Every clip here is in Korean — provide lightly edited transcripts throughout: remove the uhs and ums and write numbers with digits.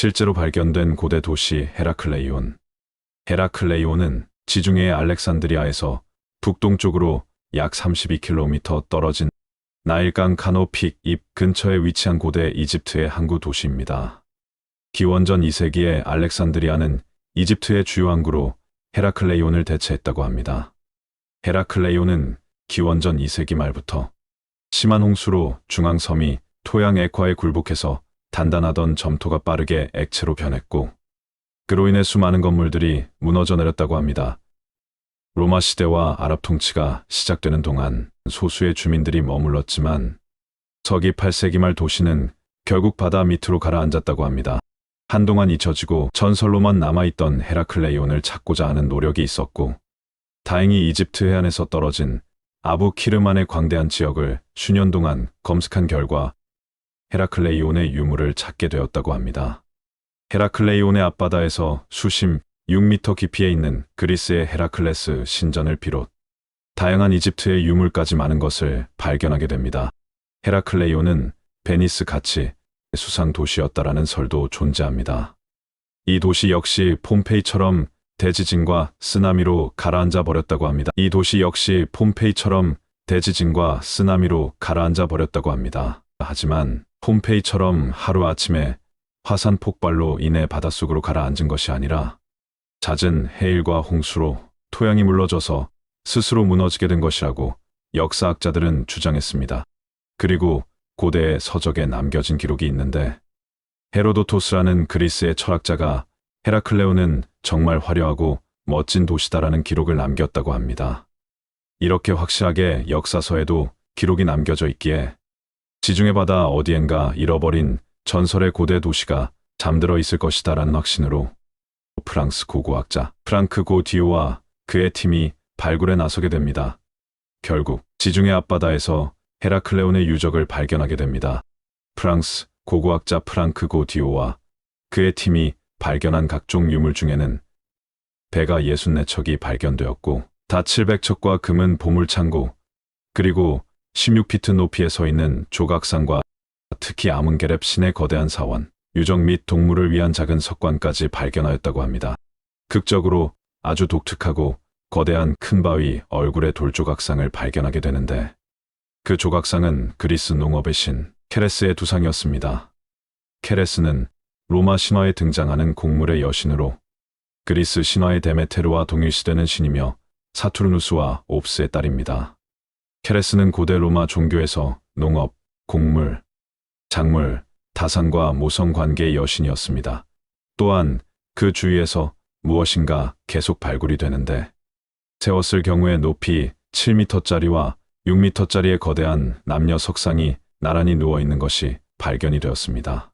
실제로 발견된 고대 도시 헤라클레이온. 헤라클레이온은 지중해 알렉산드리아에서 북동쪽으로 약 32km 떨어진 나일강 카노픽 입 근처에 위치한 고대 이집트의 항구 도시입니다. 기원전 2세기에 알렉산드리아는 이집트의 주요 항구로 헤라클레이온을 대체했다고 합니다. 헤라클레이온은 기원전 2세기 말부터 심한 홍수로 중앙섬이 토양 액화에 굴복해서 단단하던 점토가 빠르게 액체로 변했고, 그로 인해 수많은 건물들이 무너져 내렸다고 합니다. 로마 시대와 아랍 통치가 시작되는 동안 소수의 주민들이 머물렀지만 서기 8세기 말 도시는 결국 바다 밑으로 가라앉았다고 합니다. 한동안 잊혀지고 전설로만 남아있던 헤라클레이온을 찾고자 하는 노력이 있었고, 다행히 이집트 해안에서 떨어진 아부 키르만의 광대한 지역을 수년 동안 검색한 결과 헤라클레이온의 유물을 찾게 되었다고 합니다. 헤라클레이온의 앞바다에서 수심 6m 깊이에 있는 그리스의 헤라클레스 신전을 비롯 다양한 이집트의 유물까지 많은 것을 발견하게 됩니다. 헤라클레이온은 베니스 같이 수상 도시였다라는 설도 존재합니다. 이 도시 역시 폼페이처럼 대지진과 쓰나미로 가라앉아 버렸다고 합니다. 하지만 폼페이처럼 하루아침에 화산 폭발로 인해 바닷속으로 가라앉은 것이 아니라 잦은 해일과 홍수로 토양이 물러져서 스스로 무너지게 된 것이라고 역사학자들은 주장했습니다. 그리고 고대 서적에 남겨진 기록이 있는데, 헤로도토스라는 그리스의 철학자가 헤라클레온은 정말 화려하고 멋진 도시다라는 기록을 남겼다고 합니다. 이렇게 확실하게 역사서에도 기록이 남겨져 있기에 지중해 바다 어디엔가 잃어버린 전설의 고대 도시가 잠들어 있을 것이다라는 확신으로 프랑스 고고학자 프랑크 고디오와 그의 팀이 발굴에 나서게 됩니다. 결국 지중해 앞바다에서 헤라클레온의 유적을 발견하게 됩니다. 프랑스 고고학자 프랑크 고디오와 그의 팀이 발견한 각종 유물 중에는 배가 64척이 발견되었고, 다 700척과 금은 보물창고, 그리고 16피트 높이에 서 있는 조각상과 특히 아문게렙 신의 거대한 사원, 유적 및 동물을 위한 작은 석관까지 발견하였다고 합니다. 극적으로 아주 독특하고 거대한 큰 바위 얼굴의 돌조각상을 발견하게 되는데, 그 조각상은 그리스 농업의 신 케레스의 두상이었습니다. 케레스는 로마 신화에 등장하는 곡물의 여신으로 그리스 신화의 데메테르와 동일시되는 신이며 사투르누스와 옵스의 딸입니다. 케레스는 고대 로마 종교에서 농업, 곡물, 작물, 다산과 모성 관계의 여신이었습니다. 또한 그 주위에서 무엇인가 계속 발굴이 되는데, 세웠을 경우에 높이 7m짜리와 6m짜리의 거대한 남녀 석상이 나란히 누워있는 것이 발견이 되었습니다.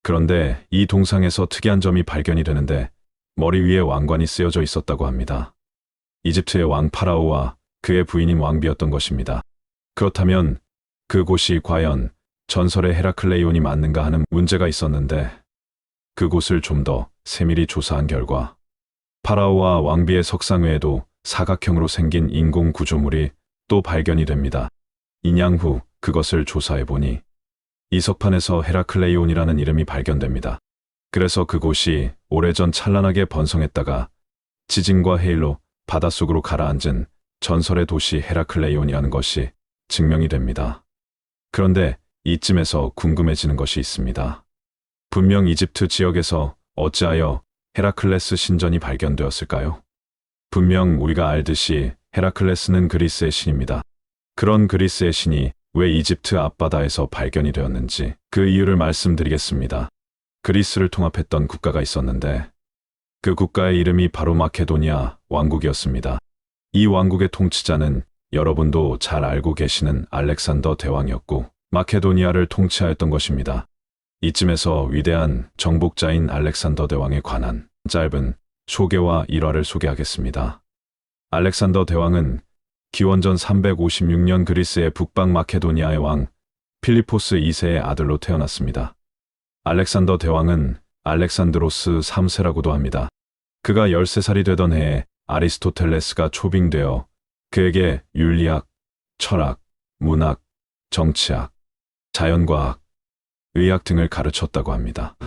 그런데 이 동상에서 특이한 점이 발견이 되는데, 머리 위에 왕관이 쓰여져 있었다고 합니다. 이집트의 왕 파라오와 그의 부인인 왕비였던 것입니다. 그렇다면 그곳이 과연 전설의 헤라클레이온이 맞는가 하는 문제가 있었는데, 그곳을 좀 더 세밀히 조사한 결과 파라오와 왕비의 석상 외에도 사각형으로 생긴 인공 구조물이 또 발견이 됩니다. 2년 후 그것을 조사해보니 이 석판에서 헤라클레이온이라는 이름이 발견됩니다. 그래서 그곳이 오래전 찬란하게 번성했다가 지진과 해일로 바닷속으로 가라앉은 전설의 도시 헤라클레이온이라는 것이 증명이 됩니다. 그런데 이쯤에서 궁금해지는 것이 있습니다. 분명 이집트 지역에서 어찌하여 헤라클레스 신전이 발견되었을까요? 분명 우리가 알듯이 헤라클레스는 그리스의 신입니다. 그런 그리스의 신이 왜 이집트 앞바다에서 발견이 되었는지 그 이유를 말씀드리겠습니다. 그리스를 통합했던 국가가 있었는데, 그 국가의 이름이 바로 마케도니아 왕국이었습니다. 이 왕국의 통치자는 여러분도 잘 알고 계시는 알렉산더 대왕이었고, 마케도니아를 통치하였던 것입니다. 이쯤에서 위대한 정복자인 알렉산더 대왕에 관한 짧은 소개와 일화를 소개하겠습니다. 알렉산더 대왕은 기원전 356년 그리스의 북방 마케도니아의 왕 필리포스 2세의 아들로 태어났습니다. 알렉산더 대왕은 알렉산드로스 3세라고도 합니다. 그가 13살이 되던 해에 아리스토텔레스가 초빙되어 그에게 윤리학, 철학, 문학, 정치학, 자연과학, 의학 등을 가르쳤다고 합니다.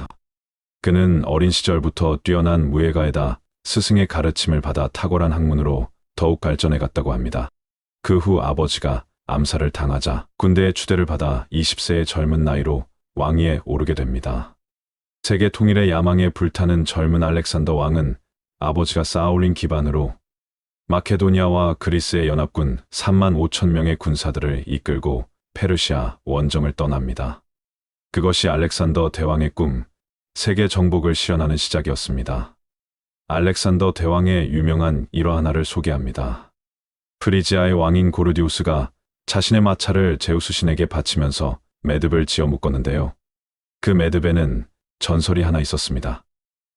그는 어린 시절부터 뛰어난 무예가에다 스승의 가르침을 받아 탁월한 학문으로 더욱 발전해 갔다고 합니다. 그 후 아버지가 암살을 당하자 군대의 추대를 받아 20세의 젊은 나이로 왕위에 오르게 됩니다. 세계 통일의 야망에 불타는 젊은 알렉산더 왕은 아버지가 쌓아올린 기반으로 마케도니아와 그리스의 연합군 3만 5천 명의 군사들을 이끌고 페르시아 원정을 떠납니다. 그것이 알렉산더 대왕의 꿈, 세계 정복을 실현하는 시작이었습니다. 알렉산더 대왕의 유명한 일화 하나를 소개합니다. 프리지아의 왕인 고르디우스가 자신의 마차를 제우스 신에게 바치면서 매듭을 지어 묶었는데요. 그 매듭에는 전설이 하나 있었습니다.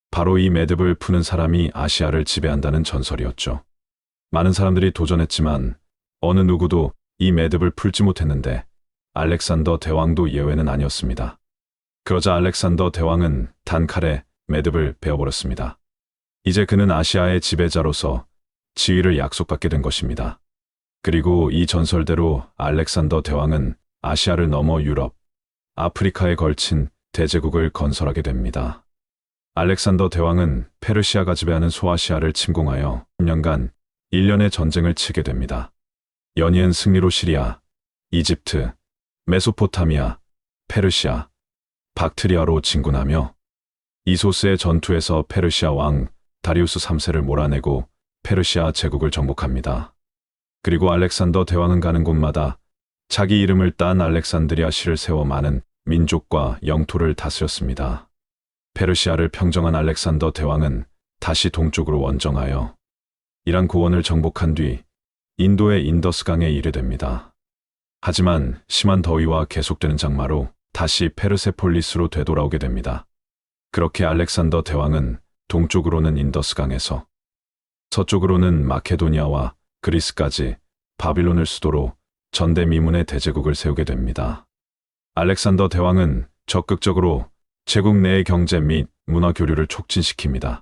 바로 이 매듭을 푸는 사람이 아시아를 지배한다는 전설이었죠. 많은 사람들이 도전했지만 어느 누구도 이 매듭을 풀지 못했는데 알렉산더 대왕도 예외는 아니었습니다. 그러자 알렉산더 대왕은 단칼에 매듭을 베어버렸습니다. 이제 그는 아시아의 지배자로서 지위를 약속받게 된 것입니다. 그리고 이 전설대로 알렉산더 대왕은 아시아를 넘어 유럽, 아프리카에 걸친 대제국을 건설하게 됩니다. 알렉산더 대왕은 페르시아가 지배하는 소아시아를 침공하여 10년간 1년의 전쟁을 치게 됩니다. 연이은 승리로 시리아, 이집트, 메소포타미아, 페르시아, 박트리아로 진군하며 이소스의 전투에서 페르시아 왕 다리우스 3세를 몰아내고 페르시아 제국을 정복합니다. 그리고 알렉산더 대왕은 가는 곳마다 자기 이름을 딴 알렉산드리아 시를 세워 많은 민족과 영토를 다스렸습니다. 페르시아를 평정한 알렉산더 대왕은 다시 동쪽으로 원정하여 이란 고원을 정복한 뒤 인도의 인더스강에 이르게 됩니다. 하지만 심한 더위와 계속되는 장마로 다시 페르세폴리스로 되돌아오게 됩니다. 그렇게 알렉산더 대왕은 동쪽으로는 인더스강에서 서쪽으로는 마케도니아와 그리스까지 바빌론을 수도로 전대미문의 대제국을 세우게 됩니다. 알렉산더 대왕은 적극적으로 제국 내의 경제 및 문화 교류를 촉진시킵니다.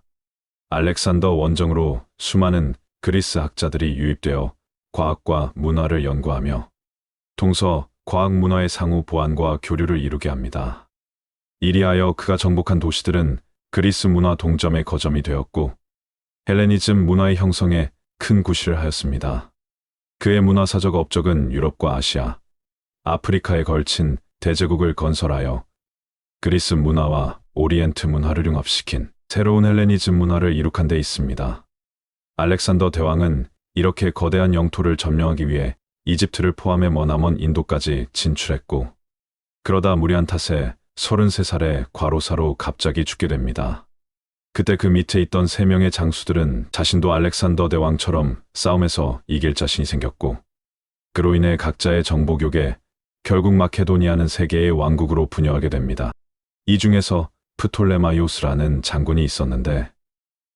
알렉산더 원정으로 수많은 그리스 학자들이 유입되어 과학과 문화를 연구하며 동서 과학 문화의 상호 보완과 교류를 이루게 합니다. 이리하여 그가 정복한 도시들은 그리스 문화 동점의 거점이 되었고 헬레니즘 문화의 형성에 큰 구실을 하였습니다. 그의 문화사적 업적은 유럽과 아시아, 아프리카에 걸친 대제국을 건설하여 그리스 문화와 오리엔트 문화를 융합시킨 새로운 헬레니즘 문화를 이룩한 데 있습니다. 알렉산더 대왕은 이렇게 거대한 영토를 점령하기 위해 이집트를 포함해 머나먼 인도까지 진출했고 그러다 무리한 탓에 33살의 과로사로 갑자기 죽게 됩니다. 그때 그 밑에 있던 3명의 장수들은 자신도 알렉산더 대왕처럼 싸움에서 이길 자신이 생겼고 그로 인해 각자의 정복욕에 결국 마케도니아는 세계의 왕국으로 분열하게 됩니다. 이 중에서 프톨레마이오스라는 장군이 있었는데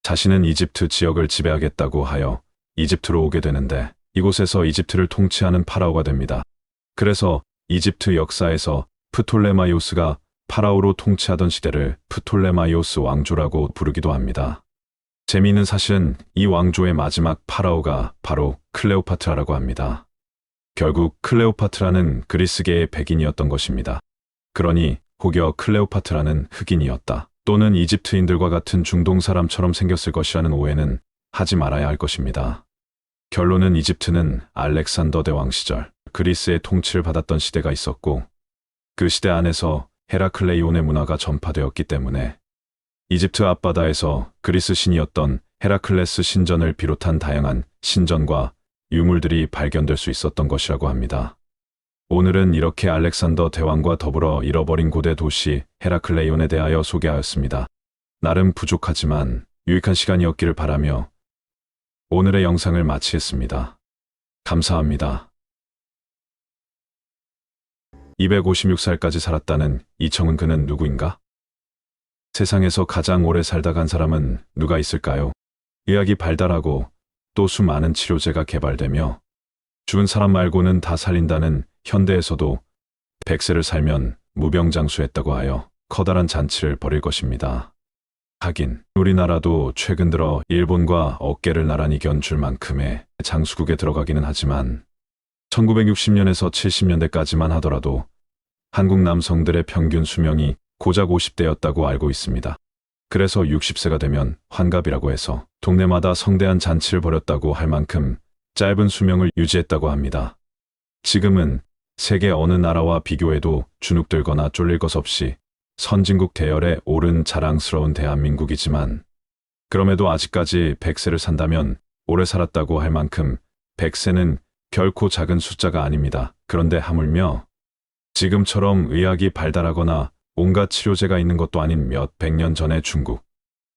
자신은 이집트 지역을 지배하겠다고 하여 이집트로 오게 되는데 이곳에서 이집트를 통치하는 파라오가 됩니다. 그래서 이집트 역사에서 프톨레마이오스가 파라오로 통치하던 시대를 프톨레마이오스 왕조라고 부르기도 합니다. 재미있는 사실은 이 왕조의 마지막 파라오가 바로 클레오파트라라고 합니다. 결국 클레오파트라는 그리스계의 백인이었던 것입니다. 그러니 혹여 클레오파트라는 흑인이었다 또는 이집트인들과 같은 중동 사람처럼 생겼을 것이라는 오해는 하지 말아야 할 것입니다. 결론은 이집트는 알렉산더 대왕 시절 그리스의 통치를 받았던 시대가 있었고 그 시대 안에서 헤라클레이온의 문화가 전파되었기 때문에 이집트 앞바다에서 그리스 신이었던 헤라클레스 신전을 비롯한 다양한 신전과 유물들이 발견될 수 있었던 것이라고 합니다. 오늘은 이렇게 알렉산더 대왕과 더불어 잃어버린 고대 도시 헤라클레이온에 대하여 소개하였습니다. 나름 부족하지만 유익한 시간이었기를 바라며 오늘의 영상을 마치겠습니다. 감사합니다. 256살까지 살았다는 이청은 그는 누구인가? 세상에서 가장 오래 살다 간 사람은 누가 있을까요? 의학이 발달하고 또 수많은 치료제가 개발되며 죽은 사람 말고는 다 살린다는 현대에서도 100세를 살면 무병장수했다고 하여 커다란 잔치를 벌일 것입니다. 하긴 우리나라도 최근 들어 일본과 어깨를 나란히 견줄 만큼의 장수국에 들어가기는 하지만 1960년에서 70년대까지만 하더라도 한국 남성들의 평균 수명이 고작 50대였다고 알고 있습니다. 그래서 60세가 되면 환갑이라고 해서 동네마다 성대한 잔치를 벌였다고 할 만큼 짧은 수명을 유지했다고 합니다. 지금은 세계 어느 나라와 비교해도 주눅들거나 쫄릴 것 없이 선진국 대열에 오른 자랑스러운 대한민국이지만, 그럼에도 아직까지 100세를 산다면 오래 살았다고 할 만큼 100세는 결코 작은 숫자가 아닙니다. 그런데 하물며 지금처럼 의학이 발달하거나 온갖 치료제가 있는 것도 아닌 몇 백 년 전의 중국,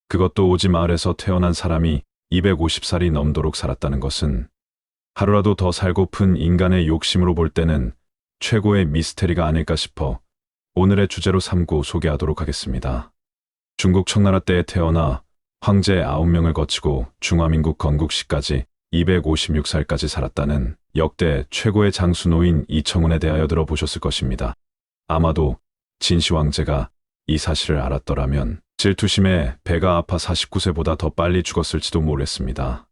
그것도 오지 마을에서 태어난 사람이 250살이 넘도록 살았다는 것은 하루라도 더 살고픈 인간의 욕심으로 볼 때는 최고의 미스테리가 아닐까 싶어 오늘의 주제로 삼고 소개하도록 하겠습니다. 중국 청나라 때에 태어나 황제 9명을 거치고 중화민국 건국 시까지 256살까지 살았다는 역대 최고의 장수노인 이청훈에 대하여 들어보셨을 것입니다. 아마도 진시 황제가 이 사실을 알았더라면 질투심에 배가 아파 49세보다 더 빨리 죽었을지도 모르겠습니다.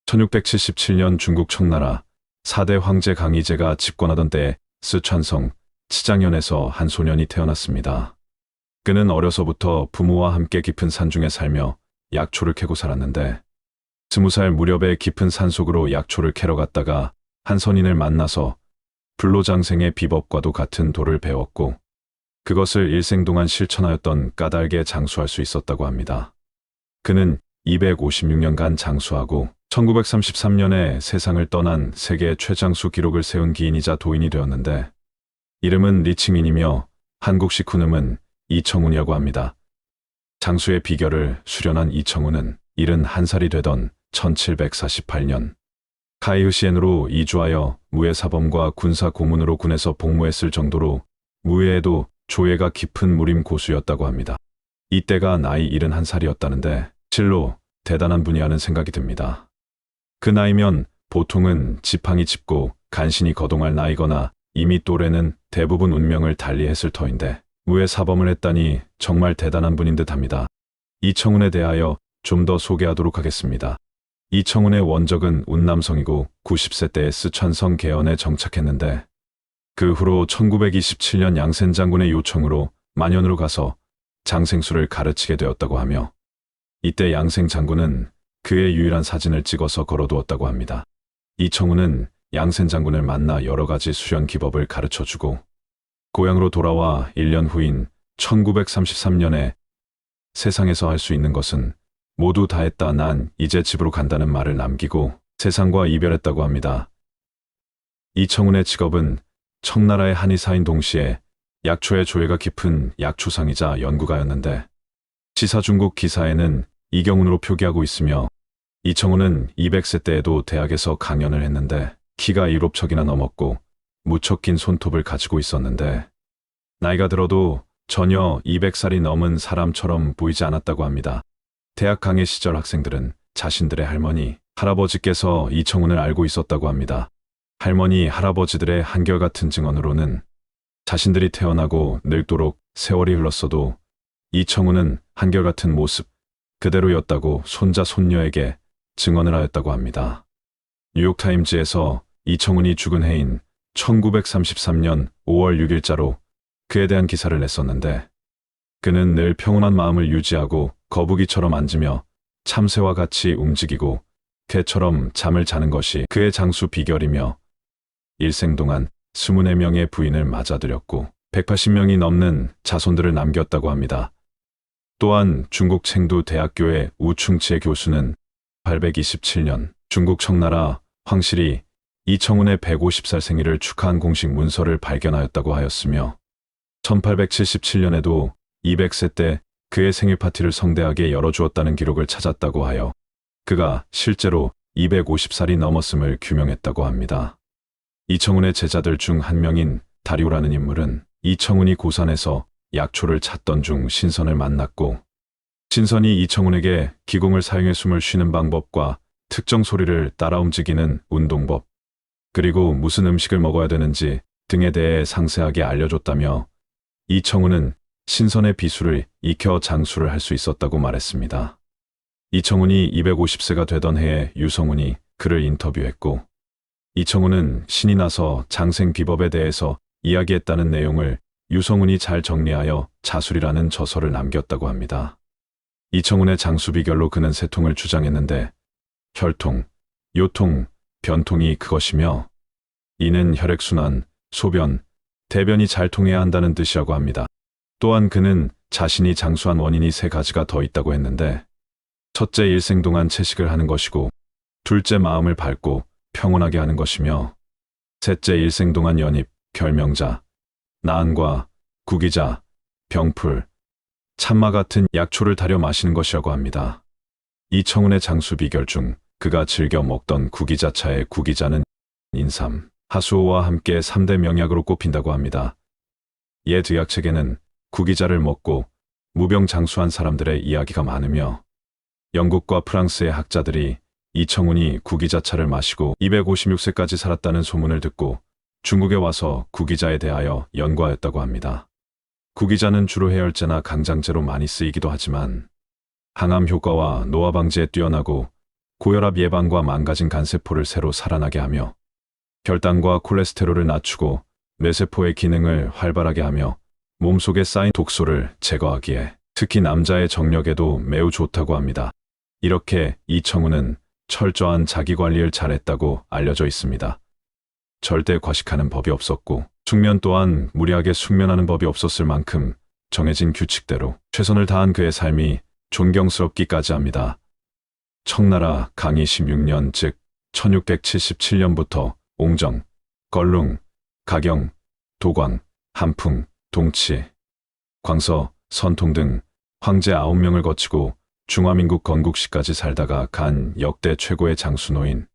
1677년 중국 청나라 4대 황제 강희제가 집권하던 때에 쓰촨성 치장현에서 한 소년이 태어났습니다. 그는 어려서부터 부모와 함께 깊은 산중에 살며 약초를 캐고 살았는데, 20살 무렵에 깊은 산속으로 약초를 캐러 갔다가 한 선인을 만나서 불로장생의 비법과도 같은 도를 배웠고, 그것을 일생 동안 실천하였던 까닭에 장수할 수 있었다고 합니다. 그는 256년간 장수하고 1933년에 세상을 떠난 세계 최장수 기록을 세운 기인이자 도인이 되었는데, 이름은 리칭인이며 한국식 훈음은 이청훈이라고 합니다. 장수의 비결을 수련한 이청훈은 71살이 되던 1748년 카이흐시엔으로 이주하여 무예사범과 군사 고문으로 군에서 복무했을 정도로 무예에도 조예가 깊은 무림 고수였다고 합니다. 이때가 나이 71살이었다는데 실로 대단한 분이 하는 생각이 듭니다. 그 나이면 보통은 지팡이 짚고 간신히 거동할 나이거나 이미 또래는 대부분 운명을 달리했을 터인데 무예사범을 했다니 정말 대단한 분인 듯합니다. 이청훈에 대하여 좀 더 소개하도록 하겠습니다. 이청훈의 원적은 운남성이고 90세 때에 쓰촨성 개헌에 정착했는데, 그 후로 1927년 양센 장군의 요청으로 만연으로 가서 장생수를 가르치게 되었다고 하며, 이때 양생 장군은 그의 유일한 사진을 찍어서 걸어두었다고 합니다. 이청훈은 양센 장군을 만나 여러 가지 수련 기법을 가르쳐주고 고향으로 돌아와 1년 후인 1933년에 세상에서 할 수 있는 것은 모두 다 했다, 난 이제 집으로 간다는 말을 남기고 세상과 이별했다고 합니다. 이청훈의 직업은 청나라의 한의사인 동시에 약초의 조예가 깊은 약초상이자 연구가였는데, 시사중국 기사에는 이경훈으로 표기하고 있으며, 이청훈은 200세 때에도 대학에서 강연을 했는데 키가 7척이나 넘었고 무척 긴 손톱을 가지고 있었는데, 나이가 들어도 전혀 200살이 넘은 사람처럼 보이지 않았다고 합니다. 대학 강의 시절 학생들은 자신들의 할머니, 할아버지께서 이청훈을 알고 있었다고 합니다. 할머니, 할아버지들의 한결같은 증언으로는 자신들이 태어나고 늙도록 세월이 흘렀어도 이청훈은 한결같은 모습 그대로였다고 손자, 손녀에게 증언을 하였다고 합니다. 뉴욕타임즈에서 이청훈이 죽은 해인 1933년 5월 6일자로 그에 대한 기사를 냈었는데, 그는 늘 평온한 마음을 유지하고 거북이처럼 앉으며 참새와 같이 움직이고 개처럼 잠을 자는 것이 그의 장수 비결이며, 일생 동안 24명의 부인을 맞아들였고 180명이 넘는 자손들을 남겼다고 합니다. 또한 중국 챙두 대학교의 우충치의 교수는 827년 중국 청나라 황실이 이청훈의 150살 생일을 축하한 공식 문서를 발견하였다고 하였으며, 1877년에도 200세 때 그의 생일 파티를 성대하게 열어주었다는 기록을 찾았다고 하여 그가 실제로 250살이 넘었음을 규명했다고 합니다. 이청훈의 제자들 중 한 명인 다리오라는 인물은 이청훈이 고산에서 약초를 찾던 중 신선을 만났고, 신선이 이청훈에게 기공을 사용해 숨을 쉬는 방법과 특정 소리를 따라 움직이는 운동법, 그리고 무슨 음식을 먹어야 되는지 등에 대해 상세하게 알려줬다며, 이청훈은 신선의 비수를 익혀 장수를 할 수 있었다고 말했습니다. 이청훈이 250세가 되던 해에 유성훈이 그를 인터뷰했고, 이청훈은 신이 나서 장생 비법에 대해서 이야기했다는 내용을 유성훈이 잘 정리하여 자술이라는 저서를 남겼다고 합니다. 이청훈의 장수 비결로 그는 세 통을 주장했는데 혈통, 요통, 변통이 그것이며 이는 혈액순환, 소변, 대변이 잘 통해야 한다는 뜻이라고 합니다. 또한 그는 자신이 장수한 원인이 세 가지가 더 있다고 했는데 첫째 일생 동안 채식을 하는 것이고 둘째 마음을 밝고 평온하게 하는 것이며 셋째 일생 동안 연잎, 결명자, 나은과 구기자, 병풀, 참마 같은 약초를 달여 마시는 것이라고 합니다. 이청훈의 장수 비결 중 그가 즐겨 먹던 구기자차의 구기자는 인삼, 하수오와 함께 3대 명약으로 꼽힌다고 합니다. 옛 의학책에는 구기자를 먹고 무병장수한 사람들의 이야기가 많으며 영국과 프랑스의 학자들이 이청훈이 구기자차를 마시고 256세까지 살았다는 소문을 듣고 중국에 와서 구기자에 대하여 연구하였다고 합니다. 구기자는 주로 해열제나 강장제로 많이 쓰이기도 하지만 항암 효과와 노화 방지에 뛰어나고 고혈압 예방과 망가진 간세포를 새로 살아나게 하며 혈당과 콜레스테롤을 낮추고 뇌세포의 기능을 활발하게 하며 몸속에 쌓인 독소를 제거하기에 특히 남자의 정력에도 매우 좋다고 합니다. 이렇게 이청훈은 철저한 자기관리를 잘했다고 알려져 있습니다. 절대 과식하는 법이 없었고 숙면 또한 무리하게 숙면하는 법이 없었을 만큼 정해진 규칙대로 최선을 다한 그의 삶이 존경스럽기까지 합니다. 청나라 강희 16년 즉 1677년부터 옹정, 걸룽, 가경, 도광, 한풍, 동치, 광서, 선통 등 황제 9명을 거치고 중화민국 건국시까지 살다가 간 역대 최고의 장수노인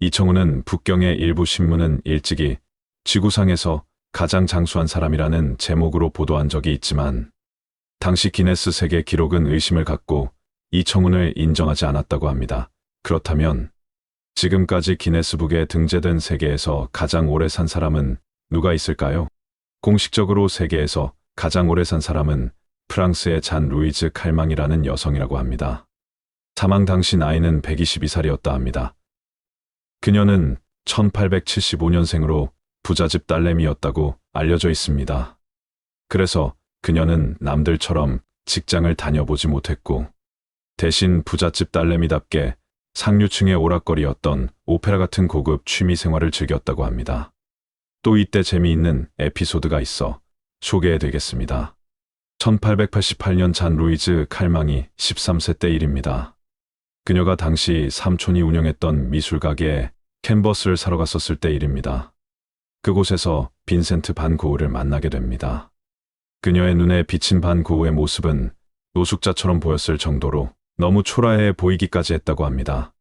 이청훈은 북경의 일부 신문은 일찍이 지구상에서 가장 장수한 사람이라는 제목으로 보도한 적이 있지만 당시 기네스 세계 기록은 의심을 갖고 이청훈을 인정하지 않았다고 합니다. 그렇다면 지금까지 기네스북에 등재된 세계에서 가장 오래 산 사람은 누가 있을까요? 공식적으로 세계에서 가장 오래 산 사람은 프랑스의 잔 루이즈 칼망이라는 여성이라고 합니다. 사망 당시 나이는 122살이었다 합니다. 그녀는 1875년생으로 부잣집 딸내미였다고 알려져 있습니다. 그래서 그녀는 남들처럼 직장을 다녀보지 못했고 대신 부잣집 딸내미답게 상류층의 오락거리였던 오페라 같은 고급 취미 생활을 즐겼다고 합니다. 또 이때 재미있는 에피소드가 있어 소개해드리겠습니다. 1888년 잔 루이즈 칼망이 13세 때 일입니다. 그녀가 당시 삼촌이 운영했던 미술가게에 캔버스를 사러 갔었을 때 일입니다. 그곳에서 빈센트 반 고흐를 만나게 됩니다. 그녀의 눈에 비친 반 고흐의 모습은 노숙자처럼 보였을 정도로 너무 초라해 보이기까지 했다고 합니다.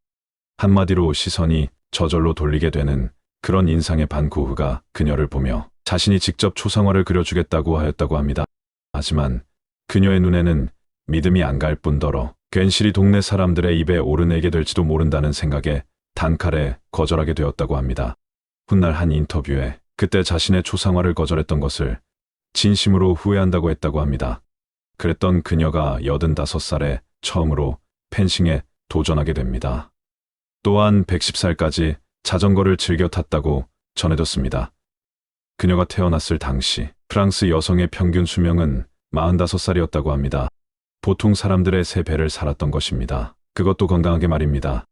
한마디로 시선이 저절로 돌리게 되는 그런 인상의 반 고흐가 그녀를 보며 자신이 직접 초상화를 그려주겠다고 하였다고 합니다. 하지만 그녀의 눈에는 믿음이 안 갈 뿐더러 괜시리 동네 사람들의 입에 오르내게 될지도 모른다는 생각에 단칼에 거절하게 되었다고 합니다. 훗날 한 인터뷰에 그때 자신의 초상화를 거절했던 것을 진심으로 후회한다고 했다고 합니다. 그랬던 그녀가 85살에 처음으로 펜싱에 도전하게 됩니다. 또한 110살까지 자전거를 즐겨 탔다고 전해졌습니다. 그녀가 태어났을 당시 프랑스 여성의 평균 수명은 45살이었다고 합니다. 보통 사람들의 3배를 살았던 것입니다. 그것도 건강하게 말입니다.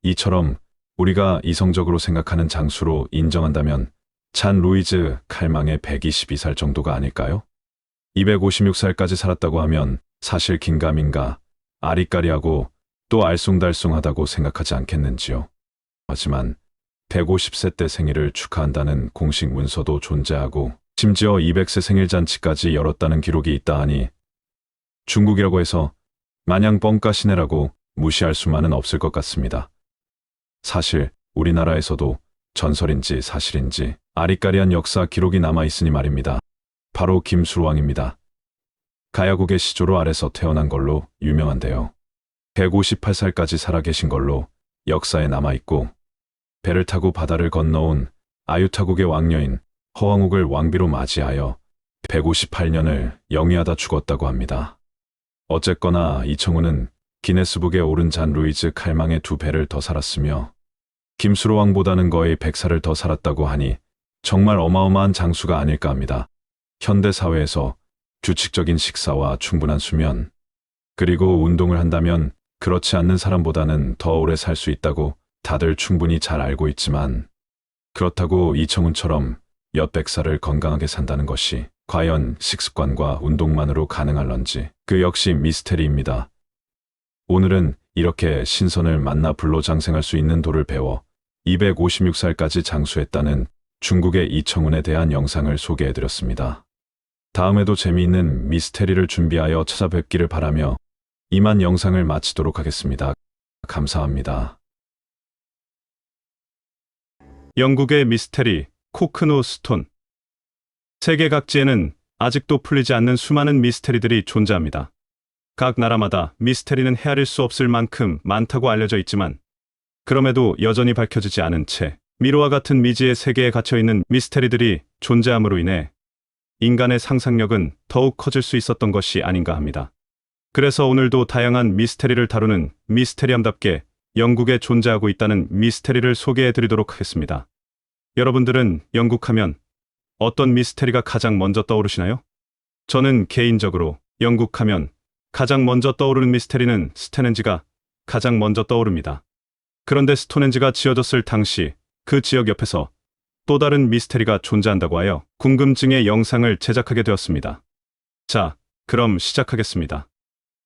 이처럼 우리가 이성적으로 생각하는 장수로 인정한다면 잔 루이즈 칼망의 122살 정도가 아닐까요? 256살까지 살았다고 하면 사실 긴가민가 아리까리하고 또 알쏭달쏭하다고 생각하지 않겠는지요. 하지만 150세 때 생일을 축하한다는 공식 문서도 존재하고 심지어 200세 생일 잔치까지 열었다는 기록이 있다 하니 중국이라고 해서 마냥 뻥까시네라고 무시할 수만은 없을 것 같습니다. 사실 우리나라에서도 전설인지 사실인지 아리까리한 역사 기록이 남아있으니 말입니다. 바로 김수로왕입니다. 가야국의 시조로 아래서 태어난 걸로 유명한데요. 158살까지 살아계신 걸로 역사에 남아있고 배를 타고 바다를 건너온 아유타국의 왕녀인 허왕옥을 왕비로 맞이하여 158년을 영위하다 죽었다고 합니다. 어쨌거나 이청훈은 기네스북에 오른 잔 루이즈 칼망의 2배를 더 살았으며 김수로왕보다는 거의 100살을 더 살았다고 하니 정말 어마어마한 장수가 아닐까 합니다. 현대 사회에서 규칙적인 식사와 충분한 수면, 그리고 운동을 한다면 그렇지 않는 사람보다는 더 오래 살 수 있다고 다들 충분히 잘 알고 있지만, 그렇다고 이청훈처럼 몇백 살을 건강하게 산다는 것이 과연 식습관과 운동만으로 가능할런지, 그 역시 미스테리입니다. 오늘은 이렇게 신선을 만나 불로장생할 수 있는 도를 배워 256살까지 장수했다는 중국의 이청훈에 대한 영상을 소개해드렸습니다. 다음에도 재미있는 미스테리를 준비하여 찾아뵙기를 바라며 이만 영상을 마치도록 하겠습니다. 감사합니다. 영국의 미스테리, 코크노 스톤. 세계 각지에는 아직도 풀리지 않는 수많은 미스테리들이 존재합니다. 각 나라마다 미스테리는 헤아릴 수 없을 만큼 많다고 알려져 있지만, 그럼에도 여전히 밝혀지지 않은 채 미로와 같은 미지의 세계에 갇혀있는 미스테리들이 존재함으로 인해 인간의 상상력은 더욱 커질 수 있었던 것이 아닌가 합니다. 그래서 오늘도 다양한 미스테리를 다루는 미스테리함답게 영국에 존재하고 있다는 미스테리를 소개해드리도록 하겠습니다. 여러분들은 영국하면 어떤 미스테리가 가장 먼저 떠오르시나요? 저는 개인적으로 영국하면 가장 먼저 떠오르는 미스테리는 스톤헨지가 가장 먼저 떠오릅니다. 그런데 스톤헨지가 지어졌을 당시 그 지역 옆에서 또 다른 미스테리가 존재한다고 하여 궁금증의 영상을 제작하게 되었습니다. 자, 그럼 시작하겠습니다.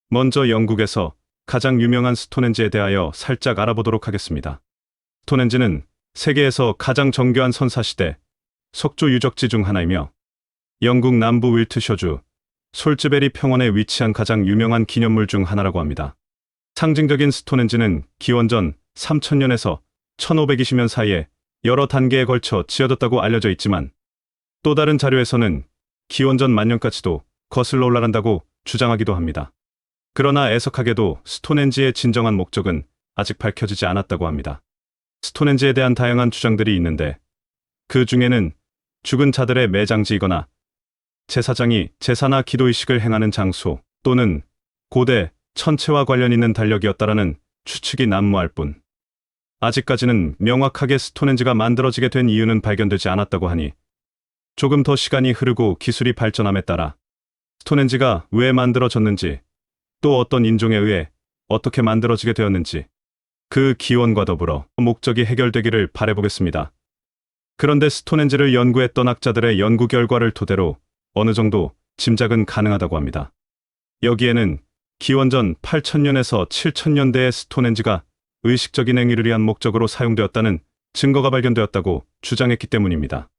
먼저 영국에서 가장 유명한 스톤헨지에 대하여 살짝 알아보도록 하겠습니다. 스톤헨지는 세계에서 가장 정교한 선사시대 석조 유적지 중 하나이며 영국 남부 윌트셔주 솔즈베리 평원에 위치한 가장 유명한 기념물 중 하나라고 합니다. 상징적인 스톤헨지는 기원전 3000년에서 1520년 사이에 여러 단계에 걸쳐 지어졌다고 알려져 있지만, 또 다른 자료에서는 기원전 만년까지도 거슬러 올라간다고 주장하기도 합니다. 그러나 애석하게도 스톤헨지의 진정한 목적은 아직 밝혀지지 않았다고 합니다. 스톤헨지에 대한 다양한 주장들이 있는데, 그 중에는 죽은 자들의 매장지이거나 제사장이 제사나 기도의식을 행하는 장소, 또는 고대 천체와 관련 있는 달력이었다라는 추측이 난무할 뿐, 아직까지는 명확하게 스톤헨지가 만들어지게 된 이유는 발견되지 않았다고 하니, 조금 더 시간이 흐르고 기술이 발전함에 따라 스톤헨지가 왜 만들어졌는지, 또 어떤 인종에 의해 어떻게 만들어지게 되었는지, 그 기원과 더불어 목적이 해결되기를 바라보겠습니다. 그런데 스톤헨지를 연구했던 학자들의 연구 결과를 토대로 어느 정도 짐작은 가능하다고 합니다. 여기에는 기원전 8000년에서 7000년대의 스톤헨지가 의식적인 행위를 위한 목적으로 사용되었다는 증거가 발견되었다고 주장했기 때문입니다.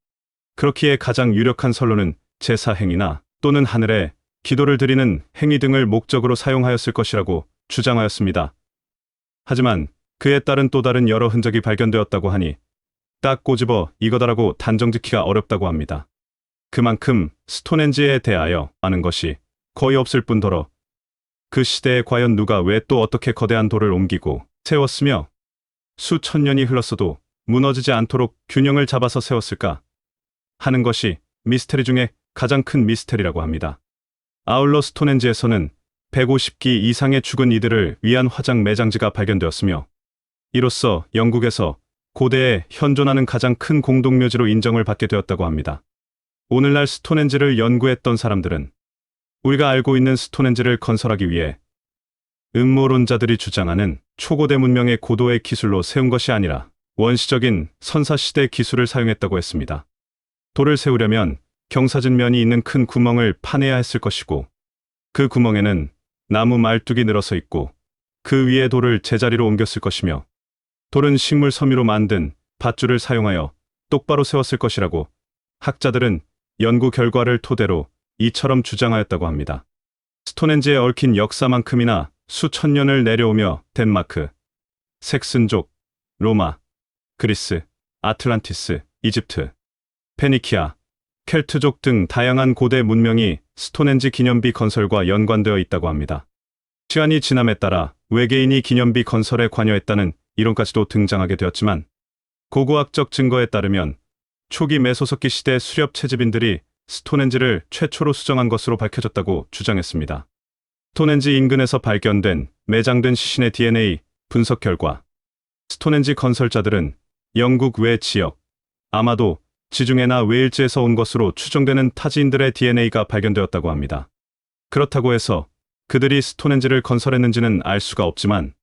그렇기에 가장 유력한 선로는 제사 행위나 또는 하늘에 기도를 드리는 행위 등을 목적으로 사용하였을 것이라고 주장하였습니다. 하지만 그에 따른 또 다른 여러 흔적이 발견되었다고 하니 딱 꼬집어 이거다라고 단정짓기가 어렵다고 합니다. 그만큼 스톤헨지에 대하여 아는 것이 거의 없을 뿐더러 그 시대에 과연 누가 왜 또 어떻게 거대한 돌을 옮기고 세웠으며 수천 년이 흘렀어도 무너지지 않도록 균형을 잡아서 세웠을까 하는 것이 미스테리 중에 가장 큰 미스테리라고 합니다. 아울러 스톤헨지에서는 150기 이상의 죽은 이들을 위한 화장 매장지가 발견되었으며, 이로써 영국에서 고대에 현존하는 가장 큰 공동묘지로 인정을 받게 되었다고 합니다. 오늘날 스톤헨지를 연구했던 사람들은 우리가 알고 있는 스톤헨지를 건설하기 위해 음모론자들이 주장하는 초고대 문명의 고도의 기술로 세운 것이 아니라 원시적인 선사시대 기술을 사용했다고 했습니다. 돌을 세우려면 경사진 면이 있는 큰 구멍을 파내야 했을 것이고, 그 구멍에는 나무 말뚝이 늘어서 있고 그 위에 돌을 제자리로 옮겼을 것이며, 돌은 식물 섬유로 만든 밧줄을 사용하여 똑바로 세웠을 것이라고 학자들은 연구 결과를 토대로 이처럼 주장하였다고 합니다. 스톤헨지에 얽힌 역사만큼이나 수천 년을 내려오며 덴마크, 색슨족, 로마, 그리스, 아틀란티스, 이집트, 페니키아, 켈트족 등 다양한 고대 문명이 스톤헨지 기념비 건설과 연관되어 있다고 합니다. 시간이 지남에 따라 외계인이 기념비 건설에 관여했다는 이론까지도 등장하게 되었지만, 고고학적 증거에 따르면 초기 메소석기 시대 수렵 채집인들이 스톤헨지를 최초로 수정한 것으로 밝혀졌다고 주장했습니다. 스톤헨지 인근에서 발견된 매장된 시신의 DNA 분석 결과 스톤헨지 건설자들은 영국 외 지역, 아마도 지중해나 웨일즈에서 온 것으로 추정되는 타지인들의 DNA가 발견되었다고 합니다. 그렇다고 해서 그들이 스톤헨지를 건설했는지는 알 수가 없지만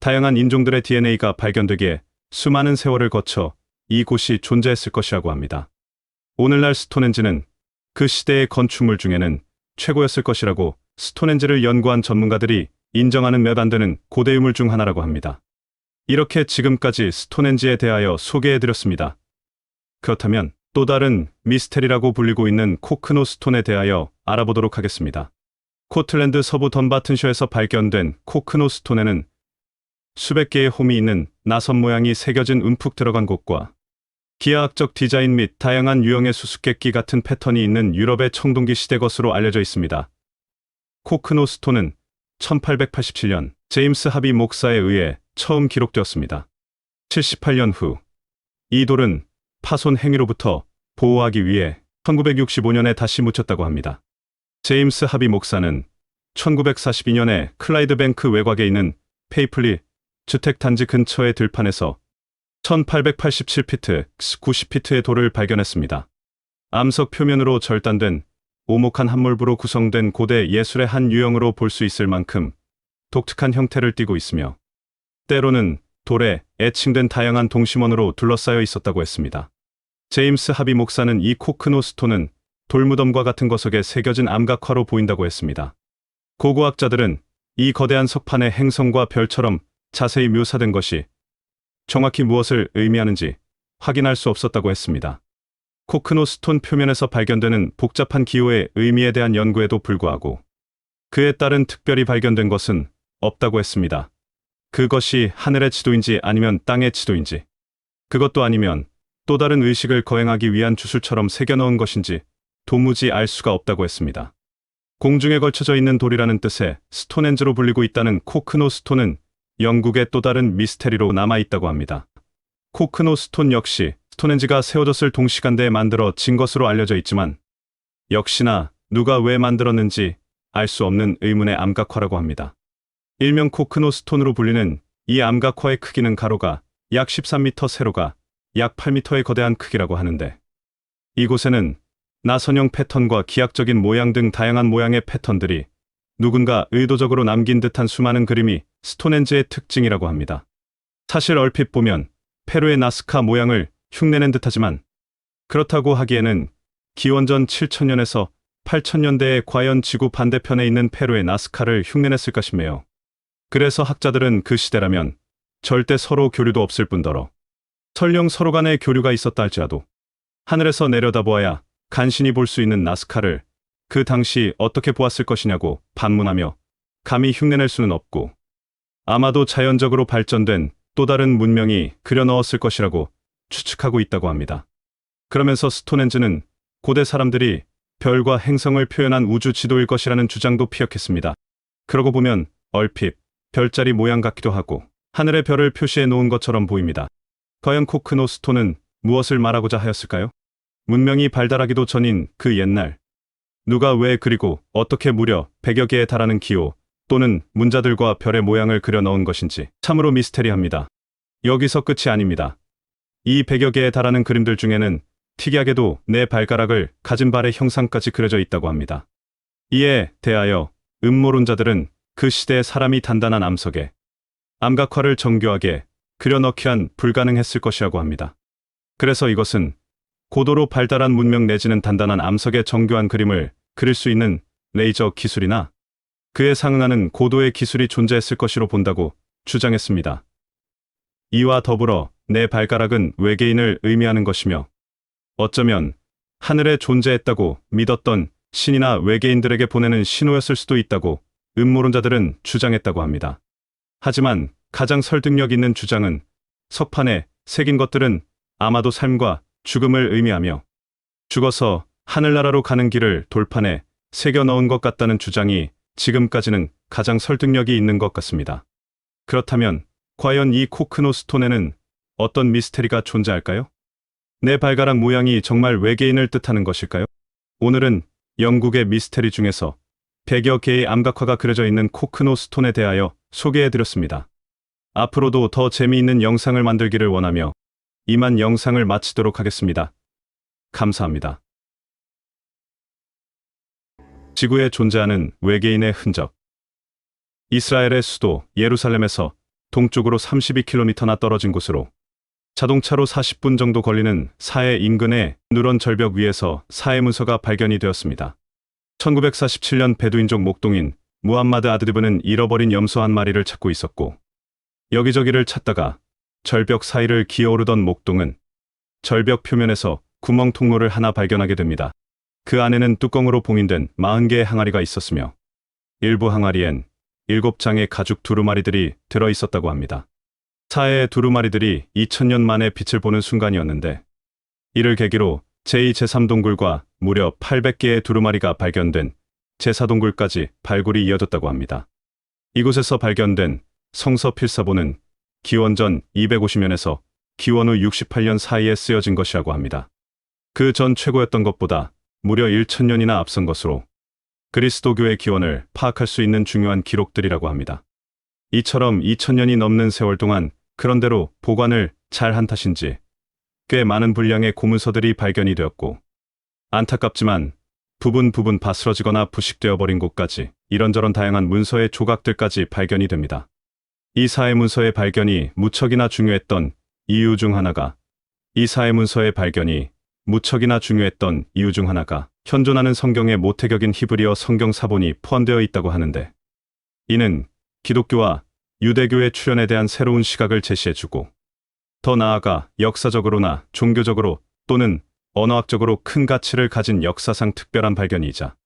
다양한 인종들의 DNA가 발견되기에 수많은 세월을 거쳐 이곳이 존재했을 것이라고 합니다. 오늘날 스톤헨지는 그 시대의 건축물 중에는 최고였을 것이라고 스톤헨지를 연구한 전문가들이 인정하는 몇 안 되는 고대 유물 중 하나라고 합니다. 이렇게 지금까지 스톤헨지에 대하여 소개해드렸습니다. 그렇다면 또 다른 미스테리라고 불리고 있는 코크노 스톤에 대하여 알아보도록 하겠습니다. 스코틀랜드 서부 던바튼셔에서 발견된 코크노 스톤에는 수백 개의 홈이 있는 나선 모양이 새겨진 움푹 들어간 곳과 기하학적 디자인 및 다양한 유형의 수수께끼 같은 패턴이 있는 유럽의 청동기 시대 것으로 알려져 있습니다. 코크노 스톤은 1887년 제임스 하비 목사에 의해 처음 기록되었습니다. 78년 후 이 돌은 파손 행위로부터 보호하기 위해 1965년에 다시 묻혔다고 합니다. 제임스 하비 목사는 1942년에 클라이드뱅크 외곽에 있는 페이플리 주택단지 근처의 들판에서 1887피트, 90피트의 돌을 발견했습니다. 암석 표면으로 절단된 오목한 함몰부로 구성된 고대 예술의 한 유형으로 볼 수 있을 만큼 독특한 형태를 띠고 있으며 때로는 돌에 애칭된 다양한 동심원으로 둘러싸여 있었다고 했습니다. 제임스 하비 목사는 이 코크노 스톤은 돌무덤과 같은 거석에 새겨진 암각화로 보인다고 했습니다. 고고학자들은 이 거대한 석판의 행성과 별처럼 자세히 묘사된 것이 정확히 무엇을 의미하는지 확인할 수 없었다고 했습니다. 코크노 스톤 표면에서 발견되는 복잡한 기호의 의미에 대한 연구에도 불구하고 그에 따른 특별히 발견된 것은 없다고 했습니다. 그것이 하늘의 지도인지 아니면 땅의 지도인지, 그것도 아니면 또 다른 의식을 거행하기 위한 주술처럼 새겨넣은 것인지 도무지 알 수가 없다고 했습니다. 공중에 걸쳐져 있는 돌이라는 뜻의 스톤헨지로 불리고 있다는 코크노 스톤은 영국의 또 다른 미스테리로 남아있다고 합니다. 코크노 스톤 역시 스톤헨지가 세워졌을 동시간대에 만들어진 것으로 알려져 있지만 역시나 누가 왜 만들었는지 알 수 없는 의문의 암각화라고 합니다. 일명 코크노 스톤으로 불리는 이 암각화의 크기는 가로가 약 13m, 세로가 약 8m의 거대한 크기라고 하는데 이곳에는 나선형 패턴과 기하학적인 모양 등 다양한 모양의 패턴들이 누군가 의도적으로 남긴 듯한 수많은 그림이 스톤헨지의 특징이라고 합니다. 사실 얼핏 보면 페루의 나스카 모양을 흉내낸 듯하지만 그렇다고 하기에는 기원전 7000년에서 8000년대에 과연 지구 반대편에 있는 페루의 나스카를 흉내냈을까 싶네요. 그래서 학자들은 그 시대라면 절대 서로 교류도 없을 뿐더러 설령 서로 간의 교류가 있었다 할지라도 하늘에서 내려다보아야 간신히 볼 수 있는 나스카를 그 당시 어떻게 보았을 것이냐고 반문하며 감히 흉내낼 수는 없고 아마도 자연적으로 발전된 또 다른 문명이 그려 넣었을 것이라고 추측하고 있다고 합니다. 그러면서 스톤헨지는 고대 사람들이 별과 행성을 표현한 우주 지도일 것이라는 주장도 피력했습니다. 그러고 보면 얼핏 별자리 모양 같기도 하고 하늘의 별을 표시해 놓은 것처럼 보입니다. 과연 코크노 스톤은 무엇을 말하고자 하였을까요? 문명이 발달하기도 전인 그 옛날, 누가 왜 그리고 어떻게 무려 100여 개에 달하는 기호 또는 문자들과 별의 모양을 그려 넣은 것인지 참으로 미스테리합니다. 여기서 끝이 아닙니다. 이 100여 개에 달하는 그림들 중에는 특이하게도 네 발가락을 가진 발의 형상까지 그려져 있다고 합니다. 이에 대하여 음모론자들은 그 시대의 사람이 단단한 암석에 암각화를 정교하게 그려넣기란 불가능했을 것이라고 합니다. 그래서 이것은 고도로 발달한 문명 내지는 단단한 암석의 정교한 그림을 그릴 수 있는 레이저 기술이나 그에 상응하는 고도의 기술이 존재했을 것으로 본다고 주장했습니다. 이와 더불어 네 발가락은 외계인을 의미하는 것이며 어쩌면 하늘에 존재했다고 믿었던 신이나 외계인들에게 보내는 신호였을 수도 있다고 음모론자들은 주장했다고 합니다. 하지만 가장 설득력 있는 주장은 석판에 새긴 것들은 아마도 삶과 죽음을 의미하며 죽어서 하늘나라로 가는 길을 돌판에 새겨 넣은 것 같다는 주장이 지금까지는 가장 설득력이 있는 것 같습니다. 그렇다면 과연 이 코크노 스톤에는 어떤 미스테리가 존재할까요? 내 발가락 모양이 정말 외계인을 뜻하는 것일까요? 오늘은 영국의 미스테리 중에서 100여 개의 암각화가 그려져 있는 코크노 스톤에 대하여 소개해드렸습니다. 앞으로도 더 재미있는 영상을 만들기를 원하며 이만 영상을 마치도록 하겠습니다. 감사합니다. 지구에 존재하는 외계인의 흔적. 이스라엘의 수도 예루살렘에서 동쪽으로 32km나 떨어진 곳으로 자동차로 40분 정도 걸리는 사해 인근의 누런 절벽 위에서 사해 문서가 발견이 되었습니다. 1947년 베두인족 목동인 무함마드 아드리브는 잃어버린 염소 한 마리를 찾고 있었고, 여기저기를 찾다가 절벽 사이를 기어오르던 목동은 절벽 표면에서 구멍 통로를 하나 발견하게 됩니다. 그 안에는 뚜껑으로 봉인된 40개의 항아리가 있었으며 일부 항아리엔 7장의 가죽 두루마리들이 들어있었다고 합니다. 사해의 두루마리들이 2000년 만에 빛을 보는 순간이었는데, 이를 계기로 제2, 제3동굴과 무려 800개의 두루마리가 발견된 제4동굴까지 발굴이 이어졌다고 합니다. 이곳에서 발견된 성서 필사본은 기원전 250년에서 기원 후 68년 사이에 쓰여진 것이라고 합니다. 그 전 최고였던 것보다 무려 1000년이나 앞선 것으로 그리스도교의 기원을 파악할 수 있는 중요한 기록들이라고 합니다. 이처럼 2000년이 넘는 세월 동안 그런대로 보관을 잘한 탓인지 꽤 많은 분량의 고문서들이 발견이 되었고, 안타깝지만 부분 바스러지거나 부식되어 버린 곳까지 이런저런 다양한 문서의 조각들까지 발견이 됩니다. 이 사해 문서의 발견이 무척이나 중요했던 이유 중 하나가 현존하는 성경의 모태격인 히브리어 성경 사본이 포함되어 있다고 하는데, 이는 기독교와 유대교의 출현에 대한 새로운 시각을 제시해주고, 더 나아가 역사적으로나 종교적으로 또는 언어학적으로 큰 가치를 가진 역사상 특별한 발견이자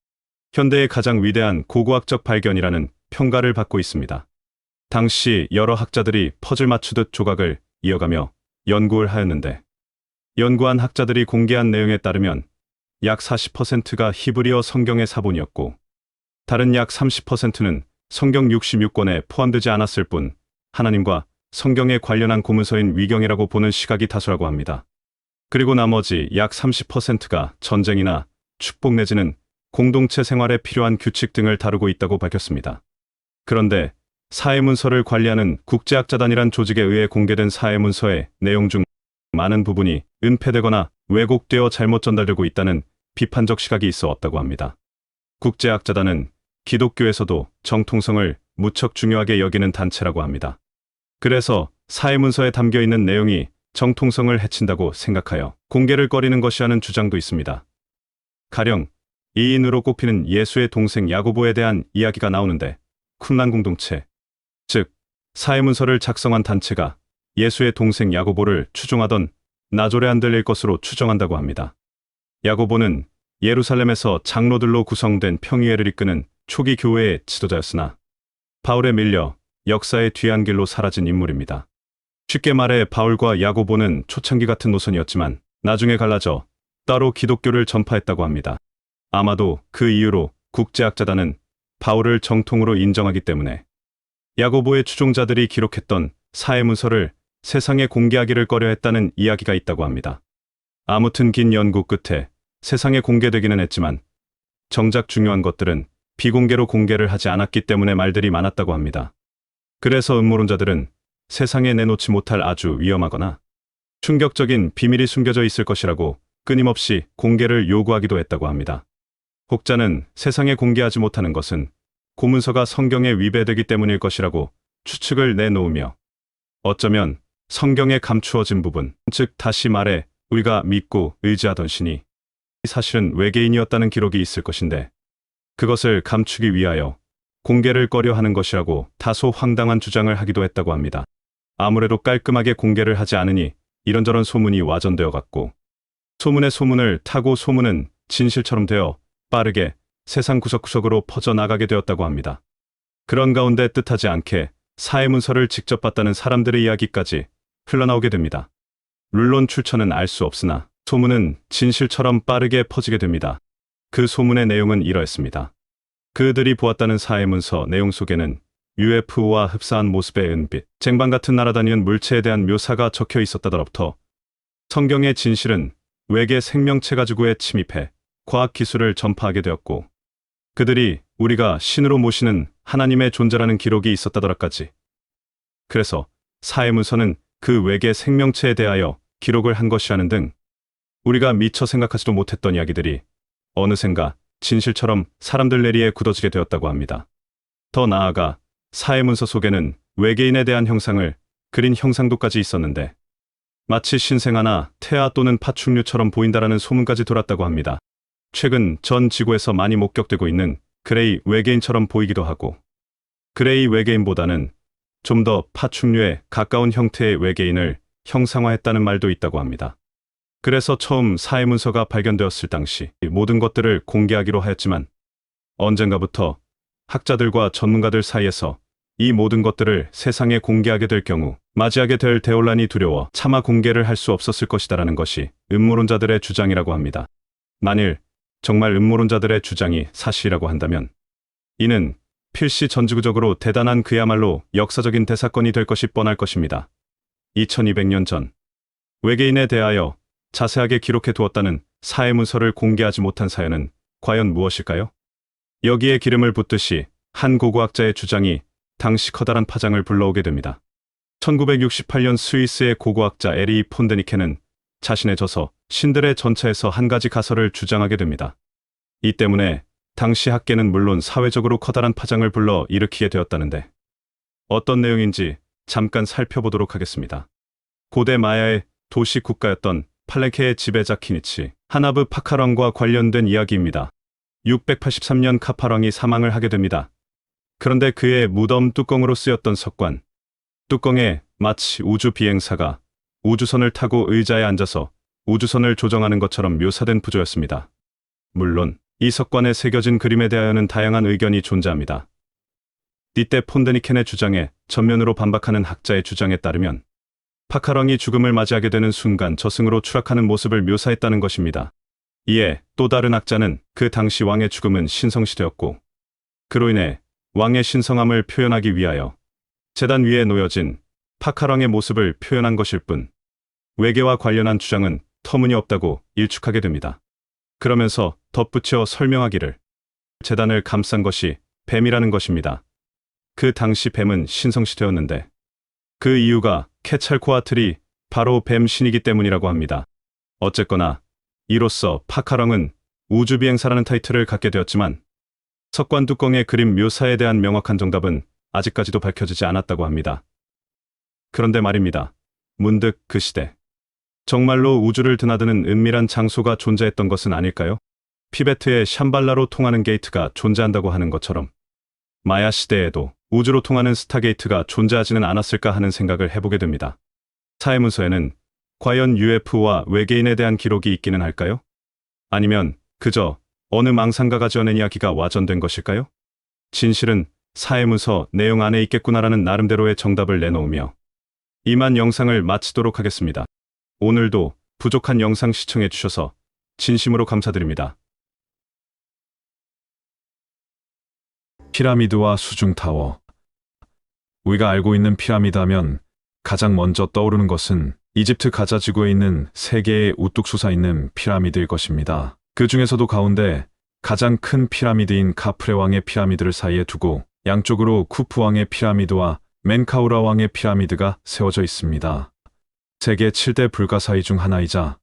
현대의 가장 위대한 고고학적 발견이라는 평가를 받고 있습니다. 당시 여러 학자들이 퍼즐 맞추듯 조각을 이어가며 연구를 하였는데, 연구한 학자들이 공개한 내용에 따르면 약 40%가 히브리어 성경의 사본이었고, 다른 약 30%는 성경 66권에 포함되지 않았을 뿐 하나님과 성경에 관련한 고문서인 위경이라고 보는 시각이 다수라고 합니다. 그리고 나머지 약 30%가 전쟁이나 축복 내지는 공동체 생활에 필요한 규칙 등을 다루고 있다고 밝혔습니다. 그런데 사해문서를 관리하는 국제학자단이란 조직에 의해 공개된 사해문서의 내용 중 많은 부분이 은폐되거나 왜곡되어 잘못 전달되고 있다는 비판적 시각이 있어 왔다고 합니다. 국제학자단은 기독교에서도 정통성을 무척 중요하게 여기는 단체라고 합니다. 그래서 사해문서에 담겨 있는 내용이 정통성을 해친다고 생각하여 공개를 꺼리는 것이라는 주장도 있습니다. 가령 이인으로 꼽히는 예수의 동생 야고보에 대한 이야기가 나오는데, 쿰란 공동체, 즉 사해문서를 작성한 단체가 예수의 동생 야고보를 추종하던 나조레안들일 것으로 추정한다고 합니다. 야고보는 예루살렘에서 장로들로 구성된 평의회를 이끄는 초기 교회의 지도자였으나 바울에 밀려 역사의 뒤안길로 사라진 인물입니다. 쉽게 말해 바울과 야고보는 초창기 같은 노선이었지만 나중에 갈라져 따로 기독교를 전파했다고 합니다. 아마도 그 이유로 국제학자단은 바울을 정통으로 인정하기 때문에 야고보의 추종자들이 기록했던 사해문서를 세상에 공개하기를 꺼려했다는 이야기가 있다고 합니다. 아무튼 긴 연구 끝에 세상에 공개되기는 했지만 정작 중요한 것들은 비공개로 공개를 하지 않았기 때문에 말들이 많았다고 합니다. 그래서 음모론자들은 세상에 내놓지 못할 아주 위험하거나 충격적인 비밀이 숨겨져 있을 것이라고 끊임없이 공개를 요구하기도 했다고 합니다. 혹자는 세상에 공개하지 못하는 것은 고문서가 성경에 위배되기 때문일 것이라고 추측을 내놓으며, 어쩌면 성경에 감추어진 부분, 즉 다시 말해 우리가 믿고 의지하던 신이 사실은 외계인이었다는 기록이 있을 것인데 그것을 감추기 위하여 공개를 꺼려하는 것이라고 다소 황당한 주장을 하기도 했다고 합니다. 아무래도 깔끔하게 공개를 하지 않으니 이런저런 소문이 와전되어 갔고, 소문의 소문을 타고 소문은 진실처럼 되어 빠르게 세상 구석구석으로 퍼져나가게 되었다고 합니다. 그런 가운데 뜻하지 않게 사해문서를 직접 봤다는 사람들의 이야기까지 흘러나오게 됩니다. 물론 출처는 알 수 없으나 소문은 진실처럼 빠르게 퍼지게 됩니다. 그 소문의 내용은 이러했습니다. 그들이 보았다는 사해문서 내용 속에는 UFO와 흡사한 모습의 은빛, 쟁반 같은 날아다니는 물체에 대한 묘사가 적혀 있었다더럽터 성경의 진실은 외계 생명체 가지고에 침입해 과학기술을 전파하게 되었고, 그들이 우리가 신으로 모시는 하나님의 존재라는 기록이 있었다더라까지. 그래서 사해문서는 그 외계 생명체에 대하여 기록을 한 것이라는 등 우리가 미처 생각하지도 못했던 이야기들이 어느샌가 진실처럼 사람들 내리에 굳어지게 되었다고 합니다. 더 나아가 사회 문서 속에는 외계인에 대한 형상을 그린 형상도까지 있었는데 마치 신생아나 태아 또는 파충류처럼 보인다라는 소문까지 돌았다고 합니다. 최근 전 지구에서 많이 목격되고 있는 그레이 외계인처럼 보이기도 하고 그레이 외계인보다는 좀 더 파충류에 가까운 형태의 외계인을 형상화했다는 말도 있다고 합니다. 그래서 처음 사회 문서가 발견되었을 당시 모든 것들을 공개하기로 하였지만 언젠가부터 학자들과 전문가들 사이에서 이 모든 것들을 세상에 공개하게 될 경우 맞이하게 될 대혼란이 두려워 차마 공개를 할 수 없었을 것이다라는 것이 음모론자들의 주장이라고 합니다. 만일 정말 음모론자들의 주장이 사실이라고 한다면 이는 필시 전지구적으로 대단한 그야말로 역사적인 대사건이 될 것이 뻔할 것입니다. 2200년 전 외계인에 대하여 자세하게 기록해 두었다는 사회 문서를 공개하지 못한 사연은 과연 무엇일까요? 여기에 기름을 붓듯이 한 고고학자의 주장이 당시 커다란 파장을 불러오게 됩니다. 1968년 스위스의 고고학자 에리 폰데니케는 자신의 저서 신들의 전차에서 한 가지 가설을 주장하게 됩니다. 이 때문에 당시 학계는 물론 사회적으로 커다란 파장을 불러 일으키게 되었다는데 어떤 내용인지 잠깐 살펴보도록 하겠습니다. 고대 마야의 도시 국가였던 팔레케의 지배자 키니치 하나브 파카왕과 관련된 이야기입니다. 683년 카파왕이 사망을 하게 됩니다. 그런데 그의 무덤 뚜껑으로 쓰였던 석관, 뚜껑에 마치 우주 비행사가 우주선을 타고 의자에 앉아서 우주선을 조정하는 것처럼 묘사된 부조였습니다. 물론 이 석관에 새겨진 그림에 대하여는 다양한 의견이 존재합니다. 이때 폰데니켄의 주장에 전면으로 반박하는 학자의 주장에 따르면 파카왕이 죽음을 맞이하게 되는 순간 저승으로 추락하는 모습을 묘사했다는 것입니다. 이에 또 다른 학자는 그 당시 왕의 죽음은 신성시되었고 그로 인해 왕의 신성함을 표현하기 위하여 제단 위에 놓여진 파카왕의 모습을 표현한 것일 뿐 외계와 관련한 주장은 터무니없다고 일축하게 됩니다. 그러면서 덧붙여 설명하기를 제단을 감싼 것이 뱀이라는 것입니다. 그 당시 뱀은 신성시되었는데 그 이유가 케찰코아틀이 바로 뱀 신이기 때문이라고 합니다. 어쨌거나 이로써 파카왕은 우주비행사라는 타이틀을 갖게 되었지만 석관 뚜껑의 그림 묘사에 대한 명확한 정답은 아직까지도 밝혀지지 않았다고 합니다. 그런데 말입니다. 문득 그 시대 정말로 우주를 드나드는 은밀한 장소가 존재했던 것은 아닐까요? 피베트의 샴발라로 통하는 게이트가 존재한다고 하는 것처럼 마야 시대에도 우주로 통하는 스타게이트가 존재하지는 않았을까 하는 생각을 해보게 됩니다. 사회 문서에는 과연 UFO와 외계인에 대한 기록이 있기는 할까요? 아니면 그저 어느 망상가가 지어낸 이야기가 와전된 것일까요? 진실은 사회 문서 내용 안에 있겠구나라는 나름대로의 정답을 내놓으며 이만 영상을 마치도록 하겠습니다. 오늘도 부족한 영상 시청해 주셔서 진심으로 감사드립니다. 피라미드와 수중타워. 우리가 알고 있는 피라미드 하면 가장 먼저 떠오르는 것은 이집트 가자 지구에 있는 세 개의 우뚝 솟아있는 피라미드일 것입니다. 그 중에서도 가운데 가장 큰 피라미드인 카프레 왕의 피라미드를 사이에 두고 양쪽으로 쿠프 왕의 피라미드와 멘카우라 왕의 피라미드가 세워져 있습니다. 세계 7대 불가사의 중 하나이자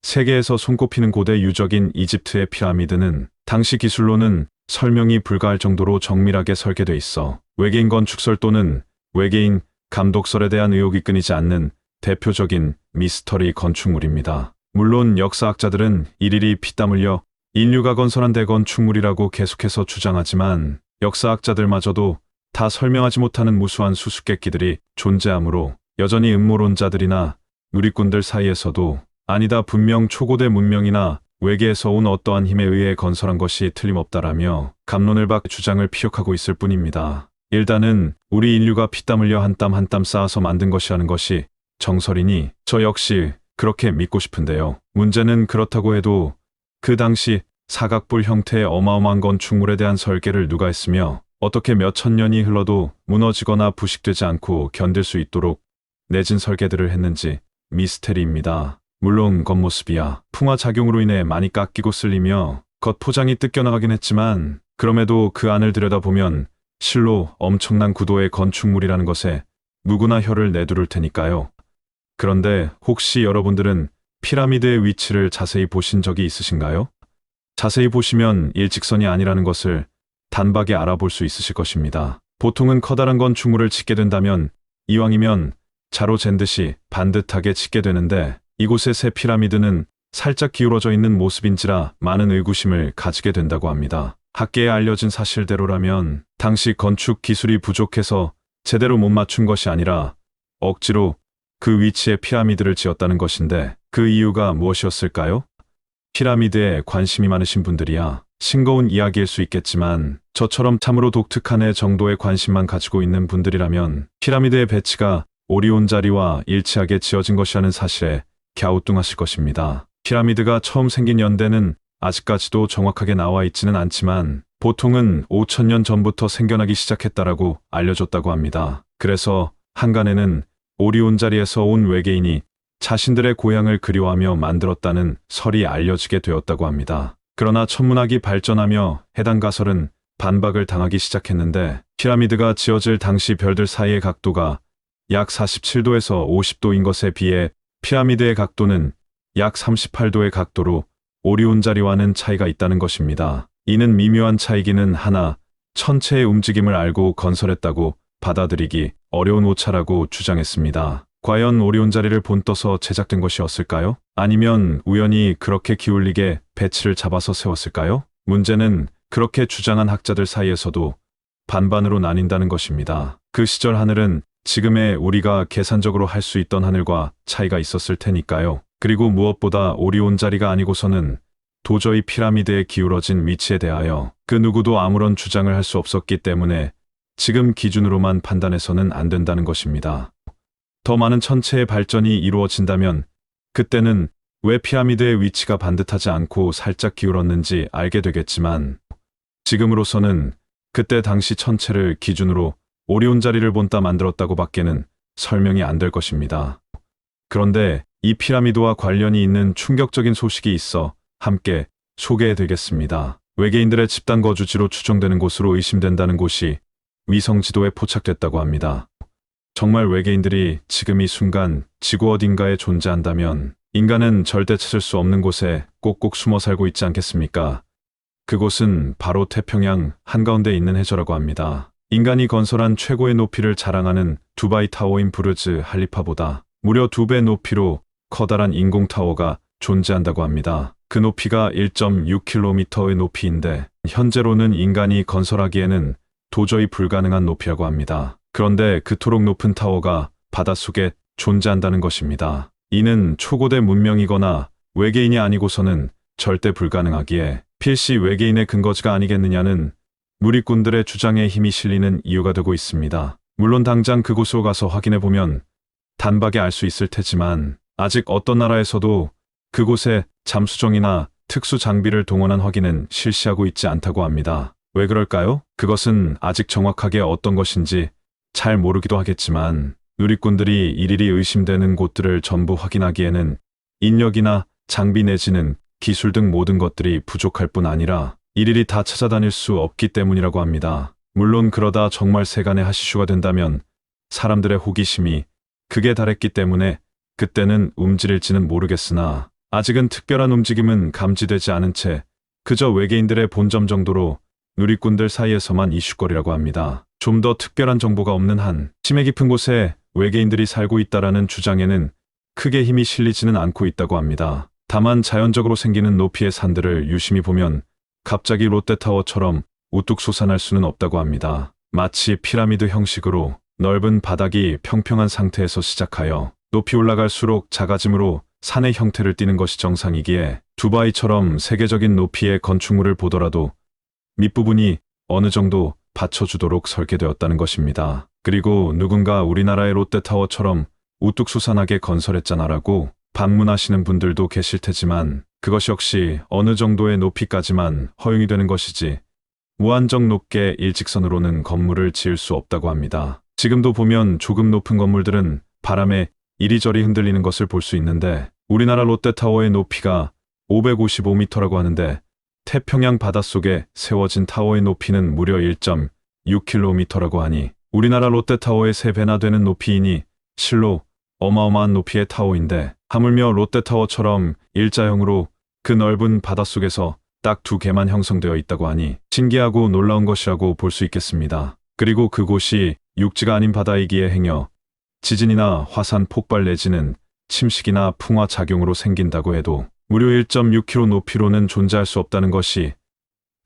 세계에서 손꼽히는 고대 유적인 이집트의 피라미드는 당시 기술로는 설명이 불가할 정도로 정밀하게 설계돼 있어 외계인 건축설 또는 외계인 감독설에 대한 의혹이 끊이지 않는 대표적인 미스터리 건축물입니다. 물론 역사학자들은 일일이 피땀 흘려 인류가 건설한 대건축물이라고 계속해서 주장하지만 역사학자들마저도 다 설명하지 못하는 무수한 수수께끼들이 존재하므로 여전히 음모론자들이나 누리꾼들 사이에서도 아니다 분명 초고대 문명이나 외계에서 온 어떠한 힘에 의해 건설한 것이 틀림없다라며 갑론을 박 주장을 피력하고 있을 뿐입니다. 일단은 우리 인류가 피땀 흘려 한 땀 한 땀 쌓아서 만든 것이라는 것이 정설이니 저 역시 그렇게 믿고 싶은데요. 문제는 그렇다고 해도 그 당시 사각뿔 형태의 어마어마한 건축물에 대한 설계를 누가 했으며 어떻게 몇천 년이 흘러도 무너지거나 부식되지 않고 견딜 수 있도록 내진 설계들을 했는지 미스테리입니다. 물론 겉모습이야 풍화작용으로 인해 많이 깎이고 쓸리며 겉포장이 뜯겨나가긴 했지만 그럼에도 그 안을 들여다보면 실로 엄청난 구도의 건축물이라는 것에 누구나 혀를 내두를 테니까요. 그런데 혹시 여러분들은 피라미드의 위치를 자세히 보신 적이 있으신가요? 자세히 보시면 일직선이 아니라는 것을 단박에 알아볼 수 있으실 것입니다. 보통은 커다란 건축물을 짓게 된다면 이왕이면 자로 잰 듯이 반듯하게 짓게 되는데 이곳의 새 피라미드는 살짝 기울어져 있는 모습인지라 많은 의구심을 가지게 된다고 합니다. 학계에 알려진 사실대로라면 당시 건축 기술이 부족해서 제대로 못 맞춘 것이 아니라 억지로 그 위치에 피라미드를 지었다는 것인데 그 이유가 무엇이었을까요? 피라미드에 관심이 많으신 분들이야 싱거운 이야기일 수 있겠지만 저처럼 참으로 독특한 애 정도의 관심만 가지고 있는 분들이라면 피라미드의 배치가 오리온 자리와 일치하게 지어진 것이라는 사실에 갸우뚱하실 것입니다. 피라미드가 처음 생긴 연대는 아직까지도 정확하게 나와 있지는 않지만 보통은 5,000년 전부터 생겨나기 시작했다라고 알려졌다고 합니다. 그래서 한간에는 오리온 자리에서 온 외계인이 자신들의 고향을 그리워하며 만들었다는 설이 알려지게 되었다고 합니다. 그러나 천문학이 발전하며 해당 가설은 반박을 당하기 시작했는데 피라미드가 지어질 당시 별들 사이의 각도가 약 47도에서 50도인 것에 비해 피라미드의 각도는 약 38도의 각도로 오리온 자리와는 차이가 있다는 것입니다. 이는 미묘한 차이기는 하나 천체의 움직임을 알고 건설했다고 받아들이기 어려운 오차라고 주장했습니다. 과연 오리온 자리를 본떠서 제작된 것이었을까요? 아니면 우연히 그렇게 기울리게 배치를 잡아서 세웠을까요? 문제는 그렇게 주장한 학자들 사이에서도 반반으로 나뉜다는 것입니다. 그 시절 하늘은 지금의 우리가 계산적으로 할 수 있던 하늘과 차이가 있었을 테니까요. 그리고 무엇보다 오리온 자리가 아니고서는 도저히 피라미드에 기울어진 위치에 대하여 그 누구도 아무런 주장을 할 수 없었기 때문에 지금 기준으로만 판단해서는 안 된다는 것입니다. 더 많은 천체의 발전이 이루어진다면 그때는 왜 피라미드의 위치가 반듯하지 않고 살짝 기울었는지 알게 되겠지만 지금으로서는 그때 당시 천체를 기준으로 오리온 자리를 본따 만들었다고 밖에는 설명이 안 될 것입니다. 그런데 이 피라미드와 관련이 있는 충격적인 소식이 있어 함께 소개해드리겠습니다. 외계인들의 집단 거주지로 추정되는 곳으로 의심된다는 곳이 위성 지도에 포착됐다고 합니다. 정말 외계인들이 지금 이 순간 지구 어딘가에 존재한다면 인간은 절대 찾을 수 없는 곳에 꼭꼭 숨어 살고 있지 않겠습니까? 그곳은 바로 태평양 한가운데 있는 해저라고 합니다. 인간이 건설한 최고의 높이를 자랑하는 두바이 타워인 부르즈 할리파보다 무려 2배 높이로 커다란 인공타워가 존재한다고 합니다. 그 높이가 1.6km의 높이인데 현재로는 인간이 건설하기에는 도저히 불가능한 높이라고 합니다. 그런데 그토록 높은 타워가 바닷속에 존재한다는 것입니다. 이는 초고대 문명이거나 외계인이 아니고서는 절대 불가능하기에 필시 외계인의 근거지가 아니겠느냐는 누리꾼들의 주장에 힘이 실리는 이유가 되고 있습니다. 물론 당장 그곳으로 가서 확인해보면 단박에 알 수 있을 테지만 아직 어떤 나라에서도 그곳에 잠수정이나 특수 장비를 동원한 확인은 실시하고 있지 않다고 합니다. 왜 그럴까요? 그것은 아직 정확하게 어떤 것인지 잘 모르기도 하겠지만 누리꾼들이 일일이 의심되는 곳들을 전부 확인하기에는 인력이나 장비 내지는 기술 등 모든 것들이 부족할 뿐 아니라 일일이 다 찾아다닐 수 없기 때문이라고 합니다. 물론 그러다 정말 세간의 하시슈가 된다면 사람들의 호기심이 극에 달했기 때문에 그때는 움직일지는 모르겠으나 아직은 특별한 움직임은 감지되지 않은 채 그저 외계인들의 본점 정도로 누리꾼들 사이에서만 이슈거리라고 합니다. 좀 더 특별한 정보가 없는 한 심해 깊은 곳에 외계인들이 살고 있다라는 주장에는 크게 힘이 실리지는 않고 있다고 합니다. 다만 자연적으로 생기는 높이의 산들을 유심히 보면 갑자기 롯데타워처럼 우뚝 솟아날 수는 없다고 합니다. 마치 피라미드 형식으로 넓은 바닥이 평평한 상태에서 시작하여 높이 올라갈수록 작아짐으로 산의 형태를 띠는 것이 정상이기에 두바이처럼 세계적인 높이의 건축물을 보더라도 밑부분이 어느 정도 받쳐주도록 설계되었다는 것입니다. 그리고 누군가 우리나라의 롯데타워처럼 우뚝 솟아나게 건설했잖아라고 반문하시는 분들도 계실 테지만 그것이 역시 어느 정도의 높이까지만 허용이 되는 것이지 무한정 높게 일직선으로는 건물을 지을 수 없다고 합니다. 지금도 보면 조금 높은 건물들은 바람에 이리저리 흔들리는 것을 볼 수 있는데 우리나라 롯데타워의 높이가 555m라고 하는데 태평양 바닷속에 세워진 타워의 높이는 무려 1.6km라고 하니 우리나라 롯데타워의 3배나 되는 높이이니 실로 어마어마한 높이의 타워인데 하물며 롯데타워처럼 일자형으로 그 넓은 바닷속에서 딱 2개만 형성되어 있다고 하니 신기하고 놀라운 것이라고 볼 수 있겠습니다. 그리고 그곳이 육지가 아닌 바다이기에 행여 지진이나 화산 폭발 내지는 침식이나 풍화 작용으로 생긴다고 해도 무려 1.6km 높이로는 존재할 수 없다는 것이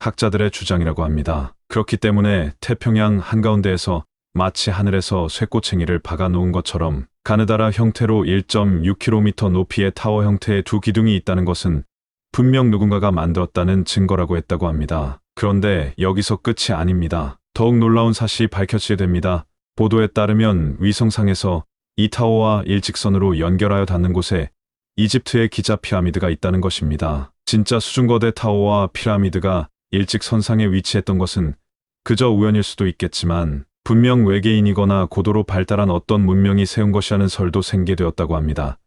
학자들의 주장이라고 합니다. 그렇기 때문에 태평양 한가운데에서 마치 하늘에서 쇠꼬챙이를 박아 놓은 것처럼 가느다라 형태로 1.6km 높이의 타워 형태의 두 기둥이 있다는 것은 분명 누군가가 만들었다는 증거라고 했다고 합니다. 그런데 여기서 끝이 아닙니다. 더욱 놀라운 사실이 밝혀지게 됩니다. 보도에 따르면 위성상에서 이 타워와 일직선으로 연결하여 닿는 곳에 이집트의 기자 피라미드가 있다는 것입니다. 진짜 수중거대 타워와 피라미드가 일직선상에 위치했던 것은 그저 우연일 수도 있겠지만 분명 외계인이거나 고도로 발달한 어떤 문명이 세운 것이라는 설도 생겨되었다고 합니다.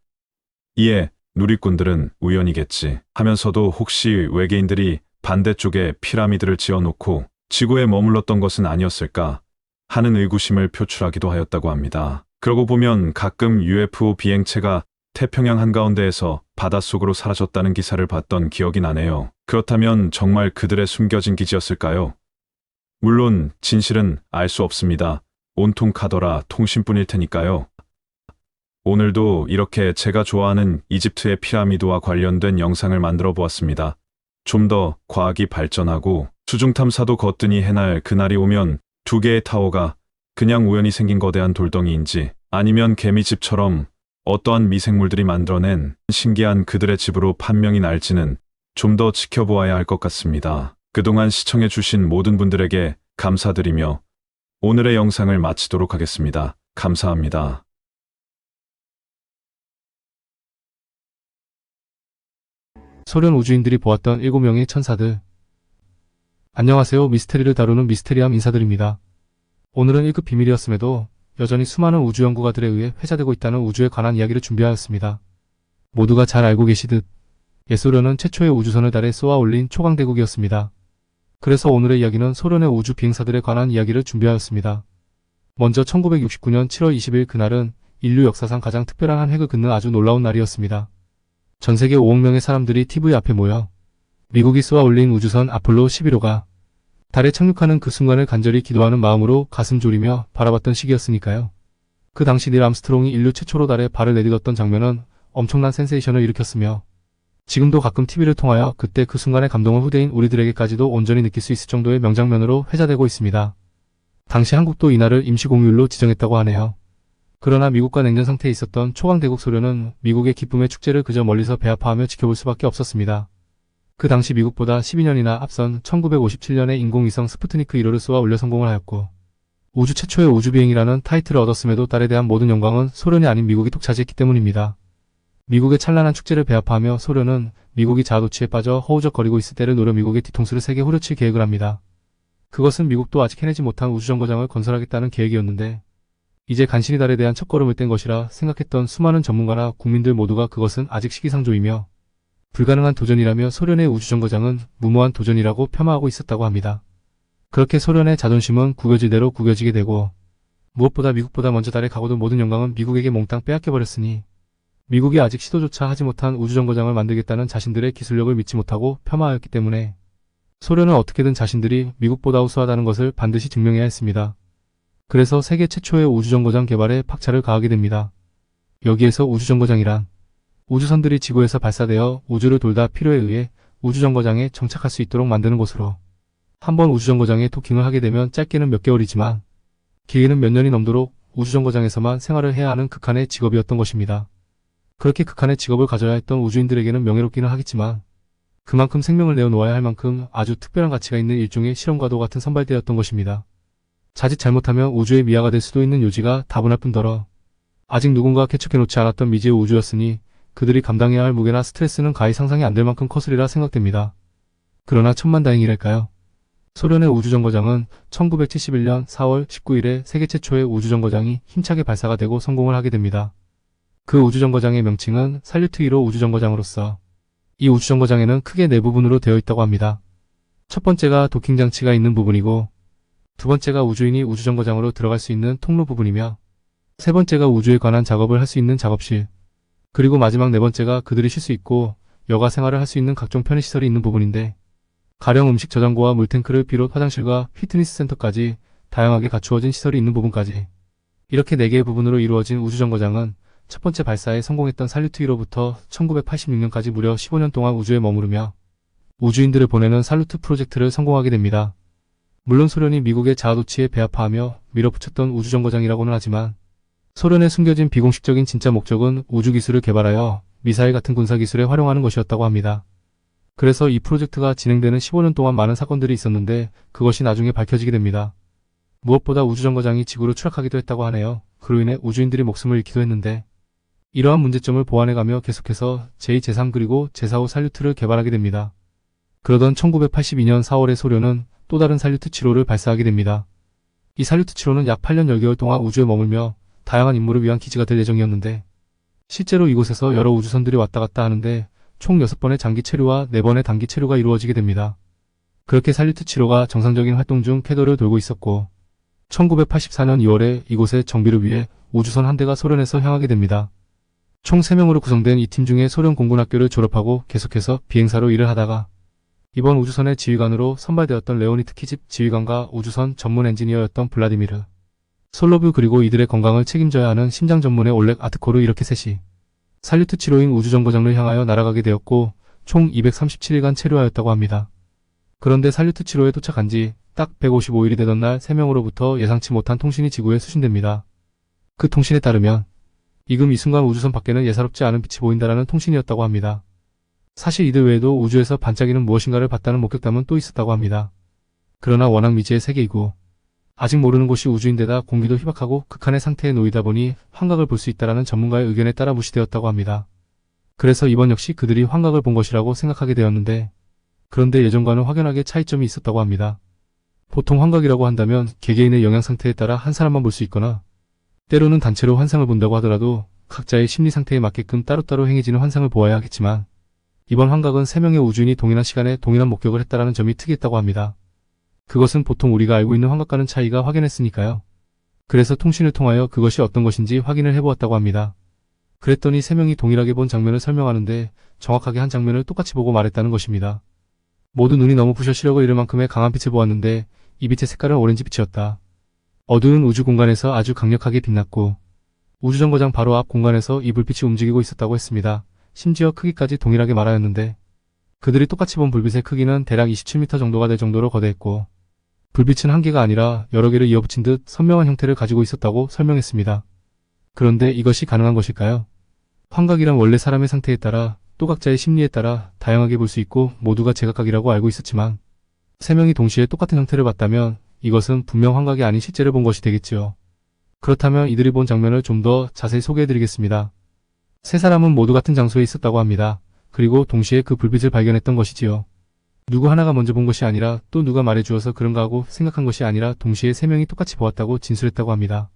이에 누리꾼들은 우연이겠지 하면서도 혹시 외계인들이 반대쪽에 피라미드를 지어놓고 지구에 머물렀던 것은 아니었을까 하는 의구심을 표출하기도 하였다고 합니다. 그러고 보면 가끔 UFO 비행체가 태평양 한가운데에서 바닷속으로 사라졌다는 기사를 봤던 기억이 나네요. 그렇다면 정말 그들의 숨겨진 기지였을까요? 물론 진실은 알 수 없습니다. 온통 카더라 통신뿐일 테니까요. 오늘도 이렇게 제가 좋아하는 이집트의 피라미드와 관련된 영상을 만들어 보았습니다. 좀 더 과학이 발전하고 수중탐사도 거뜬히 해날 그날이 오면 두 개의 타워가 그냥 우연히 생긴 거대한 돌덩이인지 아니면 개미집처럼 어떠한 미생물들이 만들어낸 신기한 그들의 집으로 판명이 날지는 좀 더 지켜보아야 할 것 같습니다. 그동안 시청해주신 모든 분들에게 감사드리며 오늘의 영상을 마치도록 하겠습니다. 감사합니다. 소련 우주인들이 보았던 7명의 천사들. 안녕하세요. 미스테리를 다루는 미스테리함 인사드립니다. 오늘은 1급 비밀이었음에도 여전히 수많은 우주 연구가들에 의해 회자되고 있다는 우주에 관한 이야기를 준비하였습니다. 모두가 잘 알고 계시듯 옛소련은 최초의 우주선을 달에 쏘아 올린 초강대국이었습니다. 그래서 오늘의 이야기는 소련의 우주 비행사들에 관한 이야기를 준비하였습니다. 먼저 1969년 7월 20일 그날은 인류 역사상 가장 특별한 한 획을 긋는 아주 놀라운 날이었습니다. 전 세계 5억 명의 사람들이 TV 앞에 모여 미국이 쏘아 올린 우주선 아폴로 11호가 달에 착륙하는 그 순간을 간절히 기도하는 마음으로 가슴 졸이며 바라봤던 시기였으니까요. 그 당시 닐 암스트롱이 인류 최초로 달에 발을 내딛었던 장면은 엄청난 센세이션을 일으켰으며 지금도 가끔 TV를 통하여 그때 그 순간의 감동을 후대인 우리들에게까지도 온전히 느낄 수 있을 정도의 명장면으로 회자되고 있습니다. 당시 한국도 이날을 임시공휴일로 지정했다고 하네요. 그러나 미국과 냉전 상태에 있었던 초강대국 소련은 미국의 기쁨의 축제를 그저 멀리서 배아파하며 지켜볼 수밖에 없었습니다. 그 당시 미국보다 12년이나 앞선 1957년에 인공위성 스푸트니크 1호를 쏘아 올려 성공을 하였고 우주 최초의 우주비행이라는 타이틀을 얻었음에도 달에 대한 모든 영광은 소련이 아닌 미국이 독차지했기 때문입니다. 미국의 찬란한 축제를 배아파하며 소련은 미국이 자아도취에 빠져 허우적거리고 있을 때를 노려 미국의 뒤통수를 세게 후려칠 계획을 합니다. 그것은 미국도 아직 해내지 못한 우주정거장을 건설하겠다는 계획이었는데 이제 간신히 달에 대한 첫걸음을 뗀 것이라 생각했던 수많은 전문가나 국민들 모두가 그것은 아직 시기상조이며 불가능한 도전이라며 소련의 우주정거장은 무모한 도전이라고 폄하하고 있었다고 합니다. 그렇게 소련의 자존심은 구겨질 대로 구겨지게 되고 무엇보다 미국보다 먼저 달에 가고도 모든 영광은 미국에게 몽땅 빼앗겨버렸으니 미국이 아직 시도조차 하지 못한 우주정거장을 만들겠다는 자신들의 기술력을 믿지 못하고 폄하하였기 때문에 소련은 어떻게든 자신들이 미국보다 우수하다는 것을 반드시 증명해야 했습니다. 그래서 세계 최초의 우주정거장 개발에 박차를 가하게 됩니다. 여기에서 우주정거장이란 우주선들이 지구에서 발사되어 우주를 돌다 필요에 의해 우주정거장에 정착할 수 있도록 만드는 곳으로 한번 우주정거장에 도킹을 하게 되면 짧게는 몇 개월이지만 길게는 몇 년이 넘도록 우주정거장에서만 생활을 해야 하는 극한의 직업이었던 것입니다. 그렇게 극한의 직업을 가져야 했던 우주인들에게는 명예롭기는 하겠지만 그만큼 생명을 내어놓아야 할 만큼 아주 특별한 가치가 있는 일종의 실험과도 같은 선발대였던 것입니다. 자칫 잘못하면 우주의 미아가 될 수도 있는 요지가 다분할 뿐더러 아직 누군가 개척해놓지 않았던 미지의 우주였으니 그들이 감당해야 할 무게나 스트레스는 가히 상상이 안 될 만큼 컸으리라 생각됩니다. 그러나 천만다행이랄까요. 소련의 우주정거장은 1971년 4월 19일에 세계 최초의 우주정거장이 힘차게 발사가 되고 성공을 하게 됩니다. 그 우주정거장의 명칭은 살류트 1호 우주정거장으로서 이 우주정거장에는 크게 네 부분으로 되어 있다고 합니다. 첫 번째가 도킹 장치가 있는 부분이고 두 번째가 우주인이 우주정거장으로 들어갈 수 있는 통로 부분이며 세 번째가 우주에 관한 작업을 할 수 있는 작업실 그리고 마지막 네 번째가 그들이 쉴 수 있고 여가 생활을 할 수 있는 각종 편의시설이 있는 부분인데 가령 음식 저장고와 물탱크를 비롯 화장실과 피트니스 센터까지 다양하게 갖추어진 시설이 있는 부분까지. 이렇게 4개의 부분으로 이루어진 우주정거장은 첫 번째 발사에 성공했던 살루트 1호부터 1986년까지 무려 15년 동안 우주에 머무르며 우주인들을 보내는 살루트 프로젝트를 성공하게 됩니다. 물론 소련이 미국의 자아도취에 배합하며 밀어붙였던 우주정거장이라고는 하지만 소련의 숨겨진 비공식적인 진짜 목적은 우주기술을 개발하여 미사일 같은 군사기술에 활용하는 것이었다고 합니다. 그래서 이 프로젝트가 진행되는 15년 동안 많은 사건들이 있었는데 그것이 나중에 밝혀지게 됩니다. 무엇보다 우주정거장이 지구로 추락하기도 했다고 하네요. 그로 인해 우주인들이 목숨을 잃기도 했는데 이러한 문제점을 보완해가며 계속해서 제2, 제3 그리고 제4호 살루트를 개발하게 됩니다. 그러던 1982년 4월에 소련은 또 다른 살루트 7호를 발사하게 됩니다. 이 살루트 7호는 약 8년 10개월 동안 우주에 머물며 다양한 임무를 위한 기지가 될 예정이었는데 실제로 이곳에서 여러 우주선들이 왔다 갔다 하는데 총 6번의 장기 체류와 4번의 단기 체류가 이루어지게 됩니다. 그렇게 살루트 7호가 정상적인 활동 중 궤도를 돌고 있었고 1984년 2월에 이곳에 정비를 위해 우주선 한 대가 소련에서 향하게 됩니다. 총 3명으로 구성된 이 팀 중에 소련 공군학교를 졸업하고 계속해서 비행사로 일을 하다가 이번 우주선의 지휘관으로 선발되었던 레오니드 트키집 지휘관과 우주선 전문 엔지니어였던 블라디미르 솔로뷰 그리고 이들의 건강을 책임져야 하는 심장 전문의 올렉 아트코르 이렇게 셋이 살루트 7호인 우주정거장을 향하여 날아가게 되었고 총 237일간 체류하였다고 합니다. 그런데 살루트 7호에 도착한 지 딱 155일이 되던 날 3명으로부터 예상치 못한 통신이 지구에 수신됩니다. 그 통신에 따르면 이 순간 우주선 밖에는 예사롭지 않은 빛이 보인다라는 통신이었다고 합니다. 사실 이들 외에도 우주에서 반짝이는 무엇인가를 봤다는 목격담은 또 있었다고 합니다. 그러나 워낙 미지의 세계이고 아직 모르는 곳이 우주인데다 공기도 희박하고 극한의 상태에 놓이다 보니 환각을 볼 수 있다라는 전문가의 의견에 따라 무시되었다고 합니다. 그래서 이번 역시 그들이 환각을 본 것이라고 생각하게 되었는데 그런데 예전과는 확연하게 차이점이 있었다고 합니다. 보통 환각이라고 한다면 개개인의 영양 상태에 따라 한 사람만 볼 수 있거나 때로는 단체로 환상을 본다고 하더라도 각자의 심리 상태에 맞게끔 따로따로 행해지는 환상을 보아야 하겠지만 이번 환각은 3명의 우주인이 동일한 시간에 동일한 목격을 했다라는 점이 특이했다고 합니다. 그것은 보통 우리가 알고 있는 환각과는 차이가 확연했으니까요. 그래서 통신을 통하여 그것이 어떤 것인지 확인을 해보았다고 합니다. 그랬더니 3명이 동일하게 본 장면을 설명하는데 정확하게 한 장면을 똑같이 보고 말했다는 것입니다. 모두 눈이 너무 부셔 시력을 잃을 만큼의 강한 빛을 보았는데 이 빛의 색깔은 오렌지빛이었다. 어두운 우주 공간에서 아주 강력하게 빛났고 우주정거장 바로 앞 공간에서 이 불빛이 움직이고 있었다고 했습니다. 심지어 크기까지 동일하게 말하였는데 그들이 똑같이 본 불빛의 크기는 대략 27m 정도가 될 정도로 거대했고 불빛은 한 개가 아니라 여러 개를 이어붙인 듯 선명한 형태를 가지고 있었다고 설명했습니다. 그런데 이것이 가능한 것일까요? 환각이란 원래 사람의 상태에 따라 또 각자의 심리에 따라 다양하게 볼 수 있고 모두가 제각각이라고 알고 있었지만 3명이 동시에 똑같은 형태를 봤다면 이것은 분명 환각이 아닌 실제를 본 것이 되겠지요. 그렇다면 이들이 본 장면을 좀 더 자세히 소개해드리겠습니다. 3사람은 모두 같은 장소에 있었다고 합니다. 그리고 동시에 그 불빛을 발견했던 것이지요. 누구 하나가 먼저 본 것이 아니라 또 누가 말해주어서 그런가 하고 생각한 것이 아니라 동시에 3명이 똑같이 보았다고 진술했다고 합니다.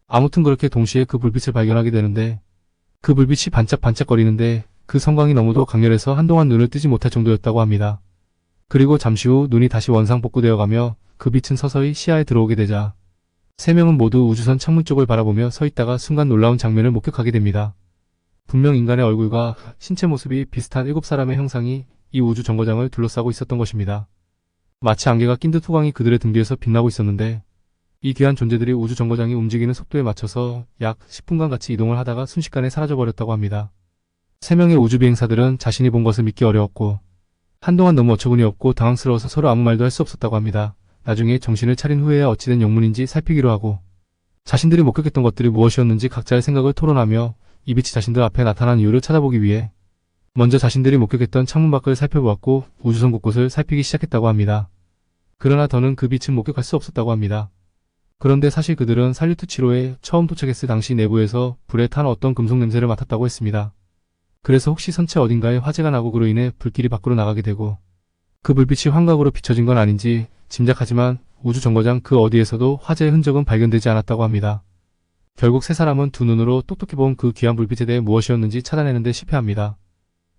아무튼 그렇게 동시에 그 불빛을 발견하게 되는데 그 불빛이 반짝반짝거리는데 그 성광이 너무도 강렬해서 한동안 눈을 뜨지 못할 정도였다고 합니다. 그리고 잠시 후 눈이 다시 원상복구되어 가며 그 빛은 서서히 시야에 들어오게 되자 3명은 모두 우주선 창문 쪽을 바라보며 서 있다가 순간 놀라운 장면을 목격하게 됩니다. 분명 인간의 얼굴과 신체 모습이 비슷한 7사람의 형상이 이 우주 정거장을 둘러싸고 있었던 것입니다. 마치 안개가 낀 듯 후광이 그들의 등 뒤에서 빛나고 있었는데 이 귀한 존재들이 우주 정거장이 움직이는 속도에 맞춰서 약 10분간 같이 이동을 하다가 순식간에 사라져버렸다고 합니다. 3명의 우주 비행사들은 자신이 본 것을 믿기 어려웠고 한동안 너무 어처구니 없고 당황스러워서 서로 아무 말도 할 수 없었다고 합니다. 나중에 정신을 차린 후에야 어찌된 영문인지 살피기로 하고 자신들이 목격했던 것들이 무엇이었는지 각자의 생각을 토론하며 이 빛이 자신들 앞에 나타난 이유를 찾아보기 위해 먼저 자신들이 목격했던 창문 밖을 살펴보았고 우주선 곳곳을 살피기 시작했다고 합니다. 그러나 더는 그 빛은 목격할 수 없었다고 합니다. 그런데 사실 그들은 살루트 7호에 처음 도착했을 당시 내부에서 불에 탄 어떤 금속 냄새를 맡았다고 했습니다. 그래서 혹시 선체 어딘가에 화재가 나고 그로 인해 불길이 밖으로 나가게 되고 그 불빛이 환각으로 비춰진 건 아닌지 짐작하지만 우주 정거장 그 어디에서도 화재의 흔적은 발견되지 않았다고 합니다. 결국 3사람은 두 눈으로 똑똑히 본 그 귀한 불빛에 대해 무엇이었는지 찾아내는데 실패합니다.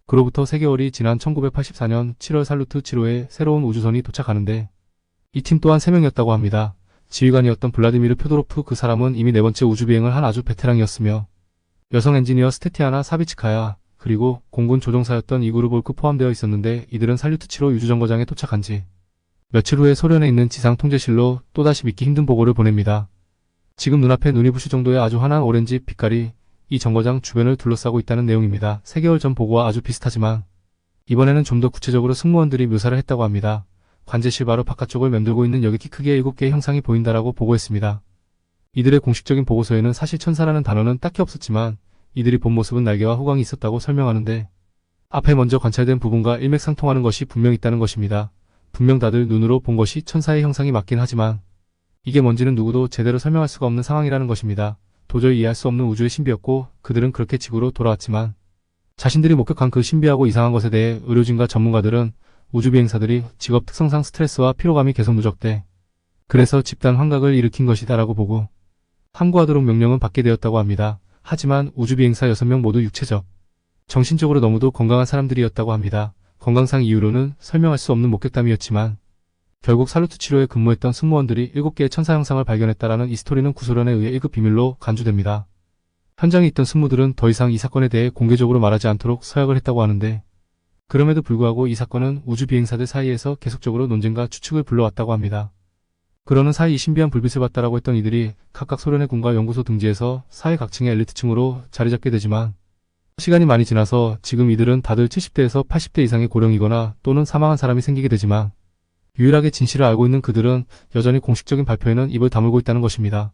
그로부터 3개월이 지난 1984년 7월 살루트 7호에 새로운 우주선이 도착하는데 이 팀 또한 3명이었다고 합니다. 지휘관이었던 블라디미르 표도로프 그 사람은 이미 4번째 우주비행을 한 아주 베테랑이었으며 여성 엔지니어 스테티아나 사비츠카야 그리고 공군 조종사였던 이구르 볼크 포함되어 있었는데 이들은 살루트 7호 우주정거장에 도착한 지 며칠 후에 소련에 있는 지상 통제실로 또다시 믿기 힘든 보고를 보냅니다. 지금 눈앞에 눈이 부실 정도의 아주 환한 오렌지 빛깔이 이 정거장 주변을 둘러싸고 있다는 내용입니다. 3개월 전 보고와 아주 비슷하지만 이번에는 좀 더 구체적으로 승무원들이 묘사를 했다고 합니다. 관제실 바로 바깥쪽을 맴돌고 있는 여기 키 크기의 7개의 형상이 보인다라고 보고했습니다. 이들의 공식적인 보고서에는 사실 천사라는 단어는 딱히 없었지만 이들이 본 모습은 날개와 후광이 있었다고 설명하는데 앞에 먼저 관찰된 부분과 일맥상통하는 것이 분명 있다는 것입니다. 분명 다들 눈으로 본 것이 천사의 형상이 맞긴 하지만 이게 뭔지는 누구도 제대로 설명할 수가 없는 상황이라는 것입니다. 도저히 이해할 수 없는 우주의 신비였고 그들은 그렇게 지구로 돌아왔지만 자신들이 목격한 그 신비하고 이상한 것에 대해 의료진과 전문가들은 우주비행사들이 직업 특성상 스트레스와 피로감이 계속 누적돼 그래서 집단 환각을 일으킨 것이다라고 보고 함구하도록 명령은 받게 되었다고 합니다. 하지만 우주비행사 6명 모두 육체적, 정신적으로 너무도 건강한 사람들이었다고 합니다. 건강상 이유로는 설명할 수 없는 목격담이었지만 결국 살루트 치료에 근무했던 승무원들이 7개의 천사 형상을 발견했다라는 이 스토리는 구소련에 의해 1급 비밀로 간주됩니다. 현장에 있던 승무들은 더 이상 이 사건에 대해 공개적으로 말하지 않도록 서약을 했다고 하는데 그럼에도 불구하고 이 사건은 우주비행사들 사이에서 계속적으로 논쟁과 추측을 불러왔다고 합니다. 그러는 사이 이 신비한 불빛을 봤다라고 했던 이들이 각각 소련의 군과 연구소 등지에서 사회 각층의 엘리트층으로 자리 잡게 되지만 시간이 많이 지나서 지금 이들은 다들 70대에서 80대 이상의 고령이거나 또는 사망한 사람이 생기게 되지만 유일하게 진실을 알고 있는 그들은 여전히 공식적인 발표에는 입을 다물고 있다는 것입니다.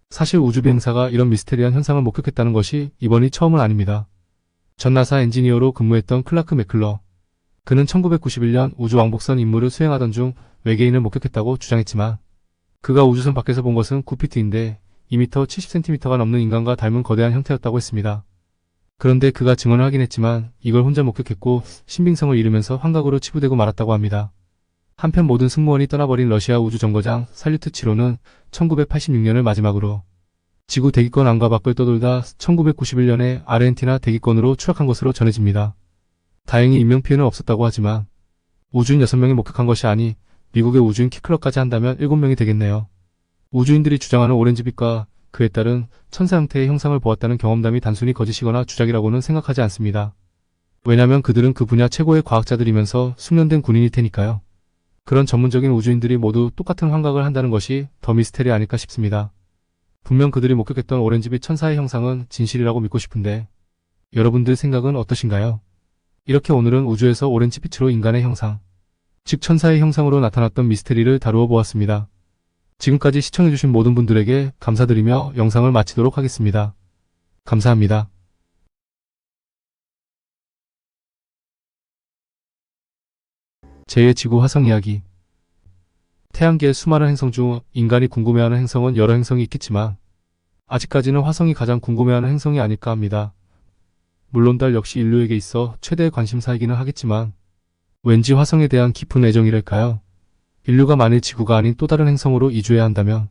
사실 우주비행사가 이런 미스테리한 현상을 목격했다는 것이 이번이 처음은 아닙니다. 전 나사 엔지니어로 근무했던 클라크 맥클러. 그는 1991년 우주왕복선 임무를 수행하던 중 외계인을 목격했다고 주장했지만 그가 우주선 밖에서 본 것은 9피트인데 2m 70cm가 넘는 인간과 닮은 거대한 형태였다고 했습니다. 그런데 그가 증언을 하긴 했지만 이걸 혼자 목격했고 신빙성을 잃으면서 환각으로 치부되고 말았다고 합니다. 한편 모든 승무원이 떠나버린 러시아 우주정거장 살류트 7호는 1986년을 마지막으로 지구 대기권 안과 밖을 떠돌다 1991년에 아르헨티나 대기권으로 추락한 것으로 전해집니다. 다행히 인명피해는 없었다고 하지만 우주인 6명이 목격한 것이 아니 미국의 우주인 키클럽까지 한다면 7명이 되겠네요. 우주인들이 주장하는 오렌지빛과 그에 따른 천사 형태의 형상을 보았다는 경험담이 단순히 거짓이거나 주작이라고는 생각하지 않습니다. 왜냐면 그들은 그 분야 최고의 과학자들이면서 숙련된 군인일 테니까요. 그런 전문적인 우주인들이 모두 똑같은 환각을 한다는 것이 더 미스테리 아닐까 싶습니다. 분명 그들이 목격했던 오렌지빛 천사의 형상은 진실이라고 믿고 싶은데 여러분들 생각은 어떠신가요? 이렇게 오늘은 우주에서 오렌지빛으로 인간의 형상, 즉 천사의 형상으로 나타났던 미스테리를 다루어 보았습니다. 지금까지 시청해주신 모든 분들에게 감사드리며 영상을 마치도록 하겠습니다. 감사합니다. 제2의 지구 화성 이야기. 태양계의 수많은 행성 중 인간이 궁금해하는 행성은 여러 행성이 있겠지만 아직까지는 화성이 가장 궁금해하는 행성이 아닐까 합니다. 물론 달 역시 인류에게 있어 최대의 관심사이기는 하겠지만 왠지 화성에 대한 깊은 애정이랄까요? 인류가 만일 지구가 아닌 또 다른 행성으로 이주해야 한다면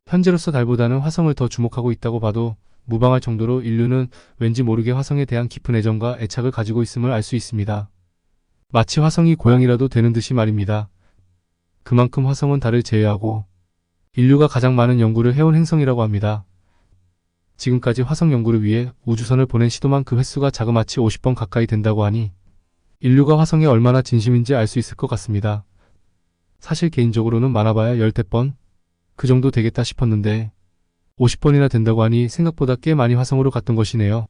현재로서 달보다는 화성을 더 주목하고 있다고 봐도 무방할 정도로 인류는 왠지 모르게 화성에 대한 깊은 애정과 애착을 가지고 있음을 알 수 있습니다. 마치 화성이 고향이라도 되는 듯이 말입니다. 그만큼 화성은 달을 제외하고 인류가 가장 많은 연구를 해온 행성이라고 합니다. 지금까지 화성 연구를 위해 우주선을 보낸 시도만 그 횟수가 자그마치 50번 가까이 된다고 하니 인류가 화성에 얼마나 진심인지 알 수 있을 것 같습니다. 사실 개인적으로는 많아봐야 10번? 그 정도 되겠다 싶었는데 50번이나 된다고 하니 생각보다 꽤 많이 화성으로 갔던 것이네요.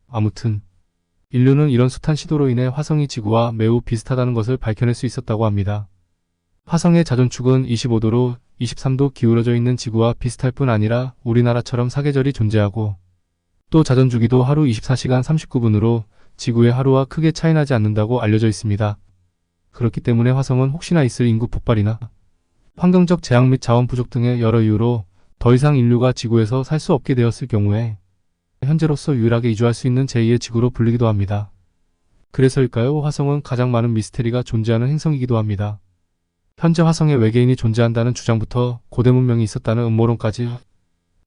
아무튼 인류는 이런 숱한 시도로 인해 화성이 지구와 매우 비슷하다는 것을 밝혀낼 수 있었다고 합니다. 화성의 자전축은 25도로 23도 기울어져 있는 지구와 비슷할 뿐 아니라 우리나라처럼 사계절이 존재하고 또 자전주기도 하루 24시간 39분으로 지구의 하루와 크게 차이나지 않는다고 알려져 있습니다. 그렇기 때문에 화성은 혹시나 있을 인구 폭발이나 환경적 재앙 및 자원 부족 등의 여러 이유로 더 이상 인류가 지구에서 살 수 없게 되었을 경우에 현재로서 유일하게 이주할 수 있는 제2의 지구로 불리기도 합니다. 그래서일까요? 화성은 가장 많은 미스테리가 존재하는 행성이기도 합니다. 현재 화성에 외계인이 존재한다는 주장부터 고대 문명이 있었다는 음모론까지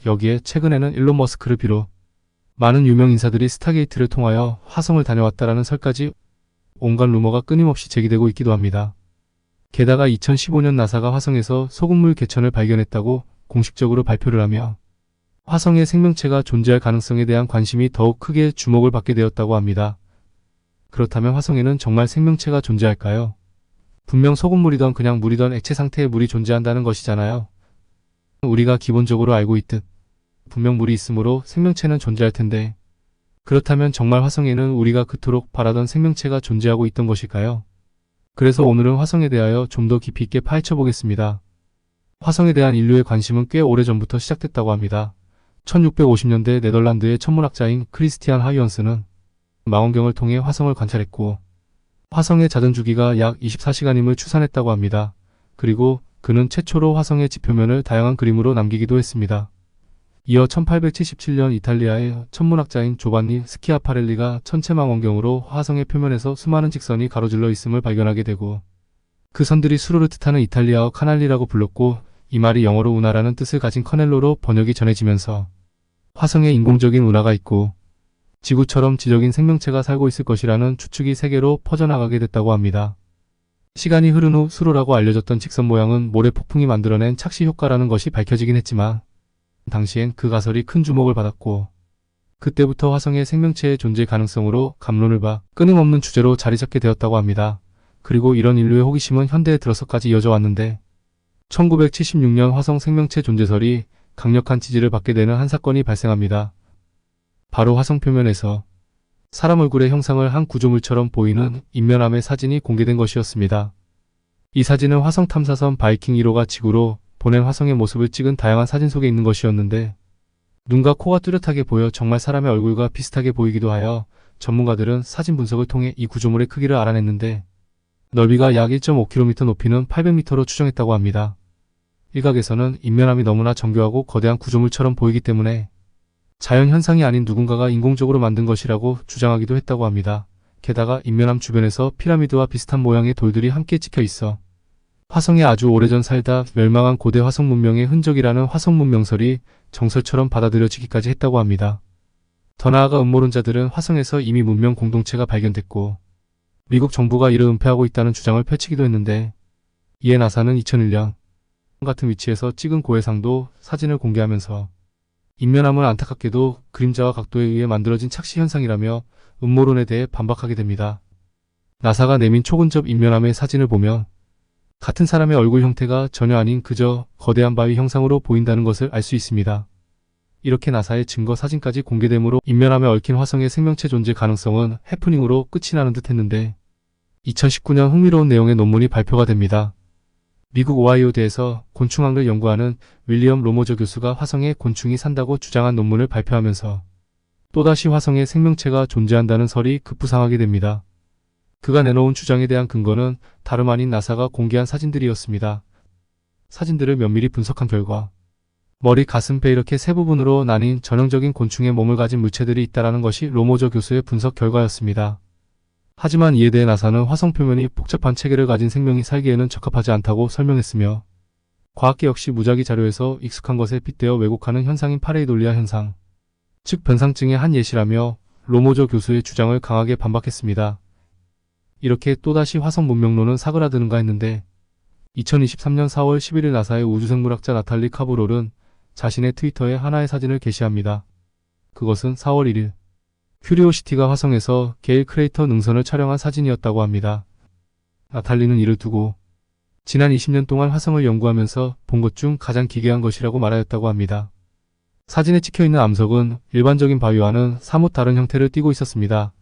여기에 최근에는 일론 머스크를 비롯 많은 유명 인사들이 스타게이트를 통하여 화성을 다녀왔다라는 설까지 온갖 루머가 끊임없이 제기되고 있기도 합니다. 게다가 2015년 나사가 화성에서 소금물 개천을 발견했다고 공식적으로 발표를 하며 화성에 생명체가 존재할 가능성에 대한 관심이 더욱 크게 주목을 받게 되었다고 합니다. 그렇다면 화성에는 정말 생명체가 존재할까요? 분명 소금물이던 그냥 물이던 액체 상태의 물이 존재한다는 것이잖아요. 우리가 기본적으로 알고 있듯 분명 물이 있으므로 생명체는 존재할 텐데, 그렇다면 정말 화성에는 우리가 그토록 바라던 생명체가 존재하고 있던 것일까요? 그래서 오늘은 화성에 대하여 좀 더 깊이 있게 파헤쳐 보겠습니다. 화성에 대한 인류의 관심은 꽤 오래전부터 시작됐다고 합니다. 1650년대 네덜란드의 천문학자인 크리스티안 하이언스는 망원경을 통해 화성을 관찰했고, 화성의 자전 주기가 약 24시간임을 추산했다고 합니다. 그리고 그는 최초로 화성의 지표면을 다양한 그림으로 남기기도 했습니다. 이어 1877년 이탈리아의 천문학자인 조반니 스키아파렐리가 천체 망원경으로 화성의 표면에서 수많은 직선이 가로질러 있음을 발견하게 되고, 그 선들이 수로를 뜻하는 이탈리아어 카날리라고 불렀고, 이 말이 영어로 운하라는 뜻을 가진 커넬로로 번역이 전해지면서 화성에 인공적인 운하가 있고 지구처럼 지적인 생명체가 살고 있을 것이라는 추측이 세계로 퍼져나가게 됐다고 합니다. 시간이 흐른 후 수로라고 알려졌던 직선 모양은 모래 폭풍이 만들어낸 착시 효과라는 것이 밝혀지긴 했지만, 당시엔 그 가설이 큰 주목을 받았고, 그때부터 화성의 생명체의 존재 가능성으로 갑론을 봐 끊임없는 주제로 자리 잡게 되었다고 합니다. 그리고 이런 인류의 호기심은 현대에 들어서까지 이어져 왔는데, 1976년 화성 생명체 존재설이 강력한 지지를 받게 되는 한 사건이 발생합니다. 바로 화성 표면에서 사람 얼굴의 형상을 한 구조물처럼 보이는 인면함의 사진이 공개된 것이었습니다. 이 사진은 화성 탐사선 바이킹 1호가 지구로 보낸 화성의 모습을 찍은 다양한 사진 속에 있는 것이었는데, 눈과 코가 뚜렷하게 보여 정말 사람의 얼굴과 비슷하게 보이기도 하여 전문가들은 사진 분석을 통해 이 구조물의 크기를 알아냈는데, 넓이가 약 1.5km, 높이는 800m로 추정했다고 합니다. 일각에서는 인면함이 너무나 정교하고 거대한 구조물처럼 보이기 때문에 자연현상이 아닌 누군가가 인공적으로 만든 것이라고 주장하기도 했다고 합니다. 게다가 인면함 주변에서 피라미드와 비슷한 모양의 돌들이 함께 찍혀 있어 화성에 아주 오래전 살다 멸망한 고대 화성 문명의 흔적이라는 화성 문명설이 정설처럼 받아들여지기까지 했다고 합니다. 더 나아가 음모론자들은 화성에서 이미 문명 공동체가 발견됐고 미국 정부가 이를 은폐하고 있다는 주장을 펼치기도 했는데, 이에 나사는 2001년 같은 위치에서 찍은 고해상도 사진을 공개하면서 인면함은 안타깝게도 그림자와 각도에 의해 만들어진 착시 현상이라며 음모론에 대해 반박하게 됩니다. 나사가 내민 초근접 인면함의 사진을 보면 같은 사람의 얼굴 형태가 전혀 아닌 그저 거대한 바위 형상으로 보인다는 것을 알 수 있습니다. 이렇게 나사의 증거 사진까지 공개되므로 인면함에 얽힌 화성의 생명체 존재 가능성은 해프닝으로 끝이 나는 듯 했는데, 2019년 흥미로운 내용의 논문이 발표가 됩니다. 미국 오하이오대에서 곤충학을 연구하는 윌리엄 로모저 교수가 화성에 곤충이 산다고 주장한 논문을 발표하면서 또다시 화성에 생명체가 존재한다는 설이 급부상하게 됩니다. 그가 내놓은 주장에 대한 근거는 다름 아닌 나사가 공개한 사진들이었습니다. 사진들을 면밀히 분석한 결과 머리, 가슴, 배 이렇게 세 부분으로 나뉜 전형적인 곤충의 몸을 가진 물체들이 있다라는 것이 로모저 교수의 분석 결과였습니다. 하지만 이에 대해 나사는 화성 표면이 복잡한 체계를 가진 생명이 살기에는 적합하지 않다고 설명했으며, 과학계 역시 무작위 자료에서 익숙한 것에 빗대어 왜곡하는 현상인 파레이돌리아 현상, 즉 변상증의 한 예시라며 로모저 교수의 주장을 강하게 반박했습니다. 이렇게 또다시 화성 문명론은 사그라드는가 했는데, 2023년 4월 11일 나사의 우주생물학자 나탈리 카브롤은 자신의 트위터에 하나의 사진을 게시합니다. 그것은 4월 1일 큐리오시티가 화성에서 게일 크레이터 능선을 촬영한 사진이었다고 합니다. 나탈리는 이를 두고 지난 20년 동안 화성을 연구하면서 본 것 중 가장 기괴한 것이라고 말하였다고 합니다. 사진에 찍혀있는 암석은 일반적인 바위와는 사뭇 다른 형태를 띠고 있었습니다.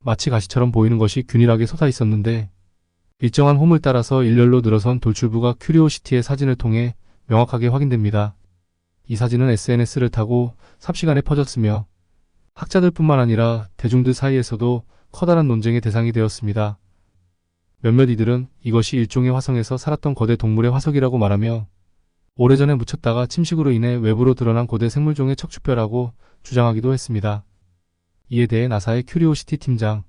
마치 가시처럼 보이는 것이 균일하게 솟아 있었는데, 일정한 홈을 따라서 일렬로 늘어선 돌출부가 큐리오시티의 사진을 통해 명확하게 확인됩니다. 이 사진은 SNS를 타고 삽시간에 퍼졌으며 학자들뿐만 아니라 대중들 사이에서도 커다란 논쟁의 대상이 되었습니다. 몇몇 이들은 이것이 일종의 화성에서 살았던 거대 동물의 화석이라고 말하며 오래전에 묻혔다가 침식으로 인해 외부로 드러난 고대 생물종의 척추뼈라고 주장하기도 했습니다. 이에 대해 나사의 큐리오시티 팀장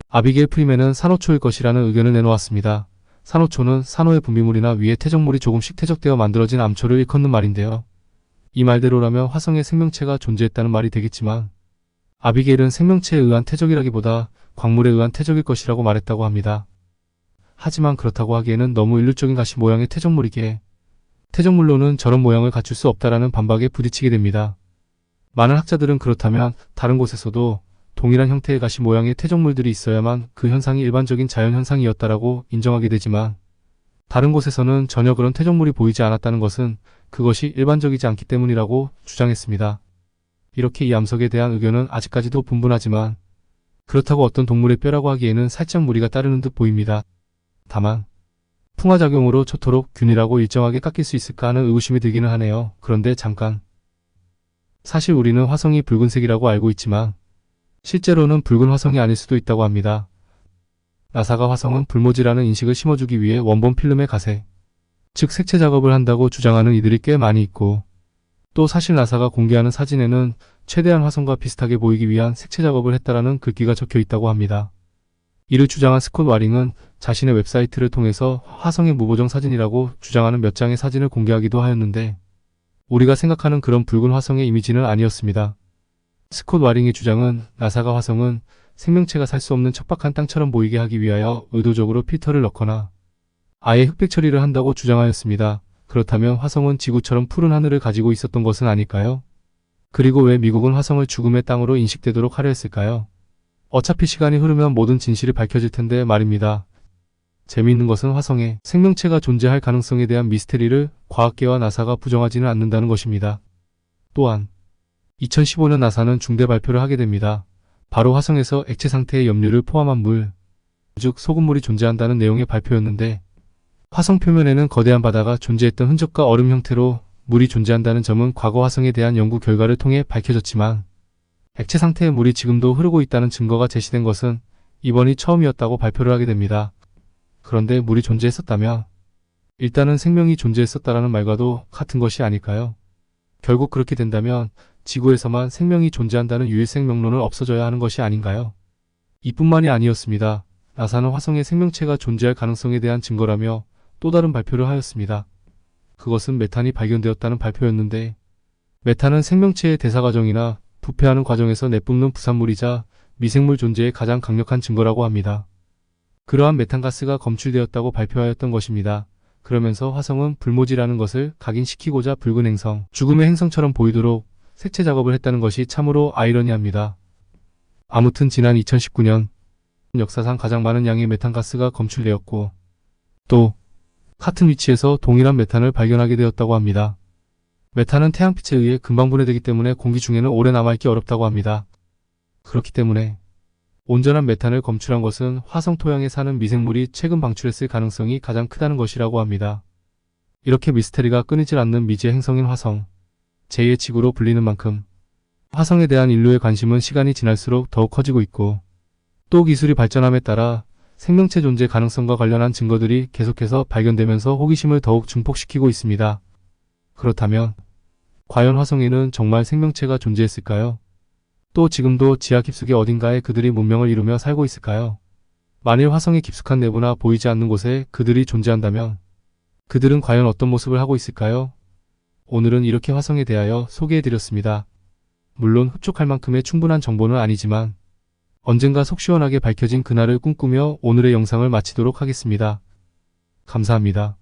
아비게일 프리맨은 산호초일 것이라는 의견을 내놓았습니다. 산호초는 산호의 분비물이나 위에 퇴적물이 조금씩 퇴적되어 만들어진 암초를 일컫는 말인데요. 이 말대로라면 화성에 생명체가 존재했다는 말이 되겠지만, 아비게일은 생명체에 의한 퇴적이라기보다 광물에 의한 퇴적일 것이라고 말했다고 합니다. 하지만 그렇다고 하기에는 너무 일률적인 가시 모양의 퇴적물이기에 퇴적물로는 저런 모양을 갖출 수 없다라는 반박에 부딪히게 됩니다. 많은 학자들은 그렇다면 다른 곳에서도 동일한 형태의 가시 모양의 퇴적물들이 있어야만 그 현상이 일반적인 자연 현상이었다라고 인정하게 되지만 다른 곳에서는 전혀 그런 퇴적물이 보이지 않았다는 것은 그것이 일반적이지 않기 때문이라고 주장했습니다. 이렇게 이 암석에 대한 의견은 아직까지도 분분하지만 그렇다고 어떤 동물의 뼈라고 하기에는 살짝 무리가 따르는 듯 보입니다. 다만 풍화작용으로 초토록 균일하고 일정하게 깎일 수 있을까 하는 의구심이 들기는 하네요. 그런데 잠깐. 사실 우리는 화성이 붉은색이라고 알고 있지만 실제로는 붉은 화성이 아닐 수도 있다고 합니다. 나사가 화성은 불모지라는 인식을 심어주기 위해 원본 필름의 가세, 즉 색채 작업을 한다고 주장하는 이들이 꽤 많이 있고 또 사실 나사가 공개하는 사진에는 최대한 화성과 비슷하게 보이기 위한 색채 작업을 했다라는 글귀가 적혀 있다고 합니다. 이를 주장한 스콧 와링은 자신의 웹사이트를 통해서 화성의 무보정 사진이라고 주장하는 몇 장의 사진을 공개하기도 하였는데 우리가 생각하는 그런 붉은 화성의 이미지는 아니었습니다. 스콧 와링의 주장은 나사가 화성은 생명체가 살 수 없는 척박한 땅처럼 보이게 하기 위하여 의도적으로 필터를 넣거나 아예 흑백 처리를 한다고 주장하였습니다. 그렇다면 화성은 지구처럼 푸른 하늘을 가지고 있었던 것은 아닐까요? 그리고 왜 미국은 화성을 죽음의 땅으로 인식되도록 하려 했을까요? 어차피 시간이 흐르면 모든 진실이 밝혀질 텐데 말입니다. 재미있는 것은 화성에 생명체가 존재할 가능성에 대한 미스테리를 과학계와 나사가 부정하지는 않는다는 것입니다. 또한 2015년 나사는 중대 발표를 하게 됩니다. 바로 화성에서 액체 상태의 염류를 포함한 물, 즉 소금물이 존재한다는 내용의 발표였는데 화성 표면에는 거대한 바다가 존재했던 흔적과 얼음 형태로 물이 존재한다는 점은 과거 화성에 대한 연구 결과를 통해 밝혀졌지만 액체 상태의 물이 지금도 흐르고 있다는 증거가 제시된 것은 이번이 처음이었다고 발표를 하게 됩니다. 그런데 물이 존재했었다면 일단은 생명이 존재했었다라는 말과도 같은 것이 아닐까요? 결국 그렇게 된다면 지구에서만 생명이 존재한다는 유일생명론은 없어져야 하는 것이 아닌가요? 이뿐만이 아니었습니다. 나사는 화성에 생명체가 존재할 가능성에 대한 증거라며 또 다른 발표를 하였습니다. 그것은 메탄이 발견되었다는 발표였는데 메탄은 생명체의 대사과정이나 부패하는 과정에서 내뿜는 부산물이자 미생물 존재의 가장 강력한 증거라고 합니다. 그러한 메탄가스가 검출되었다고 발표하였던 것입니다. 그러면서 화성은 불모지라는 것을 각인시키고자 붉은 행성, 죽음의 행성처럼 보이도록 색채 작업을 했다는 것이 참으로 아이러니합니다. 아무튼 지난 2019년 역사상 가장 많은 양의 메탄가스가 검출되었고 또 같은 위치에서 동일한 메탄을 발견하게 되었다고 합니다. 메탄은 태양빛에 의해 금방 분해되기 때문에 공기 중에는 오래 남아있기 어렵다고 합니다. 그렇기 때문에 온전한 메탄을 검출한 것은 화성 토양에 사는 미생물이 최근 방출했을 가능성이 가장 크다는 것이라고 합니다. 이렇게 미스테리가 끊이질 않는 미지의 행성인 화성, 제2의 지구로 불리는 만큼 화성에 대한 인류의 관심은 시간이 지날수록 더욱 커지고 있고 또 기술이 발전함에 따라 생명체 존재 가능성과 관련한 증거들이 계속해서 발견되면서 호기심을 더욱 증폭시키고 있습니다. 그렇다면 과연 화성에는 정말 생명체가 존재했을까요? 또 지금도 지하 깊숙이 어딘가에 그들이 문명을 이루며 살고 있을까요? 만일 화성의 깊숙한 내부나 보이지 않는 곳에 그들이 존재한다면 그들은 과연 어떤 모습을 하고 있을까요? 오늘은 이렇게 화성에 대하여 소개해드렸습니다. 물론 흡족할 만큼의 충분한 정보는 아니지만 언젠가 속 시원하게 밝혀진 그날을 꿈꾸며 오늘의 영상을 마치도록 하겠습니다. 감사합니다.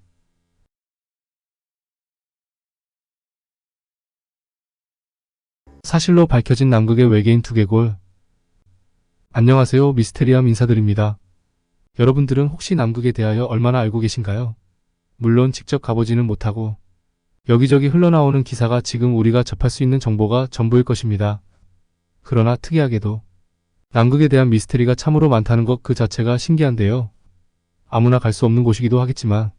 사실로 밝혀진 남극의 외계인 두개골. 안녕하세요, 미스테리함 인사드립니다. 여러분들은 혹시 남극에 대하여 얼마나 알고 계신가요? 물론 직접 가보지는 못하고 여기저기 흘러나오는 기사가 지금 우리가 접할 수 있는 정보가 전부일 것입니다. 그러나 특이하게도 남극에 대한 미스테리가 참으로 많다는 것 그 자체가 신기한데요. 아무나 갈 수 없는 곳이기도 하겠지만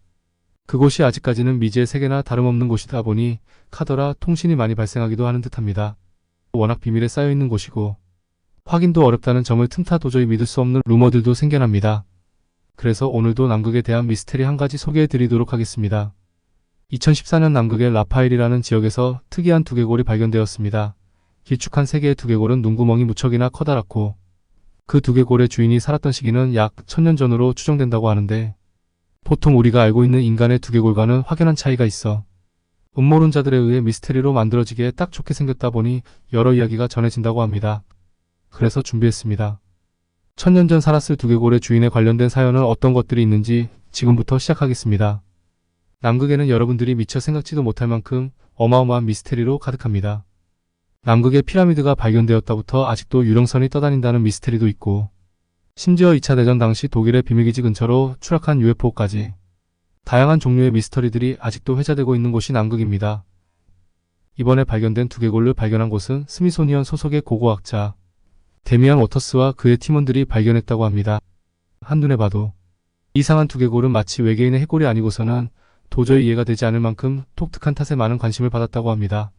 그곳이 아직까지는 미지의 세계나 다름없는 곳이다 보니 카더라 통신이 많이 발생하기도 하는 듯합니다. 워낙 비밀에 쌓여있는 곳이고 확인도 어렵다는 점을 틈타 도저히 믿을 수 없는 루머들도 생겨납니다. 그래서 오늘도 남극에 대한 미스테리 한 가지 소개해드리도록 하겠습니다. 2014년 남극의 라파엘이라는 지역에서 특이한 두개골이 발견되었습니다. 길쭉한 세 개의 두개골은 눈구멍이 무척이나 커다랗고 그 두개골의 주인이 살았던 시기는 약 1000년 전으로 추정된다고 하는데 보통 우리가 알고 있는 인간의 두개골과는 확연한 차이가 있어 음모론자들에 의해 미스테리로 만들어지기에 딱 좋게 생겼다 보니 여러 이야기가 전해진다고 합니다. 그래서 준비했습니다. 1000년 전 살았을 두개골의 주인에 관련된 사연은 어떤 것들이 있는지 지금부터 시작하겠습니다. 남극에는 여러분들이 미처 생각지도 못할 만큼 어마어마한 미스테리로 가득합니다. 남극에 피라미드가 발견되었다부터 아직도 유령선이 떠다닌다는 미스테리도 있고, 심지어 2차 대전 당시 독일의 비밀기지 근처로 추락한 UFO까지 다양한 종류의 미스터리들이 아직도 회자되고 있는 곳이 남극입니다. 이번에 발견된 두개골을 발견한 곳은 스미소니언 소속의 고고학자 데미안 워터스와 그의 팀원들이 발견했다고 합니다. 한눈에 봐도 이상한 두개골은 마치 외계인의 해골이 아니고서는 도저히 이해가 되지 않을 만큼 독특한 탓에 많은 관심을 받았다고 합니다.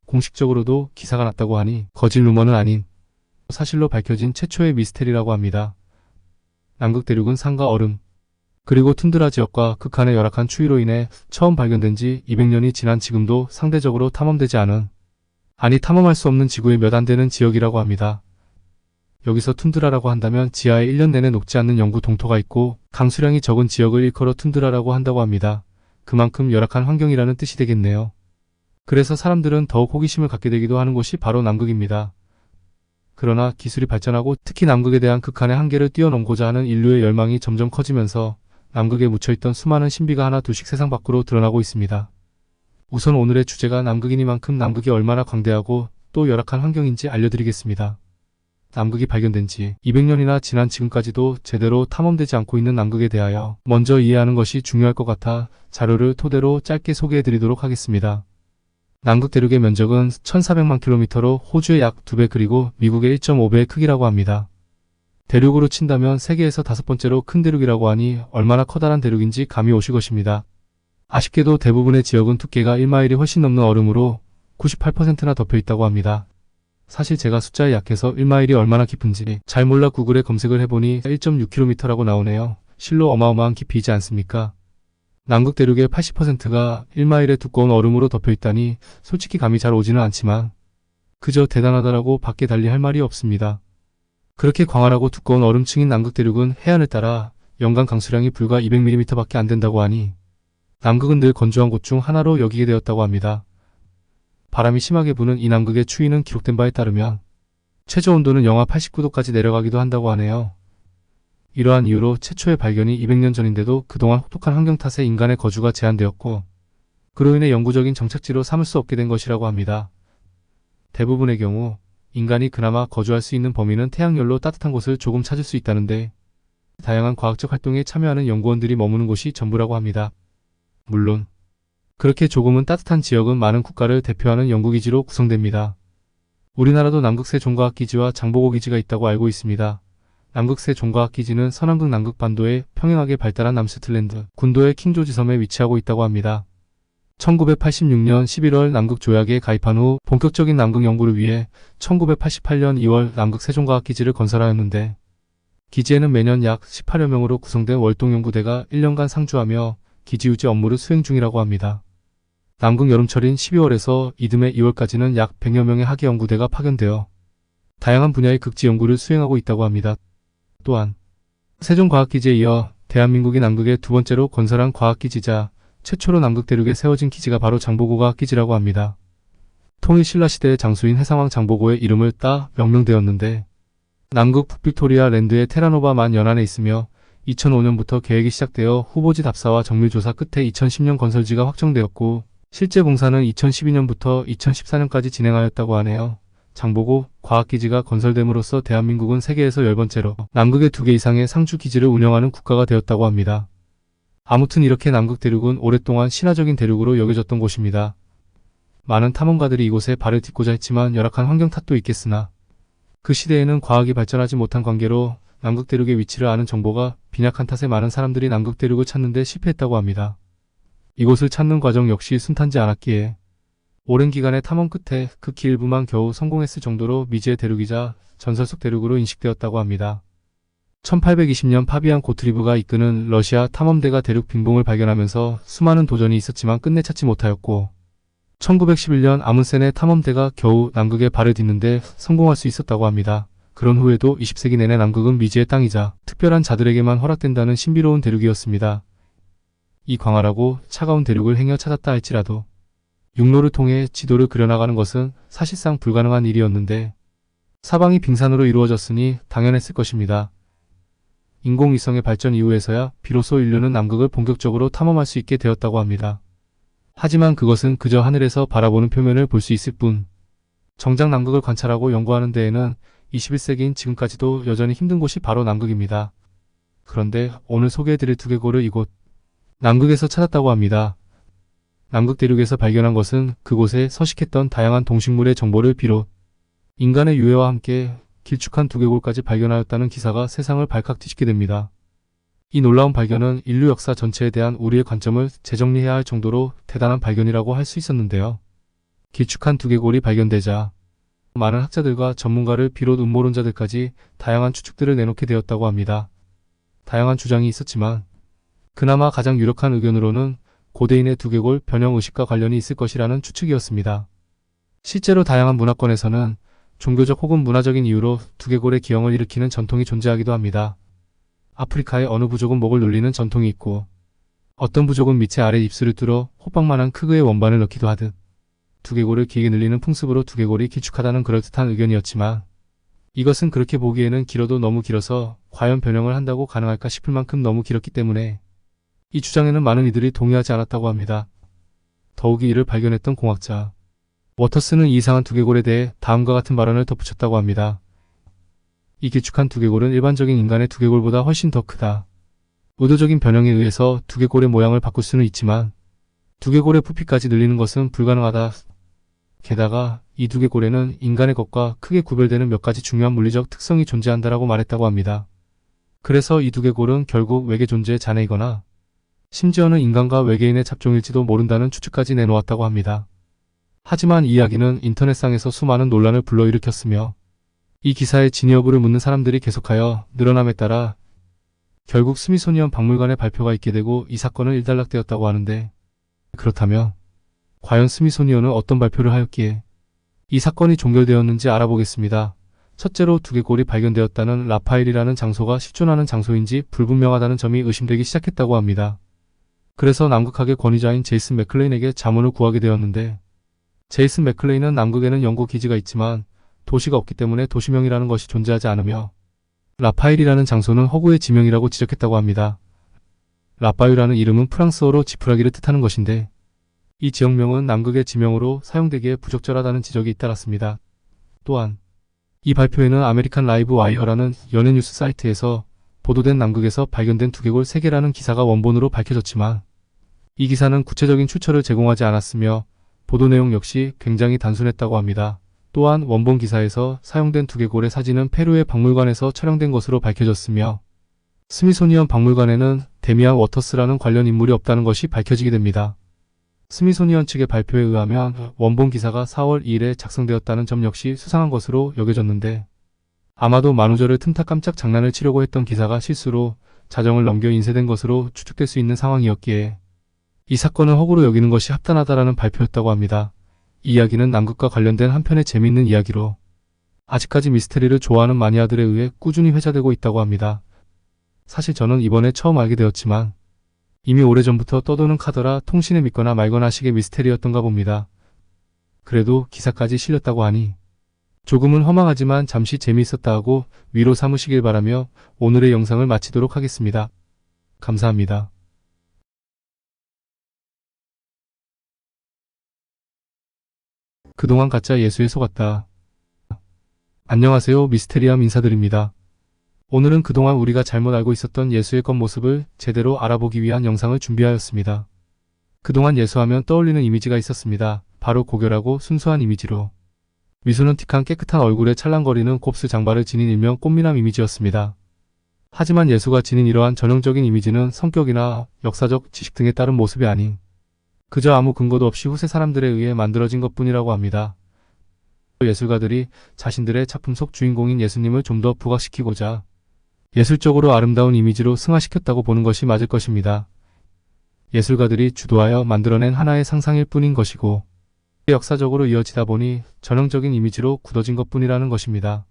공식적으로도 기사가 났다고 하니 거짓 루머는 아닌 사실로 밝혀진 최초의 미스테리라고 합니다. 남극 대륙은 산과 얼음, 그리고 툰드라 지역과 극한의 열악한 추위로 인해 처음 발견된 지 200년이 지난 지금도 상대적으로 탐험되지 않은, 아니 탐험할 수 없는 지구의 몇 안 되는 지역이라고 합니다. 여기서 툰드라라고 한다면 지하에 1년 내내 녹지 않는 영구 동토가 있고 강수량이 적은 지역을 일컬어 툰드라라고 한다고 합니다. 그만큼 열악한 환경이라는 뜻이 되겠네요. 그래서 사람들은 더욱 호기심을 갖게 되기도 하는 곳이 바로 남극입니다. 그러나 기술이 발전하고 특히 남극에 대한 극한의 한계를 뛰어넘고자 하는 인류의 열망이 점점 커지면서 남극에 묻혀있던 수많은 신비가 하나 둘씩 세상 밖으로 드러나고 있습니다. 우선 오늘의 주제가 남극이니만큼 남극이 얼마나 광대하고 또 열악한 환경인지 알려드리겠습니다. 남극이 발견된 지 200년이나 지난 지금까지도 제대로 탐험되지 않고 있는 남극에 대하여 먼저 이해하는 것이 중요할 것 같아 자료를 토대로 짧게 소개해드리도록 하겠습니다. 남극 대륙의 면적은 1400만 킬로미터로 호주의 약 2배 그리고 미국의 1.5배의 크기라고 합니다. 대륙으로 친다면 세계에서 5번째로 큰 대륙이라고 하니 얼마나 커다란 대륙인지 감이 오실 것입니다. 아쉽게도 대부분의 지역은 두께가 1마일이 훨씬 넘는 얼음으로 98%나 덮여 있다고 합니다. 사실 제가 숫자에 약해서 1마일이 얼마나 깊은지 잘 몰라 구글에 검색을 해보니 1.6km라고 나오네요. 실로 어마어마한 깊이이지 않습니까? 남극 대륙의 80%가 1마일의 두꺼운 얼음으로 덮여 있다니 솔직히 감이 잘 오지는 않지만 그저 대단하다라고 밖에 달리 할 말이 없습니다. 그렇게 광활하고 두꺼운 얼음층인 남극 대륙은 해안을 따라 연간 강수량이 불과 200mm밖에 안 된다고 하니 남극은 늘 건조한 곳 중 하나로 여기게 되었다고 합니다. 바람이 심하게 부는 이 남극의 추위는 기록된 바에 따르면 최저 온도는 영하 89도까지 내려가기도 한다고 하네요. 이러한 이유로 최초의 발견이 200년 전인데도 그동안 혹독한 환경 탓에 인간의 거주가 제한되었고 그로 인해 영구적인 정착지로 삼을 수 없게 된 것이라고 합니다. 대부분의 경우 인간이 그나마 거주할 수 있는 범위는 태양열로 따뜻한 곳을 조금 찾을 수 있다는데 다양한 과학적 활동에 참여하는 연구원들이 머무는 곳이 전부라고 합니다. 물론 그렇게 조금은 따뜻한 지역은 많은 국가를 대표하는 연구기지로 구성됩니다. 우리나라도 남극세 종과학기지와 장보고기지가 있다고 알고 있습니다. 남극세 종과학기지는 서남극 남극반도에 평행하게 발달한 남스틀랜드 군도의 킹조지 섬에 위치하고 있다고 합니다. 1986년 11월 남극 조약에 가입한 후 본격적인 남극 연구를 위해 1988년 2월 남극 세종과학기지를 건설하였는데 기지에는 매년 약 18여 명으로 구성된 월동연구대가 1년간 상주하며 기지 유지 업무를 수행 중이라고 합니다. 남극 여름철인 12월에서 이듬해 2월까지는 약 100여 명의 학예 연구대가 파견되어 다양한 분야의 극지 연구를 수행하고 있다고 합니다. 또한 세종과학기지에 이어 대한민국이 남극에 두 번째로 건설한 과학기지자 최초로 남극 대륙에 세워진 기지가 바로 장보고과학기지라고 합니다. 통일신라시대의 장수인 해상왕 장보고의 이름을 따 명명되었는데 남극 북빅토리아 랜드의 테라노바 만 연안에 있으며 2005년부터 계획이 시작되어 후보지 답사와 정밀조사 끝에 2010년 건설지가 확정되었고 실제 공사는 2012년부터 2014년까지 진행하였다고 하네요. 장보고 과학기지가 건설됨으로써 대한민국은 세계에서 10번째로 남극의 2개 이상의 상주기지를 운영하는 국가가 되었다고 합니다. 아무튼 이렇게 남극 대륙은 오랫동안 신화적인 대륙으로 여겨졌던 곳입니다. 많은 탐험가들이 이곳에 발을 딛고자 했지만 열악한 환경 탓도 있겠으나 그 시대에는 과학이 발전하지 못한 관계로 남극 대륙의 위치를 아는 정보가 빈약한 탓에 많은 사람들이 남극 대륙을 찾는 데 실패했다고 합니다. 이곳을 찾는 과정 역시 순탄지 않았기에 오랜 기간의 탐험 끝에 극히 일부만 겨우 성공했을 정도로 미지의 대륙이자 전설 속 대륙으로 인식되었다고 합니다. 1820년 파비안 고트리브가 이끄는 러시아 탐험대가 대륙 빈봉을 발견하면서 수많은 도전이 있었지만 끝내 찾지 못하였고 1911년 아문센의 탐험대가 겨우 남극에 발을 딛는데 성공할 수 있었다고 합니다. 그런 후에도 20세기 내내 남극은 미지의 땅이자 특별한 자들에게만 허락된다는 신비로운 대륙이었습니다. 이 광활하고 차가운 대륙을 행여 찾았다 할지라도 육로를 통해 지도를 그려나가는 것은 사실상 불가능한 일이었는데 사방이 빙산으로 이루어졌으니 당연했을 것입니다. 인공위성의 발전 이후에서야 비로소 인류는 남극을 본격적으로 탐험할 수 있게 되었다고 합니다. 하지만 그것은 그저 하늘에서 바라보는 표면을 볼 수 있을 뿐 정작 남극을 관찰하고 연구하는 데에는 21세기인 지금까지도 여전히 힘든 곳이 바로 남극입니다. 그런데 오늘 소개해드릴 두개골을 이곳 남극에서 찾았다고 합니다. 남극 대륙에서 발견한 것은 그곳에 서식했던 다양한 동식물의 정보를 비롯 인간의 유해와 함께 길쭉한 두개골까지 발견하였다는 기사가 세상을 발칵 뒤집게 됩니다. 이 놀라운 발견은 인류 역사 전체에 대한 우리의 관점을 재정리해야 할 정도로 대단한 발견이라고 할 수 있었는데요. 길쭉한 두개골이 발견되자 많은 학자들과 전문가를 비롯 음모론자들까지 다양한 추측들을 내놓게 되었다고 합니다. 다양한 주장이 있었지만 그나마 가장 유력한 의견으로는 고대인의 두개골 변형 의식과 관련이 있을 것이라는 추측이었습니다. 실제로 다양한 문화권에서는 종교적 혹은 문화적인 이유로 두개골의 기형을 일으키는 전통이 존재하기도 합니다. 아프리카의 어느 부족은 목을 눌리는 전통이 있고 어떤 부족은 밑에 아래 입술을 뚫어 호빵만한 크기의 원반을 넣기도 하듯 두개골을 길게 늘리는 풍습으로 두개골이 길쭉하다는 그럴듯한 의견이었지만 이것은 그렇게 보기에는 길어도 너무 길어서 과연 변형을 한다고 가능할까 싶을 만큼 너무 길었기 때문에 이 주장에는 많은 이들이 동의하지 않았다고 합니다. 더욱이 이를 발견했던 공학자 워터스는 이 이상한 두개골에 대해 다음과 같은 발언을 덧붙였다고 합니다. 이 길쭉한 두개골은 일반적인 인간의 두개골보다 훨씬 더 크다. 의도적인 변형에 의해서 두개골의 모양을 바꿀 수는 있지만 두개골의 부피까지 늘리는 것은 불가능하다. 게다가 이 두개골에는 인간의 것과 크게 구별되는 몇 가지 중요한 물리적 특성이 존재한다라고 말했다고 합니다. 그래서 이 두개골은 결국 외계 존재의 잔해이거나 심지어는 인간과 외계인의 잡종일지도 모른다는 추측까지 내놓았다고 합니다. 하지만 이 이야기는 인터넷상에서 수많은 논란을 불러일으켰으며 이 기사의 진위 여부를 묻는 사람들이 계속하여 늘어남에 따라 결국 스미소니언 박물관의 발표가 있게 되고 이 사건은 일단락되었다고 하는데 그렇다면 과연 스미소니언은 어떤 발표를 하였기에 이 사건이 종결되었는지 알아보겠습니다. 첫째로 두개골이 발견되었다는 라파엘이라는 장소가 실존하는 장소인지 불분명하다는 점이 의심되기 시작했다고 합니다. 그래서 남극학의 권위자인 제이슨 맥클레인에게 자문을 구하게 되었는데 제이슨 맥클레인은 남극에는 연구 기지가 있지만 도시가 없기 때문에 도시명이라는 것이 존재하지 않으며 라파엘이라는 장소는 허구의 지명이라고 지적했다고 합니다. 라파유라는 이름은 프랑스어로 지푸라기를 뜻하는 것인데 이 지역명은 남극의 지명으로 사용되기에 부적절하다는 지적이 잇따랐습니다. 또한 이 발표에는 아메리칸 라이브 와이어라는 연예 뉴스 사이트에서 보도된 남극에서 발견된 두개골 3개라는 기사가 원본으로 밝혀졌지만 이 기사는 구체적인 출처를 제공하지 않았으며 보도 내용 역시 굉장히 단순했다고 합니다. 또한 원본 기사에서 사용된 두개골의 사진은 페루의 박물관에서 촬영된 것으로 밝혀졌으며 스미소니언 박물관에는 데미안 워터스라는 관련 인물이 없다는 것이 밝혀지게 됩니다. 스미소니언 측의 발표에 의하면 원본 기사가 4월 2일에 작성되었다는 점 역시 수상한 것으로 여겨졌는데 아마도 만우절을 틈타 깜짝 장난을 치려고 했던 기사가 실수로 자정을 넘겨 인쇄된 것으로 추측될 수 있는 상황이었기에 이 사건을 허구로 여기는 것이 합당하다라는 발표였다고 합니다. 이 이야기는 남극과 관련된 한편의 재미있는 이야기로 아직까지 미스테리를 좋아하는 마니아들에 의해 꾸준히 회자되고 있다고 합니다. 사실 저는 이번에 처음 알게 되었지만 이미 오래전부터 떠도는 카더라 통신에 믿거나 말거나 식의 미스테리였던가 봅니다. 그래도 기사까지 실렸다고 하니 조금은 허망하지만 잠시 재미있었다 하고 위로 삼으시길 바라며 오늘의 영상을 마치도록 하겠습니다. 감사합니다. 그동안 가짜 예수에 속았다. 안녕하세요. 미스테리함 인사드립니다. 오늘은 그동안 우리가 잘못 알고 있었던 예수의 겉모습을 제대로 알아보기 위한 영상을 준비하였습니다. 그동안 예수하면 떠올리는 이미지가 있었습니다. 바로 고결하고 순수한 이미지로 미소는 틱한 깨끗한 얼굴에 찰랑거리는 곱슬 장발을 지닌 일명 꽃미남 이미지였습니다. 하지만 예수가 지닌 이러한 전형적인 이미지는 성격이나 역사적 지식 등에 따른 모습이 아닌 그저 아무 근거도 없이 후세 사람들에 의해 만들어진 것뿐이라고 합니다. 예술가들이 자신들의 작품 속 주인공인 예수님을 좀 더 부각시키고자 예술적으로 아름다운 이미지로 승화시켰다고 보는 것이 맞을 것입니다. 예술가들이 주도하여 만들어낸 하나의 상상일 뿐인 것이고 역사적으로 이어지다 보니 전형적인 이미지로 굳어진 것뿐이라는 것입니다.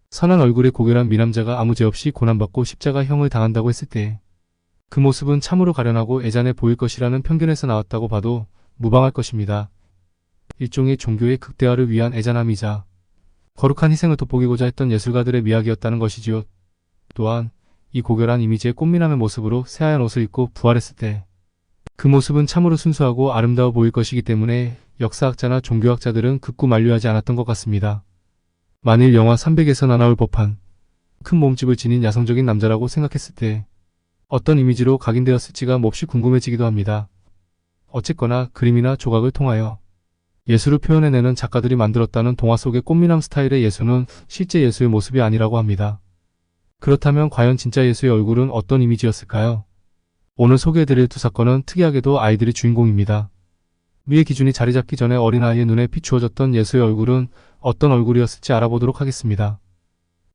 선한 얼굴의 고결한 미남자가 아무 죄 없이 고난받고 십자가형을 당한다고 했을 때 그 모습은 참으로 가련하고 애잔해 보일 것이라는 편견에서 나왔다고 봐도 무방할 것입니다. 일종의 종교의 극대화를 위한 애잔함이자 거룩한 희생을 돋보이고자 했던 예술가들의 미학이었다는 것이지요. 또한 이 고결한 이미지의 꽃미남의 모습으로 새하얀 옷을 입고 부활했을 때 그 모습은 참으로 순수하고 아름다워 보일 것이기 때문에 역사학자나 종교학자들은 극구 만류하지 않았던 것 같습니다. 만일 영화 300에서 나올 법한 큰 몸집을 지닌 야성적인 남자라고 생각했을 때 어떤 이미지로 각인되었을지가 몹시 궁금해지기도 합니다. 어쨌거나 그림이나 조각을 통하여 예술을 표현해내는 작가들이 만들었다는 동화 속의 꽃미남 스타일의 예수는 실제 예수의 모습이 아니라고 합니다. 그렇다면 과연 진짜 예수의 얼굴은 어떤 이미지였을까요? 오늘 소개해드릴 두 사건은 특이하게도 아이들이 주인공입니다. 위의 기준이 자리 잡기 전에 어린아이의 눈에 비추어졌던 예수의 얼굴은 어떤 얼굴이었을지 알아보도록 하겠습니다.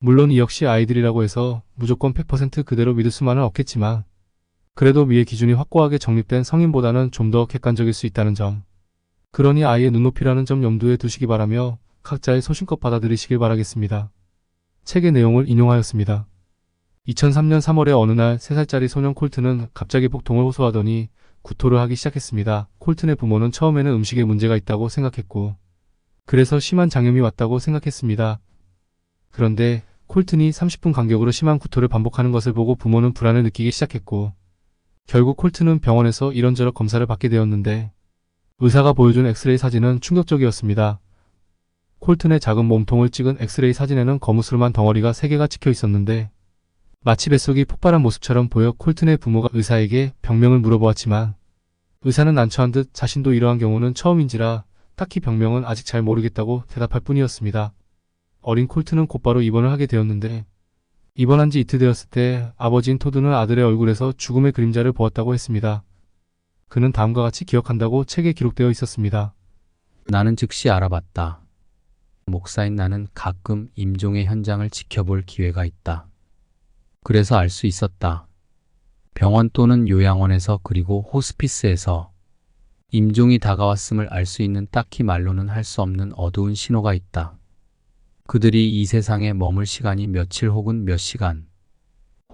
물론 이 역시 아이들이라고 해서 무조건 100% 그대로 믿을 수만은 없겠지만 그래도 위의 기준이 확고하게 정립된 성인보다는 좀 더 객관적일 수 있다는 점. 그러니 아이의 눈높이라는 점 염두에 두시기 바라며 각자의 소신껏 받아들이시길 바라겠습니다. 책의 내용을 인용하였습니다. 2003년 3월의 어느 날 3살짜리 소년 콜튼은 갑자기 복통을 호소하더니 구토를 하기 시작했습니다. 콜튼의 부모는 처음에는 음식에 문제가 있다고 생각했고 그래서 심한 장염이 왔다고 생각했습니다. 그런데 콜튼이 30분 간격으로 심한 구토를 반복하는 것을 보고 부모는 불안을 느끼기 시작했고 결국 콜튼은 병원에서 이런저런 검사를 받게 되었는데 의사가 보여준 엑스레이 사진은 충격적이었습니다. 콜튼의 작은 몸통을 찍은 엑스레이 사진에는 거무스름한 덩어리가 3개가 찍혀 있었는데 마치 뱃속이 폭발한 모습처럼 보여 콜튼의 부모가 의사에게 병명을 물어보았지만 의사는 난처한 듯 자신도 이러한 경우는 처음인지라 딱히 병명은 아직 잘 모르겠다고 대답할 뿐이었습니다. 어린 콜튼은 곧바로 입원을 하게 되었는데 입원한 지 이틀 되었을 때 아버지인 토드는 아들의 얼굴에서 죽음의 그림자를 보았다고 했습니다. 그는 다음과 같이 기억한다고 책에 기록되어 있었습니다. 나는 즉시 알아봤다. 목사인 나는 가끔 임종의 현장을 지켜볼 기회가 있다. 그래서 알 수 있었다. 병원 또는 요양원에서 그리고 호스피스에서 임종이 다가왔음을 알 수 있는 딱히 말로는 할 수 없는 어두운 신호가 있다. 그들이 이 세상에 머물 시간이 며칠 혹은 몇 시간,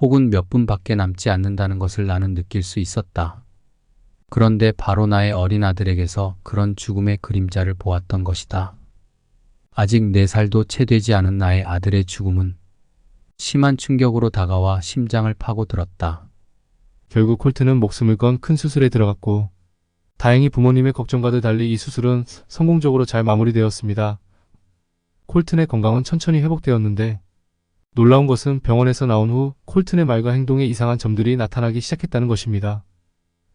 혹은 몇 분밖에 남지 않는다는 것을 나는 느낄 수 있었다. 그런데 바로 나의 어린 아들에게서 그런 죽음의 그림자를 보았던 것이다. 아직 4살도 채 되지 않은 나의 아들의 죽음은 심한 충격으로 다가와 심장을 파고들었다. 결국 콜튼은 목숨을 건 큰 수술에 들어갔고 다행히 부모님의 걱정과도 달리 이 수술은 성공적으로 잘 마무리되었습니다. 콜튼의 건강은 천천히 회복되었는데 놀라운 것은 병원에서 나온 후 콜튼의 말과 행동에 이상한 점들이 나타나기 시작했다는 것입니다.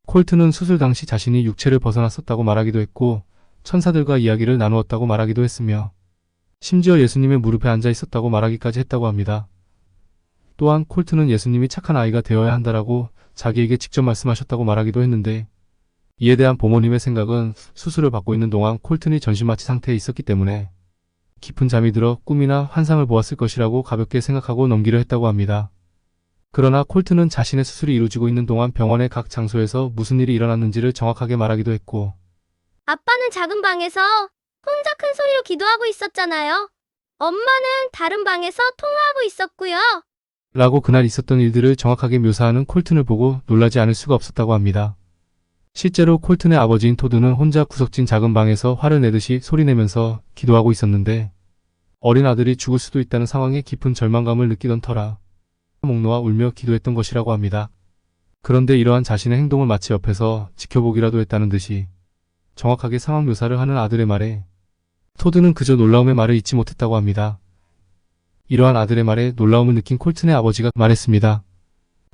콜튼은 수술 당시 자신이 육체를 벗어났었다고 말하기도 했고 천사들과 이야기를 나누었다고 말하기도 했으며 심지어 예수님의 무릎에 앉아 있었다고 말하기까지 했다고 합니다. 또한 콜튼은 예수님이 착한 아이가 되어야 한다라고 자기에게 직접 말씀하셨다고 말하기도 했는데 이에 대한 부모님의 생각은 수술을 받고 있는 동안 콜튼이 전신마취 상태에 있었기 때문에 깊은 잠이 들어 꿈이나 환상을 보았을 것이라고 가볍게 생각하고 넘기려 했다고 합니다. 그러나 콜튼은 자신의 수술이 이루어지고 있는 동안 병원의 각 장소에서 무슨 일이 일어났는지를 정확하게 말하기도 했고 아빠는 작은 방에서 혼자 큰 소리로 기도하고 있었잖아요. 엄마는 다른 방에서 통화하고 있었고요. 라고 그날 있었던 일들을 정확하게 묘사하는 콜튼을 보고 놀라지 않을 수가 없었다고 합니다. 실제로 콜튼의 아버지인 토드는 혼자 구석진 작은 방에서 화를 내듯이 소리내면서 기도하고 있었는데 어린 아들이 죽을 수도 있다는 상황에 깊은 절망감을 느끼던 터라 목 놓아 울며 기도했던 것이라고 합니다. 그런데 이러한 자신의 행동을 마치 옆에서 지켜보기라도 했다는 듯이 정확하게 상황 묘사를 하는 아들의 말에 토드는 그저 놀라움의 말을 잊지 못했다고 합니다. 이러한 아들의 말에 놀라움을 느낀 콜튼의 아버지가 말했습니다.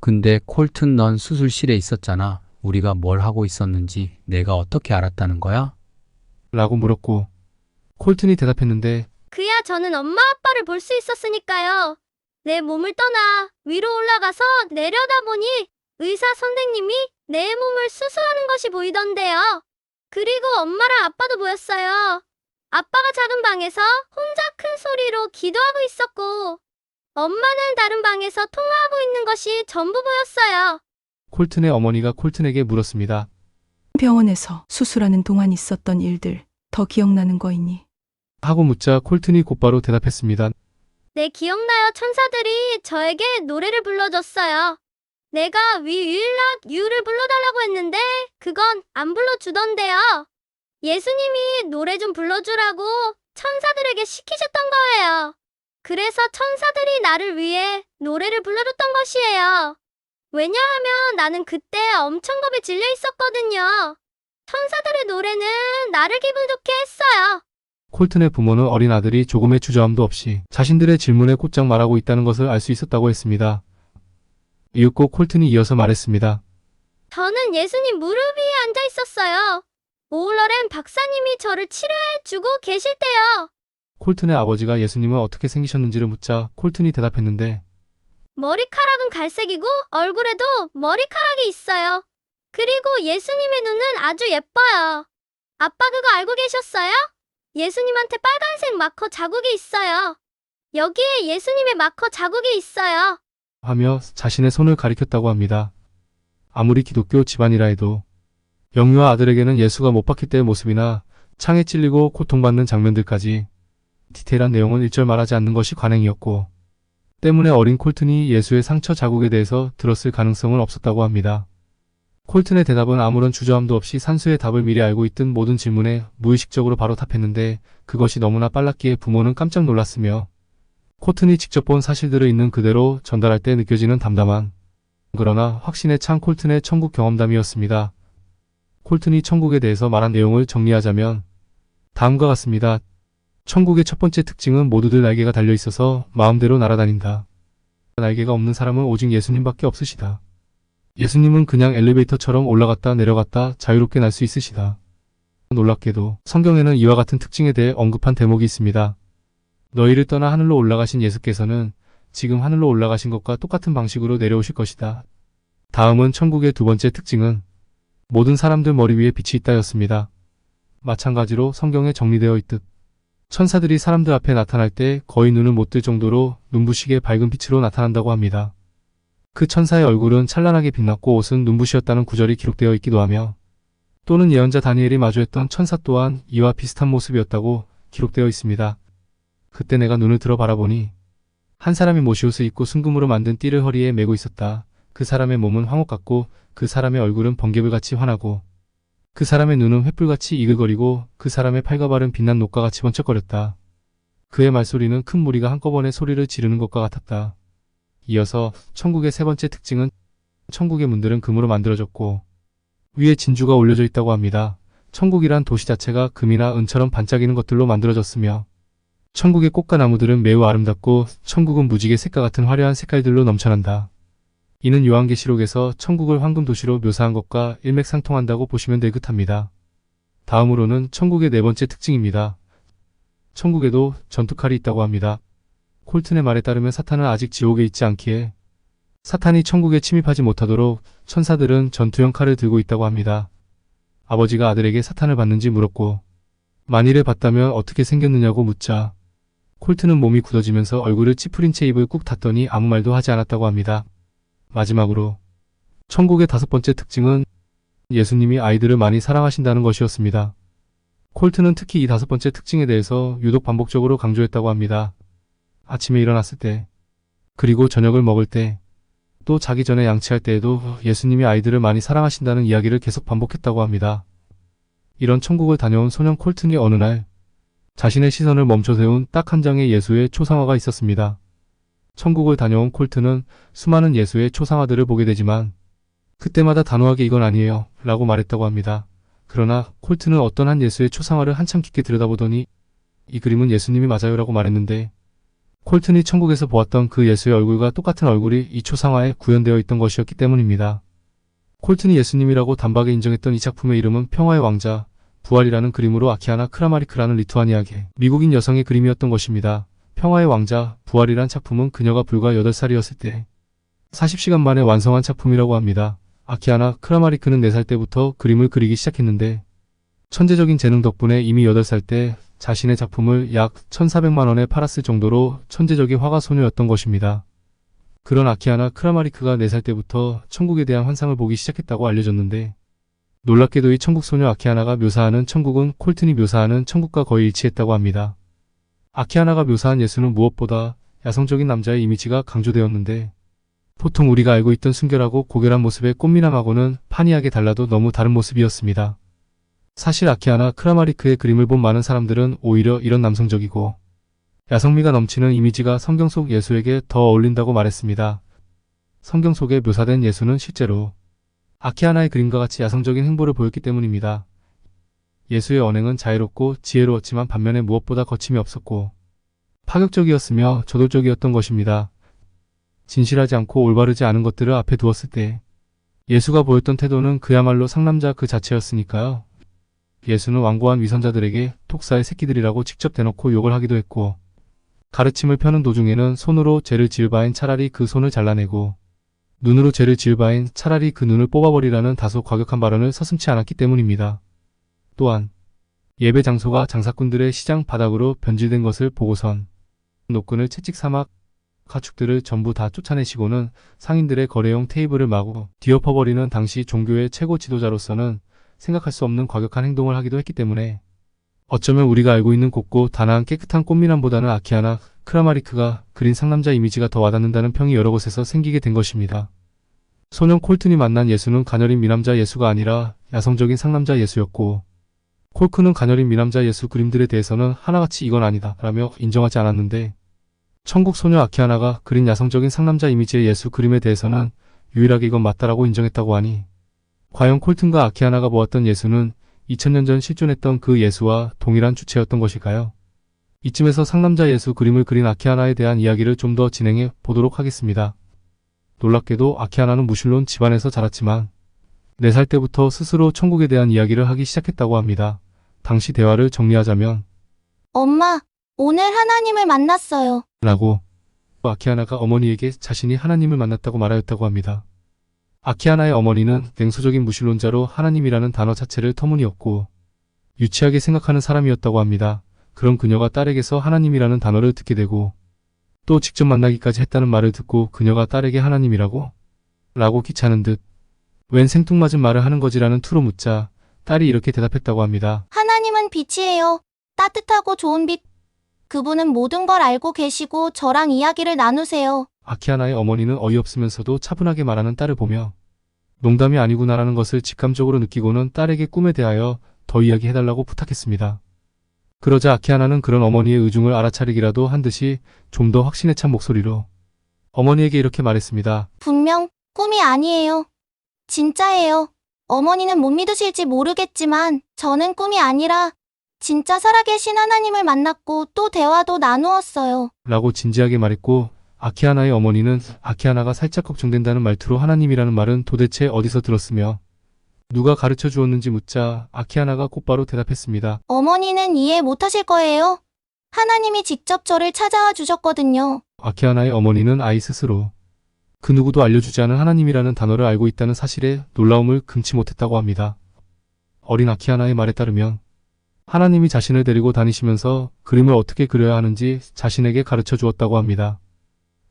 근데 콜튼 넌 수술실에 있었잖아. 우리가 뭘 하고 있었는지 내가 어떻게 알았다는 거야? 라고 물었고 콜튼이 대답했는데 그야 저는 엄마 아빠를 볼 수 있었으니까요. 내 몸을 떠나 위로 올라가서 내려다보니 의사 선생님이 내 몸을 수술하는 것이 보이던데요. 그리고 엄마랑 아빠도 보였어요. 아빠가 작은 방에서 혼자 큰 소리로 기도하고 있었고 엄마는 다른 방에서 통화하고 있는 것이 전부 보였어요. 콜튼의 어머니가 콜튼에게 물었습니다. 병원에서 수술하는 동안 있었던 일들 더 기억나는 거이니? 하고 묻자 콜튼이 곧바로 대답했습니다. 네, 기억나요. 천사들이 저에게 노래를 불러줬어요. 내가 위일락 유를 불러달라고 했는데 그건 안 불러주던데요. 예수님이 노래 좀 불러주라고 천사들에게 시키셨던 거예요. 그래서 천사들이 나를 위해 노래를 불러줬던 것이에요. 왜냐하면 나는 그때 엄청 겁에 질려 있었거든요. 천사들의 노래는 나를 기분 좋게 했어요. 콜튼의 부모는 어린 아들이 조금의 주저함도 없이 자신들의 질문에 곧장 말하고 있다는 것을 알 수 있었다고 했습니다. 이윽고 콜튼이 이어서 말했습니다. 저는 예수님 무릎 위에 앉아 있었어요. 오울러렌 박사님이 저를 치료해주고 계실 때요. 콜튼의 아버지가 예수님은 어떻게 생기셨는지를 묻자 콜튼이 대답했는데 머리카락은 갈색이고 얼굴에도 머리카락이 있어요. 그리고 예수님의 눈은 아주 예뻐요. 아빠 그거 알고 계셨어요? 예수님한테 빨간색 마커 자국이 있어요. 여기에 예수님의 마커 자국이 있어요. 하며 자신의 손을 가리켰다고 합니다. 아무리 기독교 집안이라 해도 영유아 아들에게는 예수가 못 박힐 때의 모습이나 창에 찔리고 고통받는 장면들까지 디테일한 내용은 일절 말하지 않는 것이 관행이었고 때문에 어린 콜튼이 예수의 상처 자국에 대해서 들었을 가능성은 없었다고 합니다. 콜튼의 대답은 아무런 주저함도 없이 산수의 답을 미리 알고 있던 모든 질문에 무의식적으로 바로 답했는데 그것이 너무나 빨랐기에 부모는 깜짝 놀랐으며 콜튼이 직접 본 사실들을 있는 그대로 전달할 때 느껴지는 담담한 그러나 확신에 찬 콜튼의 천국 경험담이었습니다. 콜튼이 천국에 대해서 말한 내용을 정리하자면 다음과 같습니다. 천국의 첫 번째 특징은 모두들 날개가 달려 있어서 마음대로 날아다닌다. 날개가 없는 사람은 오직 예수님밖에 없으시다. 예수님은 그냥 엘리베이터처럼 올라갔다 내려갔다 자유롭게 날 수 있으시다. 놀랍게도 성경에는 이와 같은 특징에 대해 언급한 대목이 있습니다. 너희를 떠나 하늘로 올라가신 예수께서는 지금 하늘로 올라가신 것과 똑같은 방식으로 내려오실 것이다. 다음은 천국의 두 번째 특징은 모든 사람들 머리 위에 빛이 있다였습니다. 마찬가지로 성경에 정리되어 있듯 천사들이 사람들 앞에 나타날 때 거의 눈을 못 뜰 정도로 눈부시게 밝은 빛으로 나타난다고 합니다. 그 천사의 얼굴은 찬란하게 빛났고 옷은 눈부시었다는 구절이 기록되어 있기도 하며 또는 예언자 다니엘이 마주했던 천사 또한 이와 비슷한 모습이었다고 기록되어 있습니다. 그때 내가 눈을 들어 바라보니 한 사람이 모시옷을 입고 순금으로 만든 띠를 허리에 메고 있었다. 그 사람의 몸은 황옥 같고 그 사람의 얼굴은 번개불같이 환하고 그 사람의 눈은 횃불같이 이글거리고 그 사람의 팔과 발은 빛난 녹과같이 번쩍거렸다. 그의 말소리는 큰 무리가 한꺼번에 소리를 지르는 것과 같았다. 이어서 천국의 세 번째 특징은 천국의 문들은 금으로 만들어졌고 위에 진주가 올려져 있다고 합니다. 천국이란 도시 자체가 금이나 은처럼 반짝이는 것들로 만들어졌으며 천국의 꽃과 나무들은 매우 아름답고 천국은 무지개 색과 같은 화려한 색깔들로 넘쳐난다. 이는 요한계시록에서 천국을 황금 도시로 묘사한 것과 일맥상통한다고 보시면 될 듯합니다. 다음으로는 천국의 네 번째 특징입니다. 천국에도 전투칼이 있다고 합니다. 콜튼의 말에 따르면 사탄은 아직 지옥에 있지 않기에 사탄이 천국에 침입하지 못하도록 천사들은 전투형 칼을 들고 있다고 합니다. 아버지가 아들에게 사탄을 봤는지 물었고 만일에 봤다면 어떻게 생겼느냐고 묻자 콜튼은 몸이 굳어지면서 얼굴을 찌푸린 채 입을 꾹 닫더니 아무 말도 하지 않았다고 합니다. 마지막으로 천국의 다섯 번째 특징은 예수님이 아이들을 많이 사랑하신다는 것이었습니다. 콜튼은 특히 이 다섯 번째 특징에 대해서 유독 반복적으로 강조했다고 합니다. 아침에 일어났을 때, 그리고 저녁을 먹을 때, 또 자기 전에 양치할 때에도 예수님이 아이들을 많이 사랑하신다는 이야기를 계속 반복했다고 합니다. 이런 천국을 다녀온 소년 콜튼이 어느 날 자신의 시선을 멈춰 세운 딱 한 장의 예수의 초상화가 있었습니다. 천국을 다녀온 콜튼은 수많은 예수의 초상화들을 보게 되지만 그때마다 단호하게 이건 아니에요 라고 말했다고 합니다. 그러나 콜튼은 어떤 한 예수의 초상화를 한참 깊게 들여다보더니 이 그림은 예수님이 맞아요 라고 말했는데 콜튼이 천국에서 보았던 그 예수의 얼굴과 똑같은 얼굴이 이 초상화에 구현되어 있던 것이었기 때문입니다. 콜튼이 예수님이라고 단박에 인정했던 이 작품의 이름은 평화의 왕자, 부활이라는 그림으로 아키아나 크라마리크라는 리투아니아계 미국인 여성의 그림이었던 것입니다. 평화의 왕자, 부활이란 작품은 그녀가 불과 8살이었을 때 40시간 만에 완성한 작품이라고 합니다. 아키아나 크라마리크는 4살 때부터 그림을 그리기 시작했는데 천재적인 재능 덕분에 이미 8살 때 자신의 작품을 약 1,400만 원에 팔았을 정도로 천재적인 화가 소녀였던 것입니다. 그런 아키아나 크라마리크가 4살 때부터 천국에 대한 환상을 보기 시작했다고 알려졌는데 놀랍게도 이 천국 소녀 아키아나가 묘사하는 천국은 콜튼이 묘사하는 천국과 거의 일치했다고 합니다. 아키아나가 묘사한 예수는 무엇보다 야성적인 남자의 이미지가 강조되었는데 보통 우리가 알고 있던 순결하고 고결한 모습의 꽃미남하고는 판이하게 달라도 너무 다른 모습이었습니다. 사실 아키아나 크라마리크의 그림을 본 많은 사람들은 오히려 이런 남성적이고 야성미가 넘치는 이미지가 성경 속 예수에게 더 어울린다고 말했습니다. 성경 속에 묘사된 예수는 실제로 아키하나의 그림과 같이 야성적인 행보를 보였기 때문입니다. 예수의 언행은 자유롭고 지혜로웠지만 반면에 무엇보다 거침이 없었고 파격적이었으며 저돌적이었던 것입니다. 진실하지 않고 올바르지 않은 것들을 앞에 두었을 때 예수가 보였던 태도는 그야말로 상남자 그 자체였으니까요. 예수는 완고한 위선자들에게 톡사의 새끼들이라고 직접 대놓고 욕을 하기도 했고, 가르침을 펴는 도중에는 손으로 죄를 지을 바엔 차라리 그 손을 잘라내고 눈으로 죄를 지을 바엔 차라리 그 눈을 뽑아버리라는 다소 과격한 발언을 서슴지 않았기 때문입니다. 또한 예배 장소가 장사꾼들의 시장 바닥으로 변질된 것을 보고선 노끈을 채찍 삼아 가축들을 전부 다 쫓아내시고는 상인들의 거래용 테이블을 마구 뒤엎어버리는 당시 종교의 최고 지도자로서는 생각할 수 없는 과격한 행동을 하기도 했기 때문에 어쩌면 우리가 알고 있는 곱고 단아한 깨끗한 꽃미남보다는 아키하나 크라마리크가 그린 상남자 이미지가 더 와닿는다는 평이 여러 곳에서 생기게 된 것입니다. 소년 콜튼이 만난 예수는 가녀린 미남자 예수가 아니라 야성적인 상남자 예수였고, 콜크는 가녀린 미남자 예수 그림들에 대해서는 하나같이 이건 아니다 라며 인정하지 않았는데, 천국 소녀 아키하나가 그린 야성적인 상남자 이미지의 예수 그림에 대해서는 유일하게 이건 맞다라고 인정했다고 하니, 과연 콜튼과 아키하나가 보았던 예수는 2000년 전 실존했던 그 예수와 동일한 주체였던 것일까요? 이쯤에서 상남자 예수 그림을 그린 아키하나에 대한 이야기를 좀 더 진행해 보도록 하겠습니다. 놀랍게도 아키하나는 무신론 집안에서 자랐지만 4살 때부터 스스로 천국에 대한 이야기를 하기 시작했다고 합니다. 당시 대화를 정리하자면 엄마, 오늘 하나님을 만났어요. 라고 아키하나가 어머니에게 자신이 하나님을 만났다고 말하였다고 합니다. 아키하나의 어머니는 냉소적인 무신론자로 하나님이라는 단어 자체를 터무니없고 유치하게 생각하는 사람이었다고 합니다. 그런 그녀가 딸에게서 하나님이라는 단어를 듣게 되고 또 직접 만나기까지 했다는 말을 듣고 그녀가 딸에게 하나님이라고? 라고 귀찮은 듯 웬 생뚱맞은 말을 하는 거지라는 투로 묻자 딸이 이렇게 대답했다고 합니다. 하나님은 빛이에요. 따뜻하고 좋은 빛. 그분은 모든 걸 알고 계시고 저랑 이야기를 나누세요. 아키하나의 어머니는 어이없으면서도 차분하게 말하는 딸을 보며 농담이 아니구나라는 것을 직감적으로 느끼고는 딸에게 꿈에 대하여 더 이야기해달라고 부탁했습니다. 그러자 아키하나는 그런 어머니의 의중을 알아차리기라도 한 듯이 좀 더 확신에 찬 목소리로 어머니에게 이렇게 말했습니다. 분명 꿈이 아니에요. 진짜예요. 어머니는 못 믿으실지 모르겠지만 저는 꿈이 아니라 진짜 살아계신 하나님을 만났고 또 대화도 나누었어요. 라고 진지하게 말했고, 아키하나의 어머니는 아키하나가 살짝 걱정된다는 말투로 하나님이라는 말은 도대체 어디서 들었으며 누가 가르쳐 주었는지 묻자 아키하나가 곧바로 대답했습니다. 어머니는 이해 못하실 거예요. 하나님이 직접 저를 찾아와 주셨거든요. 아키하나의 어머니는 아이 스스로 그 누구도 알려주지 않은 하나님이라는 단어를 알고 있다는 사실에 놀라움을 금치 못했다고 합니다. 어린 아키하나의 말에 따르면 하나님이 자신을 데리고 다니시면서 그림을 어떻게 그려야 하는지 자신에게 가르쳐 주었다고 합니다.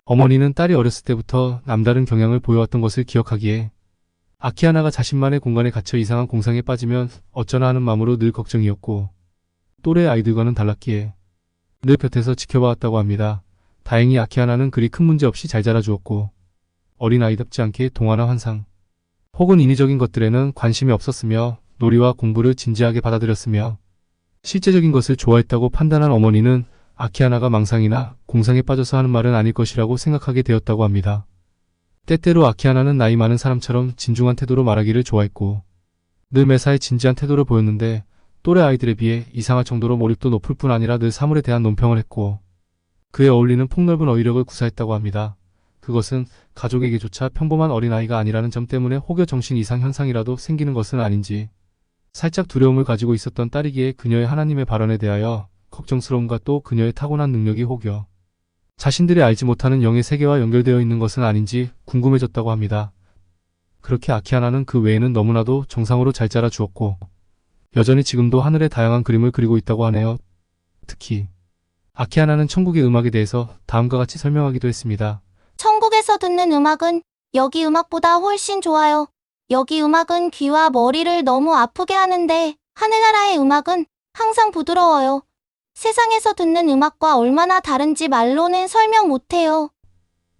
어머니는 딸이 어렸을 때부터 남다른 경향을 보여왔던 것을 기억하기에 아키하나가 자신만의 공간에 갇혀 이상한 공상에 빠지면 어쩌나 하는 마음으로 늘 걱정이었고, 또래 아이들과는 달랐기에 늘 곁에서 지켜봐왔다고 합니다. 다행히 아키하나는 그리 큰 문제 없이 잘 자라주었고 어린 아이답지 않게 동화나 환상 혹은 인위적인 것들에는 관심이 없었으며 놀이와 공부를 진지하게 받아들였으며 실제적인 것을 좋아했다고 판단한 어머니는 아키하나가 망상이나 공상에 빠져서 하는 말은 아닐 것이라고 생각하게 되었다고 합니다. 때때로 아키하나는 나이 많은 사람처럼 진중한 태도로 말하기를 좋아했고 늘 매사에 진지한 태도를 보였는데 또래 아이들에 비해 이상할 정도로 몰입도 높을 뿐 아니라 늘 사물에 대한 논평을 했고 그에 어울리는 폭넓은 어휘력을 구사했다고 합니다. 그것은 가족에게조차 평범한 어린아이가 아니라는 점 때문에 혹여 정신 이상 현상이라도 생기는 것은 아닌지 살짝 두려움을 가지고 있었던 딸이기에 그녀의 하나님의 발언에 대하여 걱정스러움과 또 그녀의 타고난 능력이 혹여 자신들이 알지 못하는 영의 세계와 연결되어 있는 것은 아닌지 궁금해졌다고 합니다. 그렇게 아키하나는 그 외에는 너무나도 정상으로 잘 자라 주었고 여전히 지금도 하늘에 다양한 그림을 그리고 있다고 하네요. 특히 아키하나는 천국의 음악에 대해서 다음과 같이 설명하기도 했습니다. 천국에서 듣는 음악은 여기 음악보다 훨씬 좋아요. 여기 음악은 귀와 머리를 너무 아프게 하는데 하늘나라의 음악은 항상 부드러워요. 세상에서 듣는 음악과 얼마나 다른지 말로는 설명 못해요.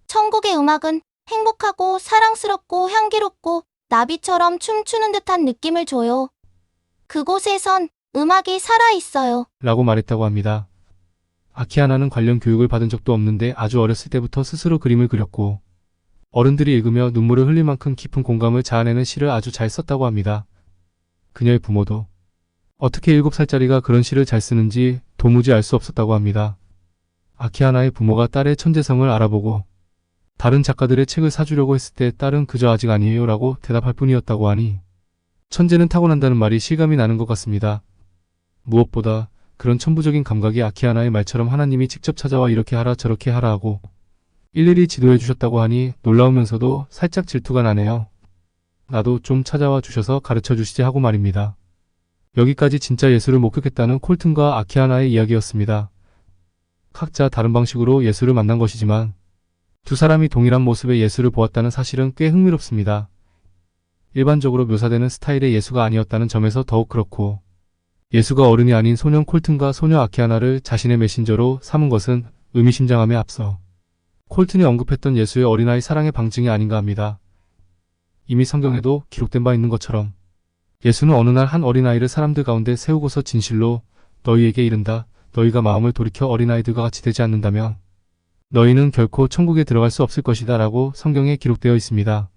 천국의 음악은 행복하고 사랑스럽고 향기롭고 나비처럼 춤추는 듯한 느낌을 줘요. 그곳에선 음악이 살아있어요. 라고 말했다고 합니다. 아키하나는 관련 교육을 받은 적도 없는데 아주 어렸을 때부터 스스로 그림을 그렸고 어른들이 읽으며 눈물을 흘릴 만큼 깊은 공감을 자아내는 시를 아주 잘 썼다고 합니다. 그녀의 부모도 어떻게 7살짜리가 그런 시를 잘 쓰는지 도무지 알 수 없었다고 합니다. 아키하나의 부모가 딸의 천재성을 알아보고 다른 작가들의 책을 사주려고 했을 때 딸은 그저 아직 아니에요 라고 대답할 뿐이었다고 하니 천재는 타고난다는 말이 실감이 나는 것 같습니다. 무엇보다 그런 천부적인 감각이 아키하나의 말처럼 하나님이 직접 찾아와 이렇게 하라 저렇게 하라 하고 일일이 지도해 주셨다고 하니 놀라우면서도 살짝 질투가 나네요. 나도 좀 찾아와 주셔서 가르쳐 주시지 하고 말입니다. 여기까지 진짜 예수를 목격했다는 콜튼과 아키하나의 이야기였습니다. 각자 다른 방식으로 예수를 만난 것이지만 두 사람이 동일한 모습의 예수를 보았다는 사실은 꽤 흥미롭습니다. 일반적으로 묘사되는 스타일의 예수가 아니었다는 점에서 더욱 그렇고 예수가 어른이 아닌 소년 콜튼과 소녀 아키하나를 자신의 메신저로 삼은 것은 의미심장함에 앞서 콜튼이 언급했던 예수의 어린아이 사랑의 방증이 아닌가 합니다. 이미 성경에도 기록된 바 있는 것처럼 예수는 어느 날 한 어린아이를 사람들 가운데 세우고서 진실로 너희에게 이른다. 너희가 마음을 돌이켜 어린아이들과 같이 되지 않는다면 너희는 결코 천국에 들어갈 수 없을 것이다 라고 성경에 기록되어 있습니다.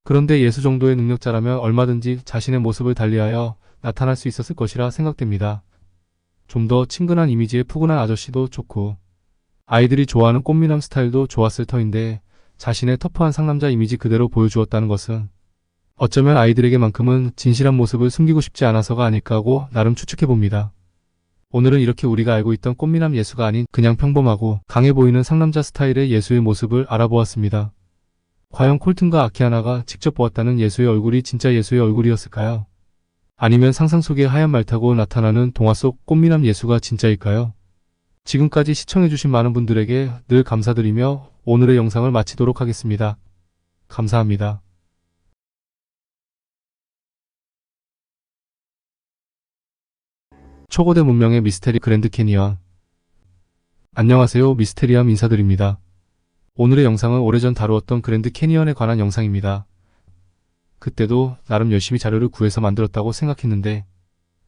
그런데 예수 정도의 능력자라면 얼마든지 자신의 모습을 달리하여 나타날 수 있었을 것이라 생각됩니다. 좀 더 친근한 이미지의 푸근한 아저씨도 좋고 아이들이 좋아하는 꽃미남 스타일도 좋았을 터인데 자신의 터프한 상남자 이미지 그대로 보여주었다는 것은 어쩌면 아이들에게만큼은 진실한 모습을 숨기고 싶지 않아서가 아닐까 하고 나름 추측해봅니다. 오늘은 이렇게 우리가 알고 있던 꽃미남 예수가 아닌 그냥 평범하고 강해 보이는 상남자 스타일의 예수의 모습을 알아보았습니다. 과연 콜튼과 아키하나가 직접 보았다는 예수의 얼굴이 진짜 예수의 얼굴이었을까요? 아니면 상상 속에 하얀 말 타고 나타나는 동화 속 꽃미남 예수가 진짜일까요? 지금까지 시청해주신 많은 분들에게 늘 감사드리며 오늘의 영상을 마치도록 하겠습니다. 감사합니다. 초고대 문명의 미스테리 그랜드 캐니언. 안녕하세요, 미스테리함 인사드립니다. 오늘의 영상은 오래전 다루었던 그랜드 캐니언에 관한 영상입니다. 그때도 나름 열심히 자료를 구해서 만들었다고 생각했는데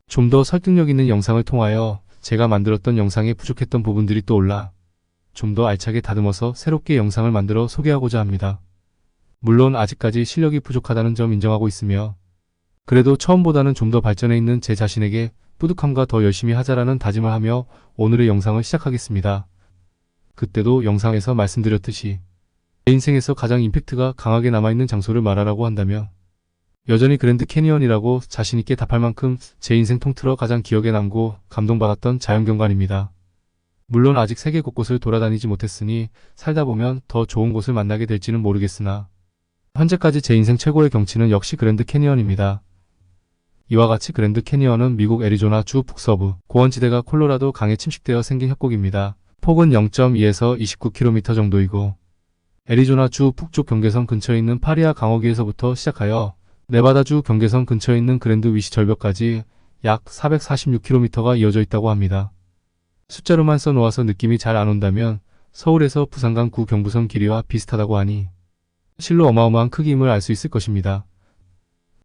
좀 더 설득력 있는 영상을 통하여 제가 만들었던 영상에 부족했던 부분들이 떠올라 좀 더 알차게 다듬어서 새롭게 영상을 만들어 소개하고자 합니다. 물론 아직까지 실력이 부족하다는 점 인정하고 있으며 그래도 처음보다는 좀 더 발전해 있는 제 자신에게 뿌듯함과 더 열심히 하자라는 다짐을 하며 오늘의 영상을 시작하겠습니다. 그때도 영상에서 말씀드렸듯이 제 인생에서 가장 임팩트가 강하게 남아있는 장소를 말하라고 한다면 여전히 그랜드 캐니언이라고 자신있게 답할 만큼 제 인생 통틀어 가장 기억에 남고 감동받았던 자연경관입니다. 물론 아직 세계 곳곳을 돌아다니지 못했으니 살다 보면 더 좋은 곳을 만나게 될지는 모르겠으나 현재까지 제 인생 최고의 경치는 역시 그랜드 캐니언입니다. 이와 같이 그랜드 캐니언은 미국 애리조나 주 북서부 고원지대가 콜로라도 강에 침식되어 생긴 협곡입니다. 폭은 0.2에서 29km 정도이고 애리조나 주 북쪽 경계선 근처에 있는 파리아 강어귀에서부터 시작하여 네바다주 경계선 근처에 있는 그랜드 위시 절벽까지 약 446km가 이어져 있다고 합니다. 숫자로만 써놓아서 느낌이 잘 안 온다면 서울에서 부산간 구 경부선 길이와 비슷하다고 하니 실로 어마어마한 크기임을 알 수 있을 것입니다.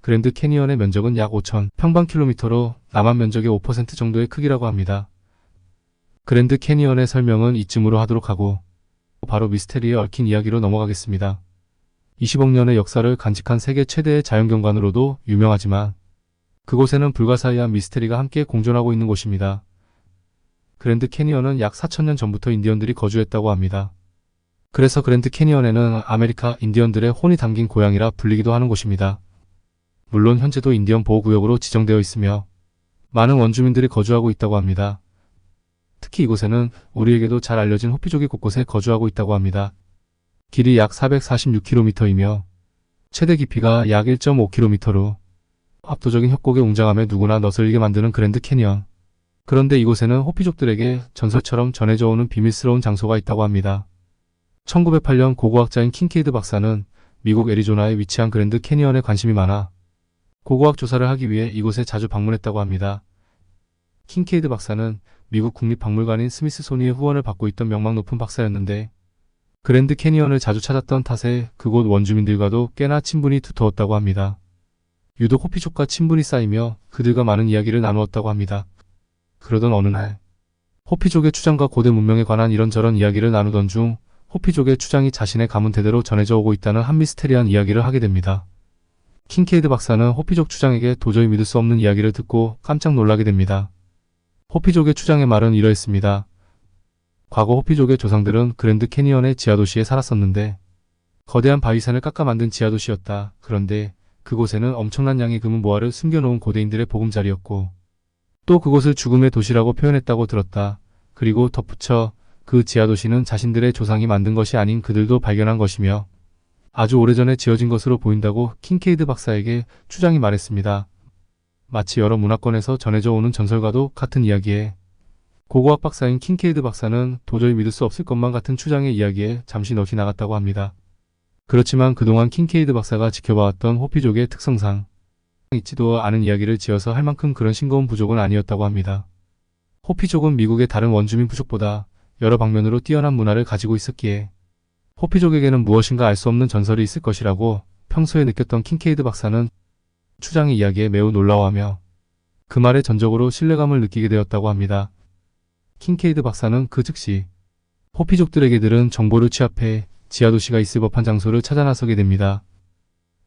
그랜드 캐니언의 면적은 약 5,000 평방킬로미터로 남한 면적의 5% 정도의 크기라고 합니다. 그랜드 캐니언의 설명은 이쯤으로 하도록 하고 바로 미스테리에 얽힌 이야기로 넘어가겠습니다. 20억 년의 역사를 간직한 세계 최대의 자연경관으로도 유명하지만 그곳에는 불가사의한 미스테리가 함께 공존하고 있는 곳입니다. 그랜드 캐니언은 약 4,000년 전부터 인디언들이 거주했다고 합니다. 그래서 그랜드 캐니언에는 아메리카 인디언들의 혼이 담긴 고향이라 불리기도 하는 곳입니다. 물론 현재도 인디언 보호구역으로 지정되어 있으며 많은 원주민들이 거주하고 있다고 합니다. 특히 이곳에는 우리에게도 잘 알려진 호피족이 곳곳에 거주하고 있다고 합니다. 길이 약 446km이며 최대 깊이가 약 1.5km로 압도적인 협곡의 웅장함에 누구나 너슬리게 만드는 그랜드 캐니언. 그런데 이곳에는 호피족들에게 전설처럼 전해져 오는 비밀스러운 장소가 있다고 합니다. 1908년 고고학자인 킹케이드 박사는 미국 애리조나에 위치한 그랜드 캐니언에 관심이 많아 고고학 조사를 하기 위해 이곳에 자주 방문했다고 합니다. 킹케이드 박사는 미국 국립박물관인 스미스소니의 후원을 받고 있던 명망 높은 박사였는데 그랜드 캐니언을 자주 찾았던 탓에 그곳 원주민들과도 꽤나 친분이 두터웠다고 합니다. 유독 호피족과 친분이 쌓이며 그들과 많은 이야기를 나누었다고 합니다. 그러던 어느 날 호피족의 추장과 고대 문명에 관한 이런저런 이야기를 나누던 중 호피족의 추장이 자신의 가문 대대로 전해져 오고 있다는 한 미스테리한 이야기를 하게 됩니다. 킹케이드 박사는 호피족 추장에게 도저히 믿을 수 없는 이야기를 듣고 깜짝 놀라게 됩니다. 호피족의 추장의 말은 이러했습니다. 과거 호피족의 조상들은 그랜드 캐니언의 지하도시에 살았었는데 거대한 바위산을 깎아 만든 지하도시였다. 그런데 그곳에는 엄청난 양의 금은보화를 숨겨놓은 고대인들의 보금자리였고 또 그곳을 죽음의 도시라고 표현했다고 들었다. 그리고 덧붙여 그 지하도시는 자신들의 조상이 만든 것이 아닌 그들도 발견한 것이며 아주 오래전에 지어진 것으로 보인다고 킹케이드 박사에게 추장이 말했습니다. 마치 여러 문화권에서 전해져 오는 전설과도 같은 이야기에 고고학 박사인 킹케이드 박사는 도저히 믿을 수 없을 것만 같은 추장의 이야기에 잠시 넋이 나갔다고 합니다. 그렇지만 그동안 킹케이드 박사가 지켜봐왔던 호피족의 특성상 있지도 않은 이야기를 지어서 할 만큼 그런 싱거운 부족은 아니었다고 합니다. 호피족은 미국의 다른 원주민 부족보다 여러 방면으로 뛰어난 문화를 가지고 있었기에 호피족에게는 무엇인가 알 수 없는 전설이 있을 것이라고 평소에 느꼈던 킹케이드 박사는 추장의 이야기에 매우 놀라워하며 그 말에 전적으로 신뢰감을 느끼게 되었다고 합니다. 킹케이드 박사는 그 즉시 호피족들에게 들은 정보를 취합해 지하도시가 있을 법한 장소를 찾아 나서게 됩니다.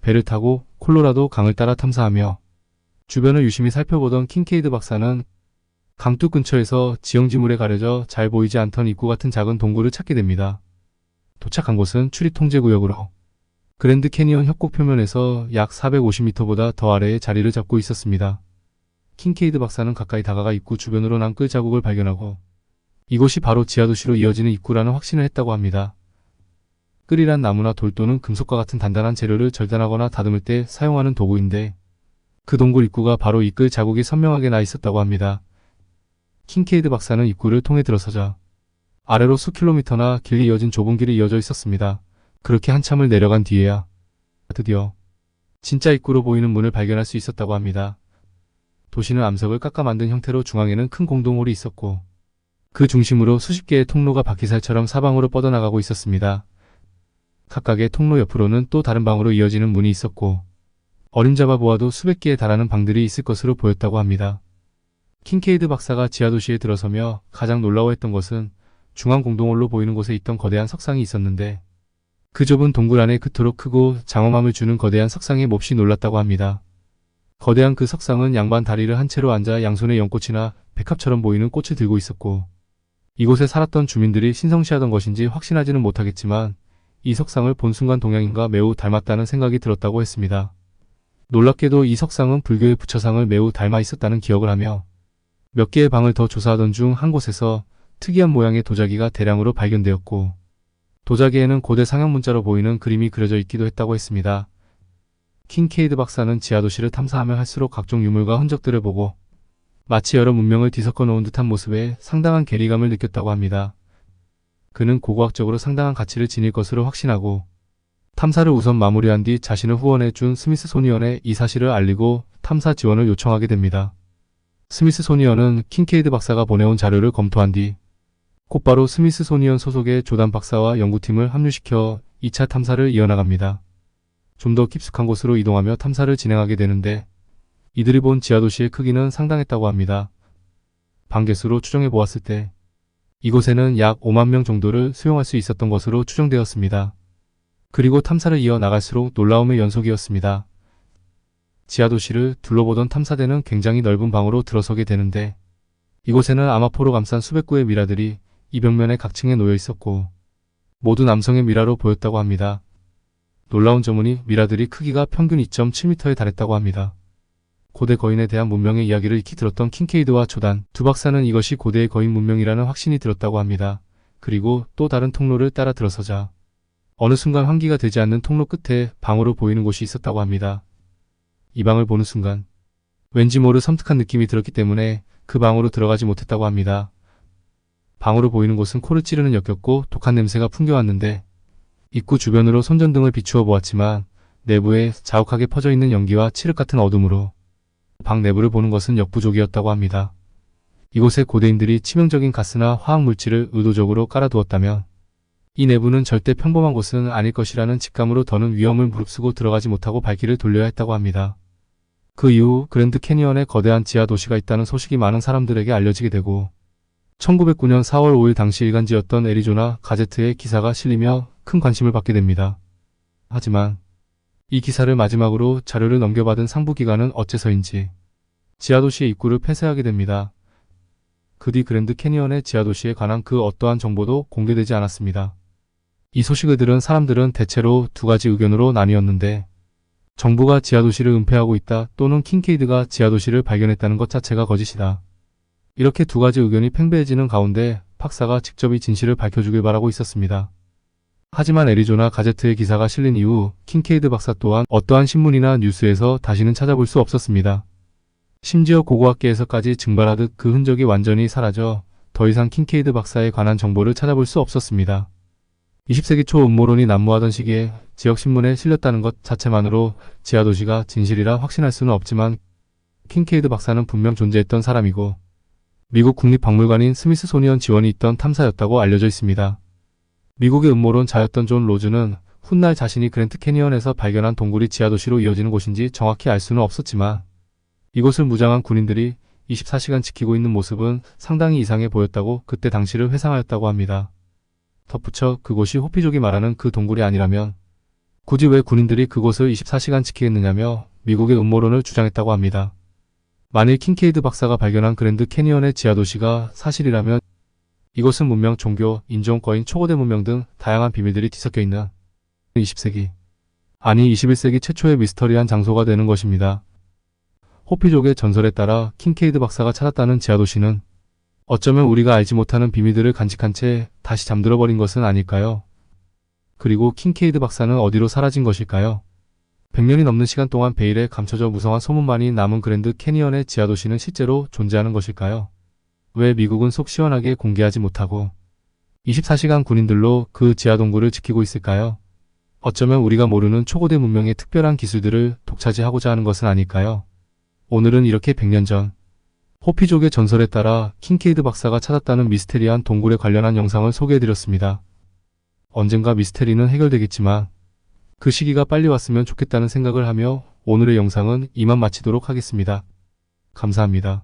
배를 타고 콜로라도 강을 따라 탐사하며 주변을 유심히 살펴보던 킹케이드 박사는 강둑 근처에서 지형지물에 가려져 잘 보이지 않던 입구 같은 작은 동굴을 찾게 됩니다. 도착한 곳은 출입 통제 구역으로 그랜드 캐니언 협곡 표면에서 약 450m보다 더 아래에 자리를 잡고 있었습니다. 킹케이드 박사는 가까이 다가가 입구 주변으로 난 끌 자국을 발견하고 이곳이 바로 지하도시로 이어지는 입구라는 확신을 했다고 합니다. 끌이란 나무나 돌 또는 금속과 같은 단단한 재료를 절단하거나 다듬을 때 사용하는 도구인데 그 동굴 입구가 바로 이 끌 자국이 선명하게 나 있었다고 합니다. 킹케이드 박사는 입구를 통해 들어서자 아래로 수킬로미터나 길게 이어진 좁은 길이 이어져 있었습니다. 그렇게 한참을 내려간 뒤에야 드디어 진짜 입구로 보이는 문을 발견할 수 있었다고 합니다. 도시는 암석을 깎아 만든 형태로 중앙에는 큰 공동홀이 있었고 그 중심으로 수십 개의 통로가 바퀴살처럼 사방으로 뻗어나가고 있었습니다. 각각의 통로 옆으로는 또 다른 방으로 이어지는 문이 있었고 어림잡아 보아도 수백 개에 달하는 방들이 있을 것으로 보였다고 합니다. 킹케이드 박사가 지하도시에 들어서며 가장 놀라워했던 것은 중앙 공동홀로 보이는 곳에 있던 거대한 석상이 있었는데 그 좁은 동굴 안에 그토록 크고 장엄함을 주는 거대한 석상에 몹시 놀랐다고 합니다. 거대한 그 석상은 양반 다리를 한 채로 앉아 양손에 연꽃이나 백합처럼 보이는 꽃을 들고 있었고 이곳에 살았던 주민들이 신성시하던 것인지 확신하지는 못하겠지만 이 석상을 본 순간 동양인과 매우 닮았다는 생각이 들었다고 했습니다. 놀랍게도 이 석상은 불교의 부처상을 매우 닮아 있었다는 기억을 하며 몇 개의 방을 더 조사하던 중 한 곳에서 특이한 모양의 도자기가 대량으로 발견되었고 도자기에는 고대 상형 문자로 보이는 그림이 그려져 있기도 했다고 했습니다. 킹케이드 박사는 지하도시를 탐사하며 할수록 각종 유물과 흔적들을 보고 마치 여러 문명을 뒤섞어 놓은 듯한 모습에 상당한 괴리감을 느꼈다고 합니다. 그는 고고학적으로 상당한 가치를 지닐 것으로 확신하고 탐사를 우선 마무리한 뒤 자신을 후원해준 스미스소니언에 이 사실을 알리고 탐사 지원을 요청하게 됩니다. 스미스소니언은 킹케이드 박사가 보내온 자료를 검토한 뒤 곧바로 스미스소니언 소속의 조단 박사와 연구팀을 합류시켜 2차 탐사를 이어나갑니다. 좀 더 깊숙한 곳으로 이동하며 탐사를 진행하게 되는데 이들이 본 지하도시의 크기는 상당했다고 합니다. 방개수로 추정해 보았을 때 이곳에는 약 5만 명 정도를 수용할 수 있었던 것으로 추정되었습니다. 그리고 탐사를 이어 나갈수록 놀라움의 연속이었습니다. 지하도시를 둘러보던 탐사대는 굉장히 넓은 방으로 들어서게 되는데 이곳에는 아마포로 감싼 수백 구의 미라들이 이 벽면에 각 층에 놓여 있었고 모두 남성의 미라로 보였다고 합니다. 놀라운 점은 이 미라들이 크기가 평균 2.7m에 달했다고 합니다. 고대 거인에 대한 문명의 이야기를 익히 들었던 킹케이드와 조단 두 박사는 이것이 고대의 거인 문명이라는 확신이 들었다고 합니다. 그리고 또 다른 통로를 따라 들어서자 어느 순간 환기가 되지 않는 통로 끝에 방으로 보이는 곳이 있었다고 합니다. 이 방을 보는 순간 왠지 모를 섬뜩한 느낌이 들었기 때문에 그 방으로 들어가지 못했다고 합니다. 방으로 보이는 곳은 코를 찌르는 역겹고 독한 냄새가 풍겨왔는데 입구 주변으로 손전등을 비추어 보았지만 내부에 자욱하게 퍼져 있는 연기와 칠흑 같은 어둠으로 방 내부를 보는 것은 역부족이었다고 합니다. 이곳에 고대인들이 치명적인 가스나 화학물질을 의도적으로 깔아두었다면 이 내부는 절대 평범한 곳은 아닐 것이라는 직감으로 더는 위험을 무릅쓰고 들어가지 못하고 발길을 돌려야 했다고 합니다. 그 이후 그랜드 캐니언에 거대한 지하 도시가 있다는 소식이 많은 사람들에게 알려지게 되고 1909년 4월 5일 당시 일간지였던 애리조나 가제트에 기사가 실리며 큰 관심을 받게 됩니다. 하지만 이 기사를 마지막으로 자료를 넘겨받은 상부기관은 어째서인지 지하도시의 입구를 폐쇄하게 됩니다. 그 뒤 그랜드 캐니언의 지하도시에 관한 그 어떠한 정보도 공개되지 않았습니다. 이 소식을 들은 사람들은 대체로 두 가지 의견으로 나뉘었는데, 정부가 지하도시를 은폐하고 있다 또는 킨케이드가 지하도시를 발견했다는 것 자체가 거짓이다. 이렇게 두 가지 의견이 팽배해지는 가운데 박사가 직접 이 진실을 밝혀주길 바라고 있었습니다. 하지만 애리조나 가제트의 기사가 실린 이후 킨케이드 박사 또한 어떠한 신문이나 뉴스에서 다시는 찾아볼 수 없었습니다. 심지어 고고학계에서까지 증발하듯 그 흔적이 완전히 사라져 더 이상 킨케이드 박사에 관한 정보를 찾아볼 수 없었습니다. 20세기 초 음모론이 난무하던 시기에 지역신문에 실렸다는 것 자체만으로 지하도시가 진실이라 확신할 수는 없지만, 킨케이드 박사는 분명 존재했던 사람이고 미국 국립박물관인 스미스소니언 지원이 있던 탐사였다고 알려져 있습니다. 미국의 음모론자였던 존 로즈는 훗날 자신이 그랜트 캐니언에서 발견한 동굴이 지하도시로 이어지는 곳인지 정확히 알 수는 없었지만, 이곳을 무장한 군인들이 24시간 지키고 있는 모습은 상당히 이상해 보였다고 그때 당시를 회상하였다고 합니다. 덧붙여 그곳이 호피족이 말하는 그 동굴이 아니라면 굳이 왜 군인들이 그곳을 24시간 지키겠느냐며 미국의 음모론을 주장했다고 합니다. 만일 킨케이드 박사가 발견한 그랜드 캐니언의 지하도시가 사실이라면 이곳은 문명, 종교, 인종거인, 초고대 문명 등 다양한 비밀들이 뒤섞여 있는 20세기, 아니 21세기 최초의 미스터리한 장소가 되는 것입니다. 호피족의 전설에 따라 킨케이드 박사가 찾았다는 지하도시는 어쩌면 우리가 알지 못하는 비밀들을 간직한 채 다시 잠들어 버린 것은 아닐까요? 그리고 킨케이드 박사는 어디로 사라진 것일까요? 100년이 넘는 시간 동안 베일에 감춰져 무성한 소문만이 남은 그랜드 캐니언의 지하도시는 실제로 존재하는 것일까요? 왜 미국은 속 시원하게 공개하지 못하고 24시간 군인들로 그 지하동굴을 지키고 있을까요? 어쩌면 우리가 모르는 초고대 문명의 특별한 기술들을 독차지하고자 하는 것은 아닐까요? 오늘은 이렇게 100년 전 호피족의 전설에 따라 킨케이드 박사가 찾았다는 미스테리한 동굴에 관련한 영상을 소개해드렸습니다. 언젠가 미스테리는 해결되겠지만 그 시기가 빨리 왔으면 좋겠다는 생각을 하며 오늘의 영상은 이만 마치도록 하겠습니다. 감사합니다.